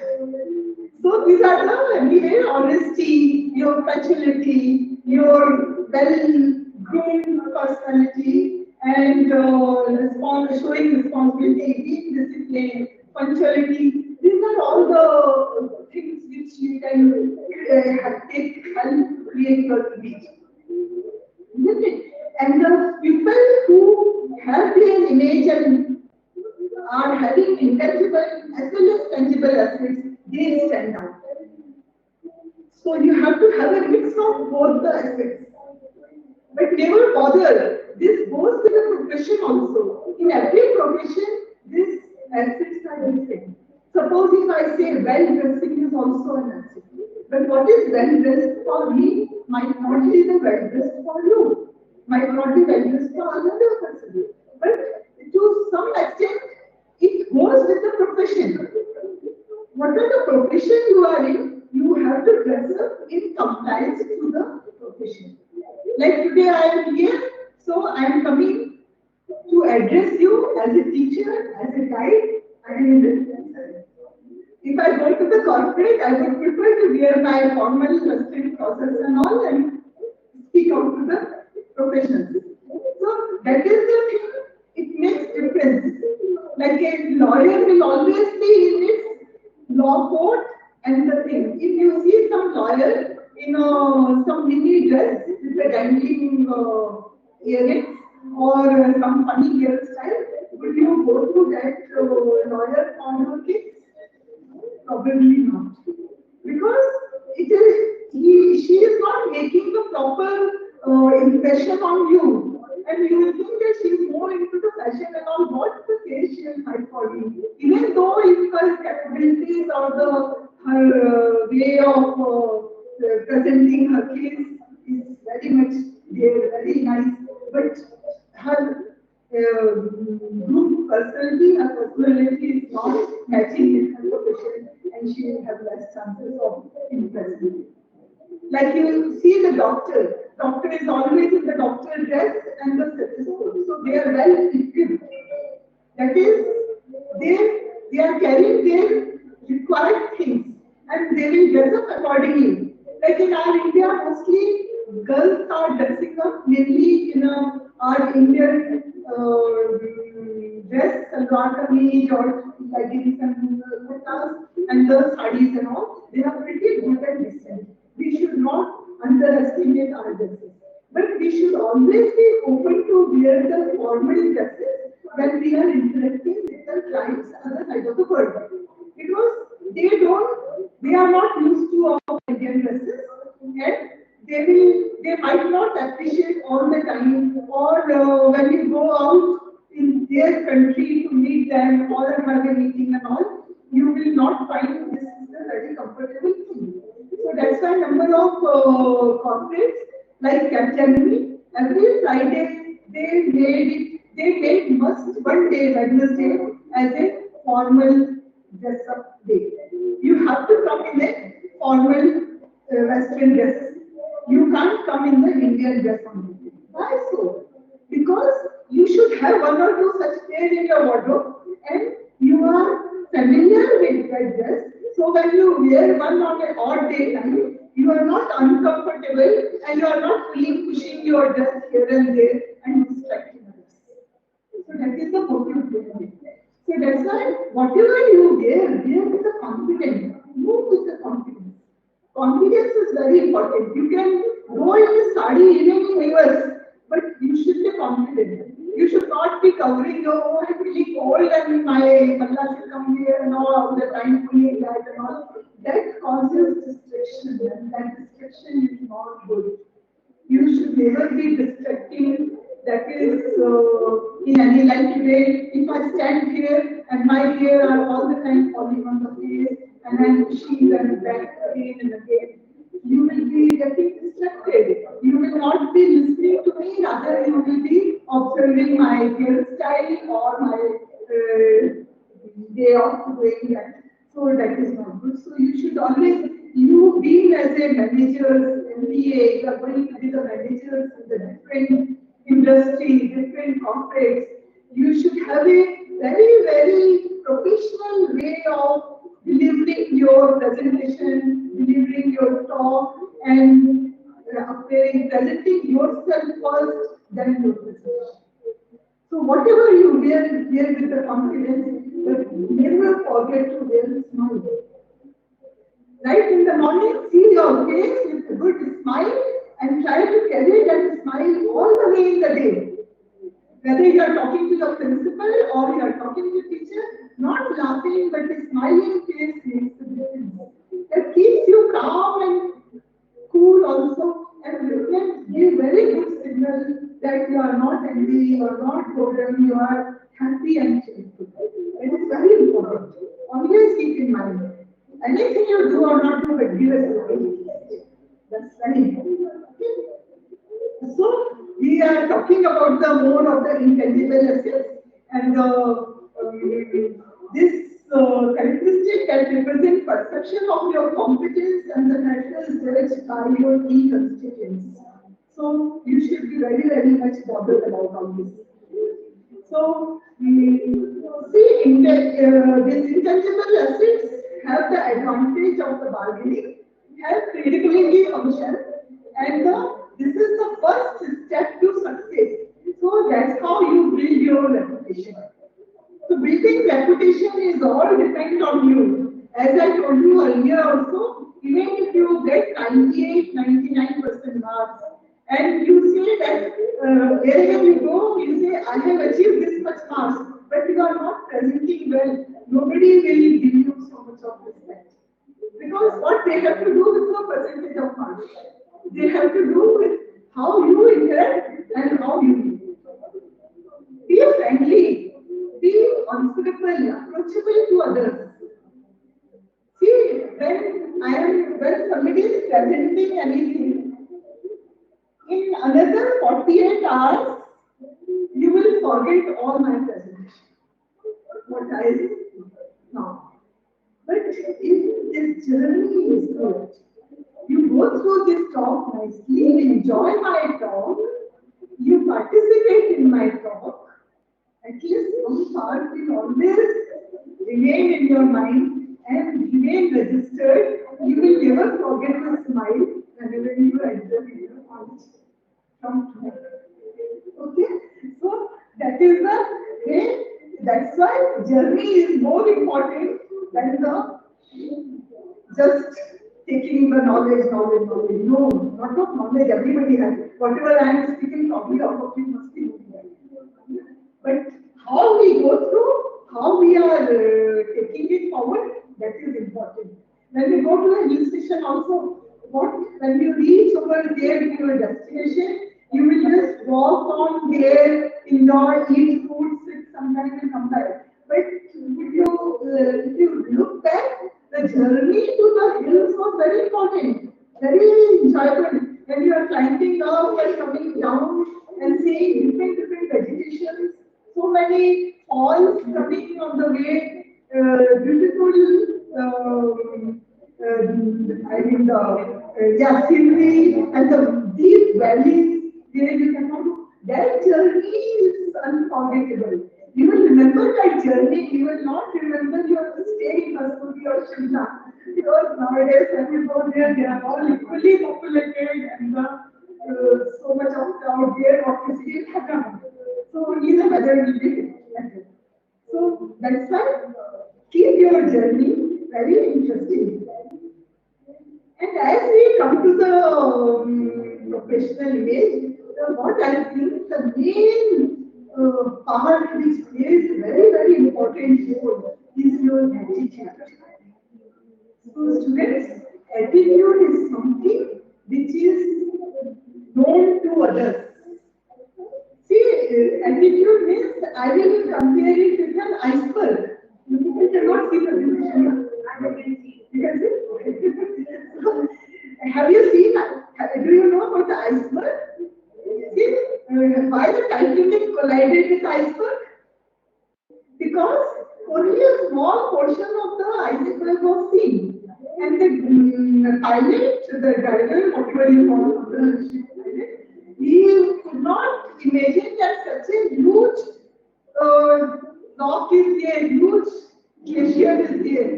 So these are the anyway, honesty, your punctuality, your well-groomed personality, and showing responsibility, being disciplined, punctuality. These are all the things which you can take help create your image. Isn't it? And the people who have their image and are having intangible as well as tangible assets, they stand out. So you have to have a mix of both the assets. But never bother. This goes with the profession also. In every profession, these assets are different. Suppose if I say well-dressing is also an asset. But what is well-dressed for me might not be the well-dressed for you. Might not be well-dressed for another person. But to some extent, it goes with the profession. Whatever the profession you are in, you have to dress up in compliance to the profession. Like today I am here, so I am coming to address you as a teacher, as a guide, and if I go to the corporate, I would prefer to wear my formal western trousers and all and speak out to the professionals. So that is the thing, it makes difference. Like a lawyer will always be in its law court and the thing. If you see some lawyer in some mini dress with a dangling earrings or some funny hairstyle, would you go to that lawyer on your case? Probably not. Because it is she is not making the proper impression on you. And you will think that she is more into the fashion and all. What the case she will fight for you? Even though if her capabilities or her way of presenting her case is very much there, very nice, but her group personality, her personality is not matching with her profession, and she will have less chances of impressing you. Like you see the doctor. Doctor is always in the doctor dress and the stethoscope. So they are well equipped. That is, they are carrying their required things and they will dress up accordingly. Like in our India, mostly girls are dressing up mainly in our Indian dress, salwar kameez or leggings and kurtas and the sarees and all. They are pretty good and decent. We should not underestimate our dresses. But we should always be open to wear the formal dresses when we are interacting with the clients other side of the world. Because they are not used to our Indian dresses and they might not appreciate all the time or when you go out in their country to meet them or have a meeting and all, you will not find this is a very comfortable thing. So that's why number of corporates like Capgemini, every Friday they made must one day, Wednesday, as a formal dress up day. You have to come in a formal Western dress. You can't come in the Indian dress only. Why so? Because you should have one or two such pair in your wardrobe and you are familiar with that dress. So when you wear one on an odd day time, you are not uncomfortable and you are not feeling pushing your dress here and there and distracting others. So that is the motive behind it. So that's why whatever you wear with the confidence, move with the confidence. Confidence is very important. You can go in a sari even in US, but you should be confident. You should not be covering your own and feeling cold and my Malla should come here and all the time pulling that and all. That causes distraction and that distraction is not good. You should never be distracting That is, in any life today, if I stand here and my hair are all the time falling on the face and I'm pushing them back again and again, you will be getting distracted. You will not be listening to me, rather you will be observing my hairstyle or my way of doing that. So that is not good. So you should always, you being as a manager, MBA, you are going to be the managers in the different industry, different corporates. You should have a very, very professional way of delivering your presentation, delivering your talk, and presenting yourself first, then your presentation. So whatever you wear with the confidence, but never forget to wear a smile. Right in the morning, see your face with a good smile and try to carry that smile all the way in the day. Whether you are talking to your principal or you are talking to teacher, not laughing but a smiling face makes the difference. That keeps you calm and cool also, and reflect, give very good signal that you are not angry, you are not boredom, you are happy and cheerful. It is very important. Always keep in mind. Anything you do or not do, but give a smile. That's very important. So we are talking about the more of the intangible assets and this characteristic that represent perception of your competence and the natural judged by your key constituents. So you should be very, very much bothered about all this. So see, these intangible assets have the advantage of the bargaining, have credibility function, and this is the first step to success. So that's how you build your reputation. So building reputation is all depend on you. As I told you earlier also, even if you get 98, 99% marks, and you say that wherever you go, you say, I have achieved this much marks, but you are not presenting well, nobody will give you so much of respect. Because what they have to do with your percentage of marks. They have to do with how you interact and how you do. Be friendly, be answerable, approachable to others. See, when somebody is presenting anything, in another 48 hours, you will forget all my presentation. What I say now. But if this journey is good, you go through this talk nicely, enjoy my talk, you participate in my talk, at least some part will always remain in your mind and remain registered. You will never forget to smile whenever you enter your college from tomorrow. Okay? So that is the way. That's why journey is more important than the just taking the knowledge. No, not of knowledge, everybody has. Whatever I am speaking, probably all of you must be doing that. But how we go through, how we are taking it forward, that is important. When we go to a hill station also, when you reach over there to your destination, you will just walk on there, enjoy, eat food, sit sometime and come back. But if you look back, the journey to the hills was very important, very enjoyable. When you are climbing up and coming down and seeing different vegetations, so many falls coming on the way, beautiful, scenery and the deep valleys where you can go. That journey is unforgettable. You will remember that journey, you will not remember your stay in Masuri or Shimla. Because nowadays when you go there, they are all equally populated and so much of crowd there, what is still happening. So only the weather will be different. So that's why keep your journey very interesting. And as we come to the professional image, what I think the main part which plays a very, very important role is your attitude. So students, attitude is something which is known to others. See, I will compare it with an iceberg. You cannot see the dimension. You can see? So, have you seen, do you know about the iceberg? See, why the Titanic collided with iceberg? Because only a small portion of the iceberg was seen. And the pilot, the driver, whatever you call the ship pilot, he could not imagine that such a huge rock is there, huge glacier is there.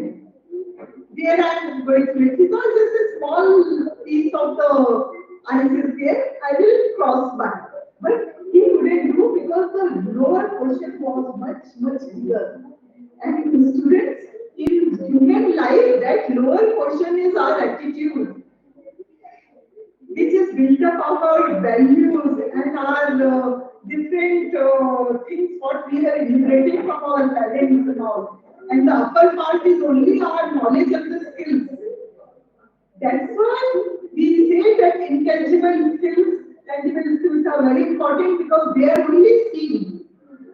There I am going to it. Because this is small piece of the ice is there, I will cross by. But he couldn't do because the lower portion was much bigger. And students, in human life, that lower portion is our attitude, which is built up of our values and our different things what we have inherited from our parents and all. And the upper part is only our knowledge and the skills. That's why we say that intangible skills, tangible skills are very important because they are only seen.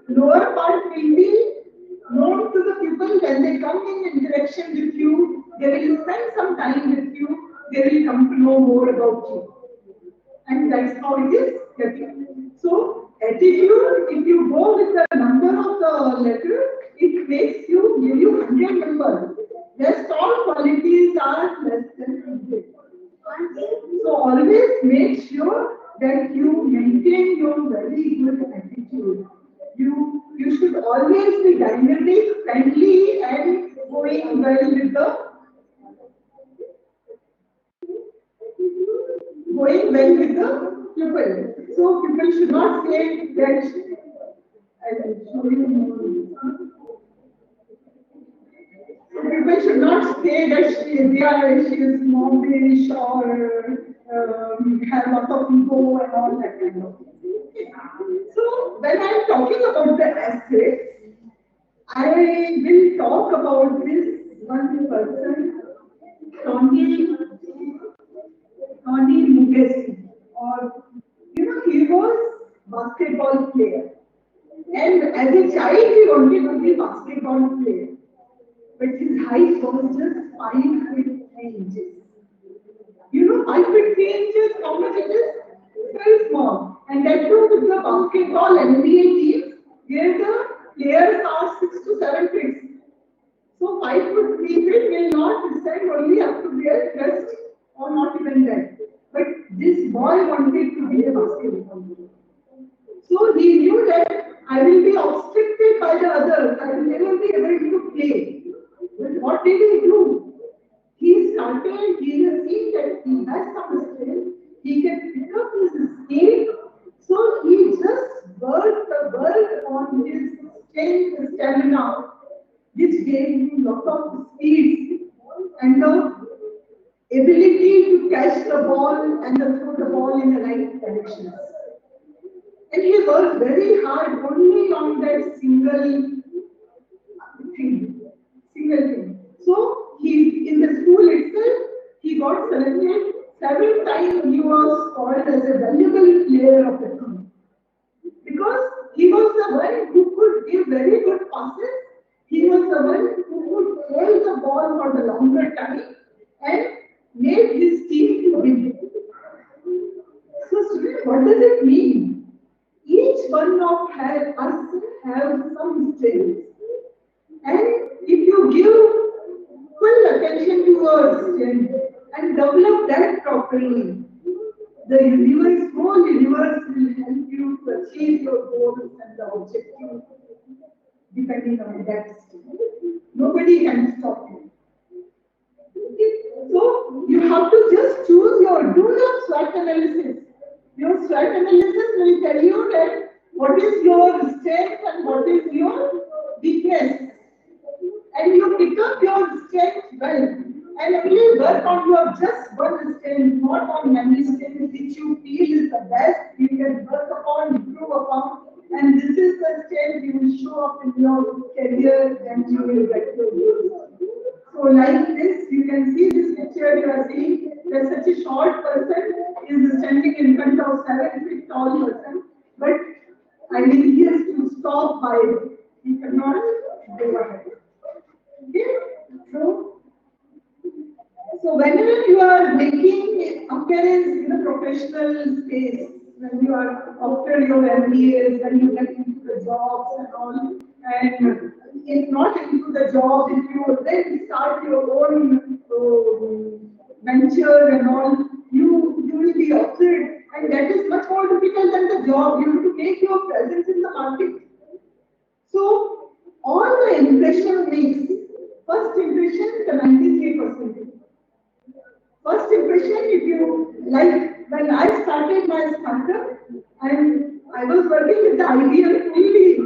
Lower part will be known to the people when they come in interaction with you, they will spend some time with you, they will come to know more about you. And that's how it is getting. So, attitude, if you go with the number of the letter, it makes you, give you 100 numbers. Rest all qualities are less than 100. So, always make sure that you maintain your very good attitude. You should always be dynamic, friendly, and going well with the people. So people should not say that. I will show you more. So people should not say that she is snobbish or have lots of ego and all that kind of thing. So when I am talking about the assets, I will talk about this one person, Tony Mukesh, or he was basketball player, and as a child he wanted to be basketball player, but his height was just 5'3" 5'3" how much it is? It's very small, and that too with the basketball NBA teams where the players are 6 to 7 feet. So 5'3" will not stand only up to their chest or not even that. But this boy wanted to be a basketball player. So he knew that I will be obstructed by the others. I will never be able to play. But what did he do? He started, he has seen that he has some strength. He can pick up his skate. So he just worked on his strength, stamina, which gave him lot of speed and the ability to catch the ball and throw the ball in the right directions. And he worked very hard only on that single thing. So he, in the school itself, he got selected. 7 times he was called as a valuable player of the team. Because he was the one who could give very good passes. He was the one who could hold the ball for the longer time and made his team to win. So, students, what does it mean? Each one of us have some strengths. And if you give full attention to your strength and develop that properly, the whole universe will help you to achieve your goals and the objectives depending on that strength. Nobody can stop you. So you have to just choose do your SWOT analysis. Your SWOT analysis will tell you that what is your strength and what is your weakness. And you pick up your strength well and only work on your just one strength, not on many strengths which you feel is the best you can work upon, improve upon, and this is the strength you will show up in your career and you will get your goals. So like this, you can see this picture you are seeing, that such a short person is standing in front of 7 feet tall person, but I mean he has to stop profile. You cannot go ahead. Okay? So whenever you are making appearance in a professional space, when you are after your MBAs, when you get into the jobs and all, and if not into the job, if you then start your own venture and all, you will be upset, and that is much more difficult than the job. You have to make your presence in the market. So all the impression makes first impression the 93%. First impression, if you like, when I started my startup and I was working with the IBM fully,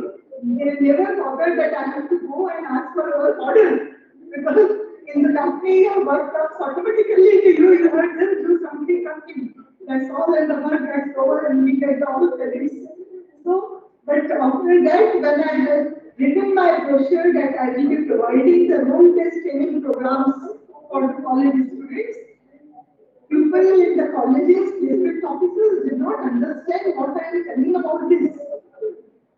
they never bothered that I have to go and ask for our order because in the company your work comes automatically to you. You have just do something. That's all, and the work gets over and we get all the credits. So, but after that, when I had written my brochure that I will be providing the role-based training programs for the college students, people in the colleges, placement officers did not understand what I am telling about this.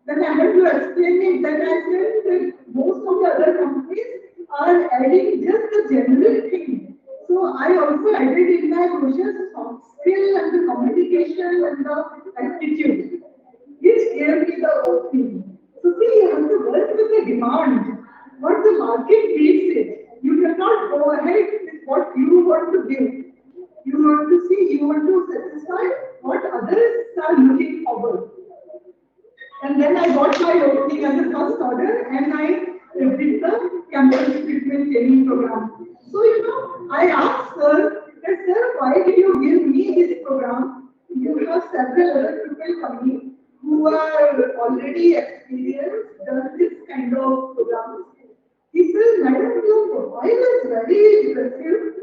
Then I had to explain it. Then I said that most of the other companies are adding just the general thing. So I also added in my brochure soft skill and the communication and the attitude, which gave me the opening. So see, you have to work with the demand. What the market needs it. You cannot go ahead with what you want to give. You want to see, you want to satisfy what others are looking forward. And then I got my opening as a first order and I did the campus recruitment training program. So, I asked sir, that sir, why did you give me this program? You have several other people coming who are already experienced, done this kind of programs. He said, madam, your profile is very impressive.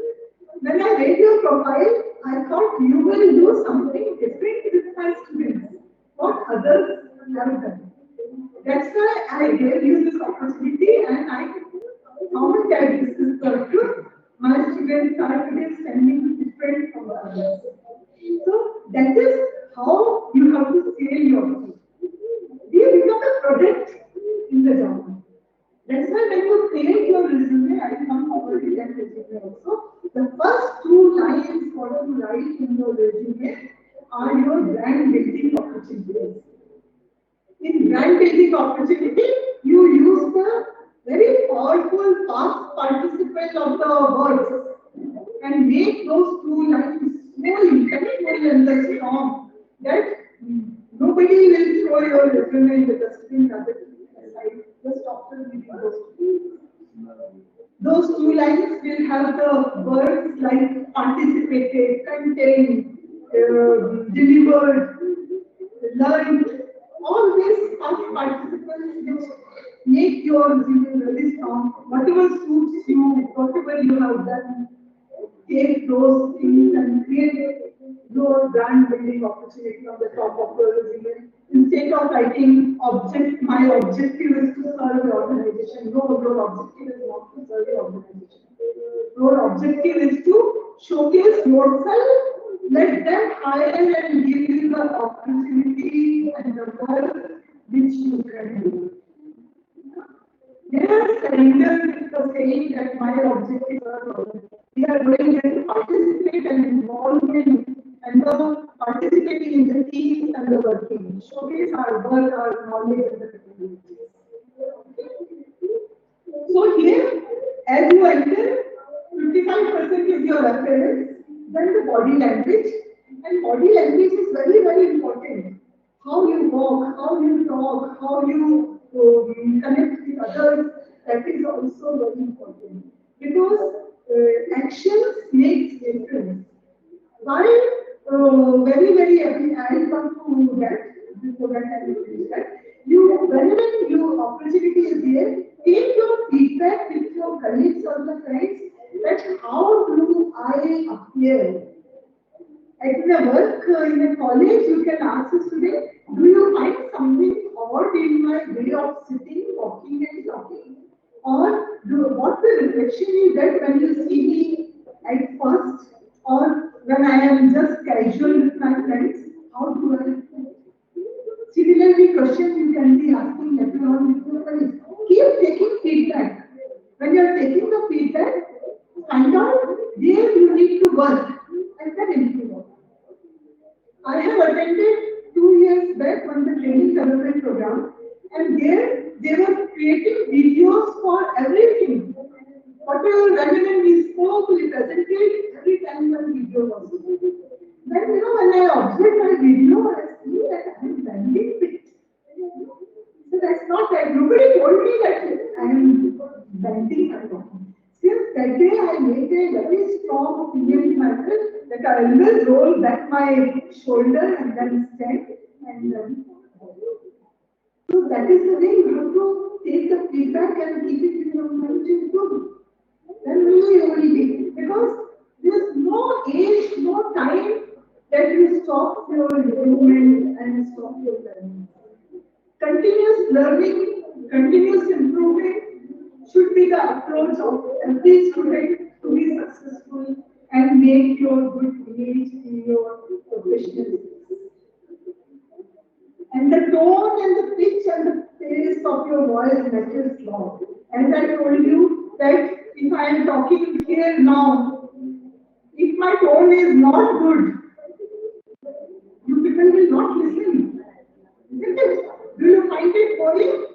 When I read your profile, I thought you will do something different with my students, what others have done. That's why I gave you this opportunity and I found that this is the truth. My students are today standing different from others. So that is how you have to scale yourself. You become a product in the job. That's why when you create your resume, I come over to that resume also. The first two lines what you write in your resume are your brand building opportunities. In brand building opportunity, you use the very powerful past participle of the words and make those two lines so impactful and strong that nobody will throw your resume in the dustbin other side. Just after reading those two lines will have the words like participated, contained, delivered, learned, all these past participles which make your resume very strong. Whatever suits you, whatever you have done, take those things and create your brand building opportunity on the top of your resume. Instead of writing my objective is to serve the organization. No, your objective is not to serve the organization. Your objective is to showcase yourself, let them hire and give you the opportunity and the work which you can do. They are surrendered with the saying that my objectives are we are going to participate and involve in and participating in the teams and the working. Showcase our work, our knowledge and the capabilities. So here, as you enter, 55% is your appearance, then the body language. And body language is very, very important. How you walk, how you talk, how you connect with others, that is also very important. Because actions make difference. Why? Very, very, I want to that, before that I will finish that. Whenever your opportunity is there, take your feedback with your colleagues or the friends that how do I appear? At the work in a college, you can ask a student, do you find something odd in my way of sitting, walking and talking? Or what the reflection you get when you see me at first, or when I am just casual with my friends, how do I? Similarly, question you can be asking everyone I have attended 2 years back on the training development program, and there they were creating videos for everything. Whatever webinar we spoke, we presented, every time one video was. Then, when I observed my video, I see that I am bending fit. So that's not right. Nobody told me that I am bending at all. Since that day, I made a very strong opinion in myself that I always roll back my shoulder and then stand and so that is the way you have to take the feedback and keep it in your mind to improve. Then really you will be, because there is no age, no time that you stop your improvement and stop your learning. Continuous learning, continuous improvement should be the approach of every student to be successful and make your good image in your professional. And the tone and the pitch and the pace of your voice matters a lot. As I told you that if I am talking here now, if my tone is not good, you people will not listen. Isn't it? Do you find it boring?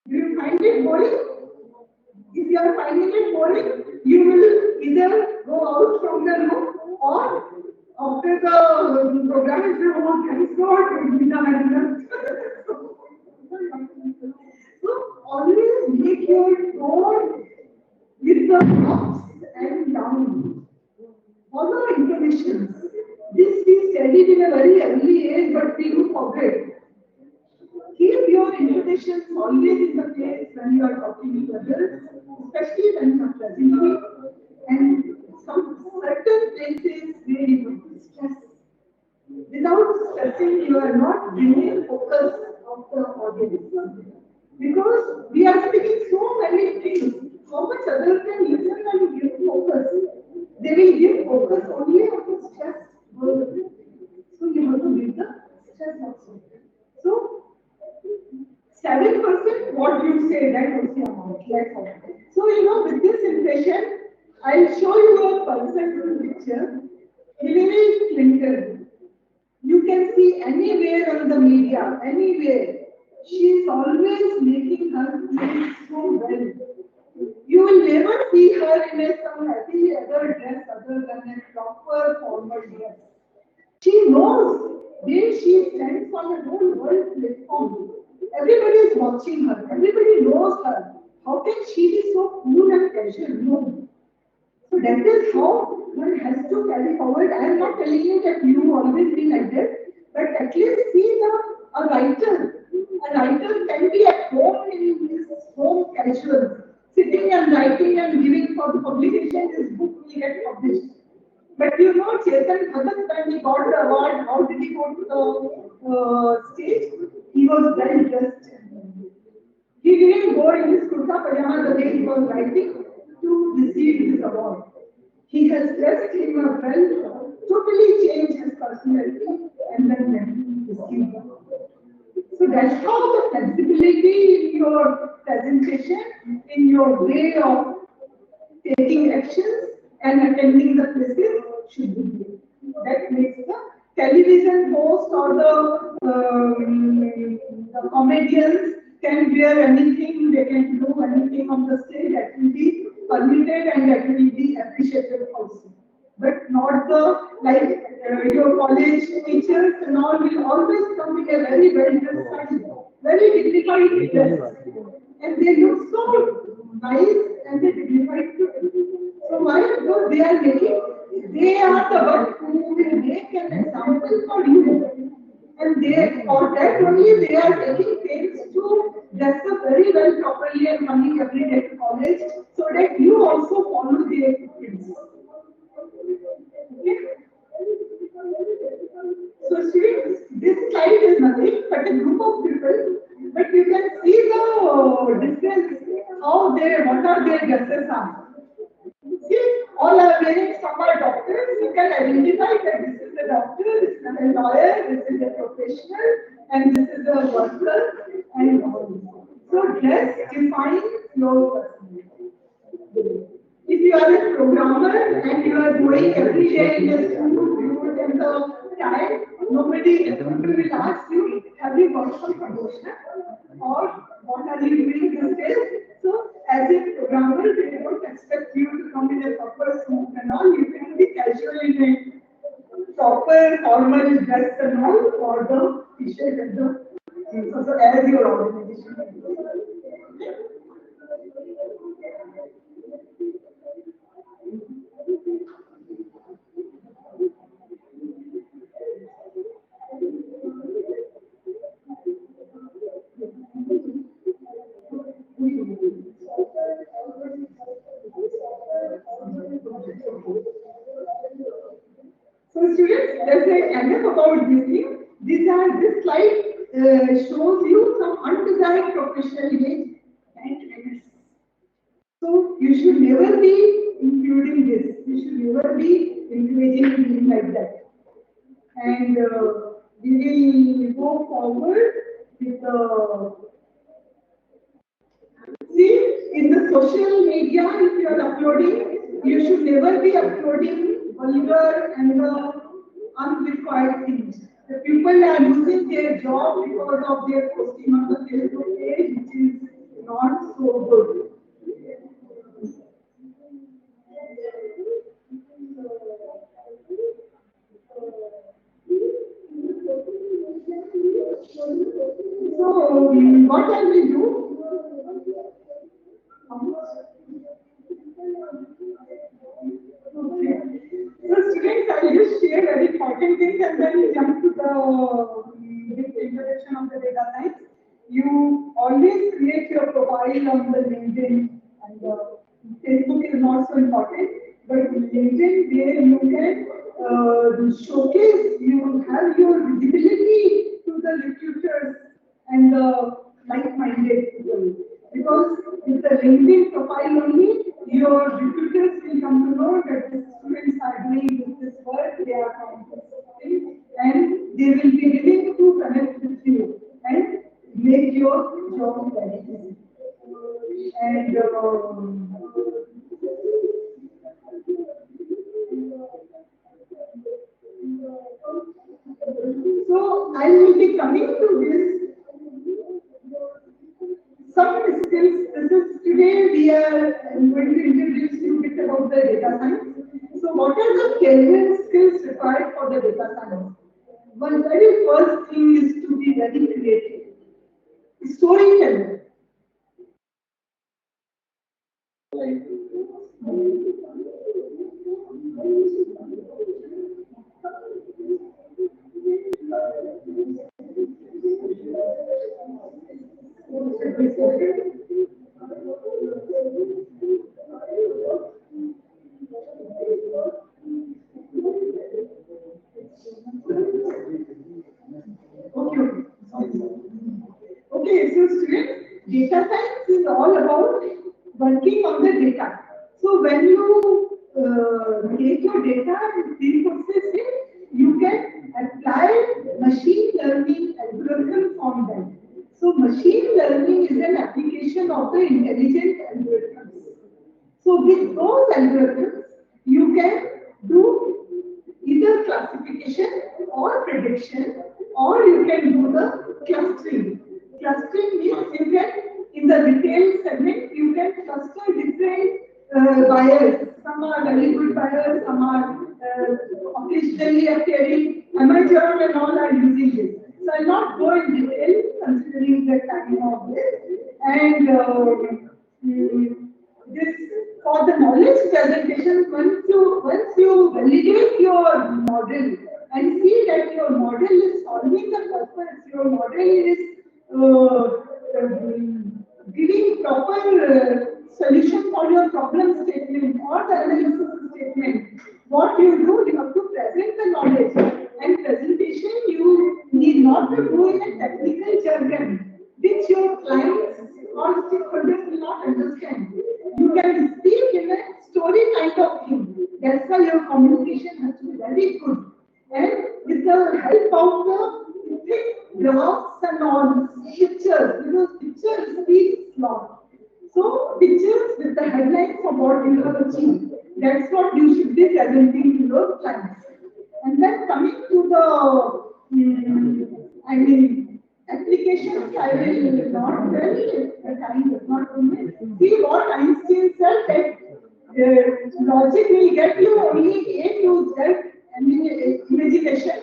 Do you find it boring? If you are finding it boring, you will either go out from the room or after the program is over, thanks God, we have So always make your tone with the ups and downs. Follow intonations. This we studied in a very early age, but we do forget. Keep your intonations always in the place when you are talking to others, especially when you are presenting, and some certain places where you want to stress. Without stressing, you are not bringing focus of the audience. Because we are speaking so many things, how much others can listen and give focus? They will give focus only on the stress. So you have to give the stress also. So 7% what you say, that was the amount. That's all. So with this impression, I'll show you a person picture. Hillary Clinton. You can see anywhere on the media, anywhere. She is always making her feel so well. You will never see her in some happy other dress other than a proper formal dress. She knows where she stands on the whole world platform. Everybody is watching her. Everybody knows her. How can she be so cool and casual? No. So that is how one has to carry forward. I am not telling you that you always be like that, but at least see a writer. A writer can be at home in his home casual, sitting and writing and giving for the publication, his book will get published. But Chetan Bhagat, when he got the award, how did he go to the stage? He was well dressed. He didn't go in his kurta pajama the way he was writing to receive this award. He has dressed him well, totally changed his personality, and then received the award. So that's how the flexibility in your presentation, in your way of taking actions and attending the places should be there. That makes the television host or the comedians can wear anything, they can do anything on the stage that will be permitted and that will be appreciated also. But not your college teachers and all will always come in a very well dressed, very dignified dress. And they look so nice and they dignified too. So why? Because they are the one who will make an example for you. And for that only they are taking pains to dress up very well properly and coming every day to college so that you also follow their tips. Okay? So students, this slide is nothing but a group of people, but you can see the difference, what are their dresses are. See, all are wearing, some are doctors, you can identify that this is a doctor, this is a lawyer, this is a professional, and this is a worker, and all. So dress defines your personality. If you are a programmer and you are going every day in the school, you would in the time, nobody will ask you, have you got some promotion? Or what are you doing these days? So, as a programmer, they don't expect you to come in a proper suit and all. You can be casual in a proper formal dress and all, or the t-shirt and the so as your organization. So students, let's say enough about this thing. This slide shows you some undesired professional image and trends. So you should never be including this. You should never be encouraging things like that. And we will go forward with the see in the social media. If you are uploading, you should never be uploading vulgar and unrequired things. The people are losing their job because of their posting on the Facebook page, which is not so good. So, what can we do? Okay. So, students, I will just share very important things and then jump to the introduction of the data science. You always create your profile on the LinkedIn, and Facebook is not so important, but LinkedIn where you can showcase, you have your visibility to the recruiters and the like-minded people. Because with the LinkedIn profile only, your recruiters will come to know that the students are doing this work, they are from this thing, and they will be willing to connect with you and make your job very easy. And so I will be coming to this. Some skills. This is today we are going to introduce you a bit about the data science. So, what are the career skills required for the data science? One very first thing is to be very creative. Storytelling. Okay, so students, data science is all about working on the data. So when you take your data and pre-process it, you can apply machine learning algorithm on them. So machine learning is an application of the intelligent algorithms. So with those algorithms, you can do either classification or prediction, or you can do the clustering. Clustering means you can, in the retail segment, you can cluster different buyers. Some are very good buyers, some are occasionally appearing amateur and all are using this. So I'll not go in detail considering the time of this. And this for the knowledge presentation, once you validate your model and see that your model is solving the purpose, your model is giving proper solution for your problem statement or the analysis statement. What you do, you have to present the knowledge, and presentation you need not to do in a technical jargon which your clients or stakeholders will not understand. You can speak in a story kind of thing. That's why your communication has to be very good. And with the help of the thick graphs and all pictures, because pictures speak lot. So pictures with the headlines of what you have achieved. That's what you should be presenting to your clients. And then coming to the, I mean, applications, I will not tell, the time does not permit. See what Einstein said, that logic will get you only if you get imagination,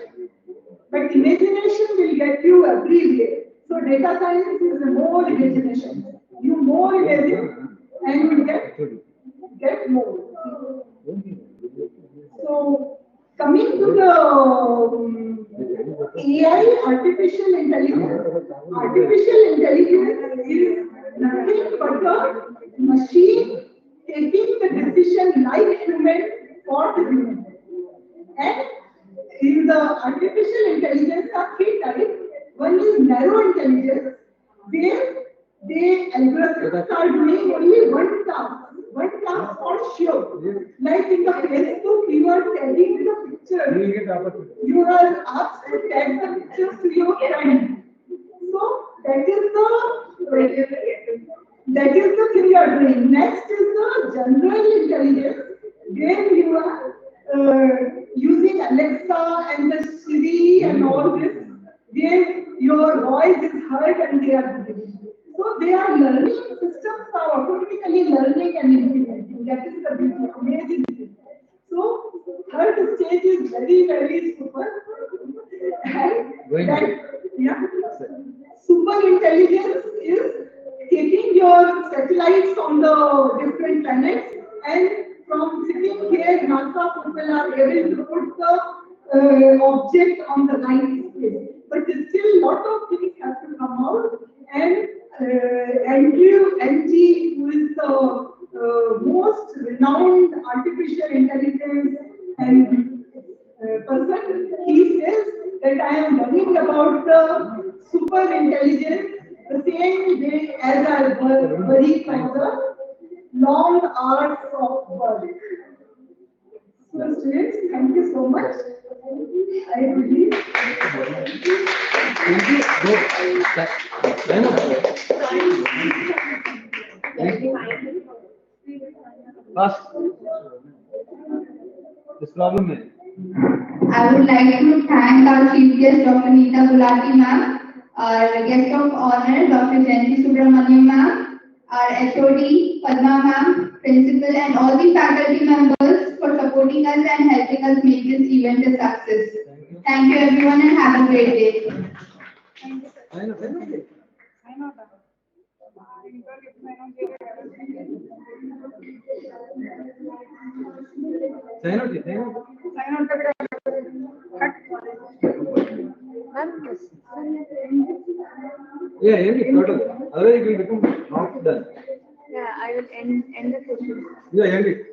but imagination will get you everywhere. So data science is more imagination. You more imagine and you get more. So coming to the AI, artificial intelligence. Artificial intelligence is nothing but a machine taking the decision like human for the human. And in the artificial intelligence are three types. One is narrow intelligence, where the algorithms are doing only one task for sure. Like in the Facebook, you are tagging the picture. You are asked to tag the pictures to your friend. So that is the thing you are doing. Next is the general intelligence, where you are using Alexa and the Siri and all this, where your voice is heard and they are doing. So they are learning, systems are automatically learning and implementing. That is the amazing thing. So third stage is very, very super. And super intelligence is taking your satellites on the different planets, and from sitting here, NASA people are able to put the object on the right space. But still, lot of things have to come out. And Andrew Ng, who is the most renowned artificial intelligence and person, he says that I am learning about the super intelligence the same way as I worry from the long hours of work. So students, thank you so much. I believe. Last. This problem is. I would like to thank our chief guest, Dr. Neeta Gulati ma'am, our guest of honor, Dr. Jayanti Subramaniam ma'am, our HOD, Padma ma'am, principal, and all the faculty members for supporting us and helping us make this event a success. Thank you everyone and have a great day. Yeah, end it totally. Otherwise it will become not done. Yeah, I will end the session. Yeah, end it.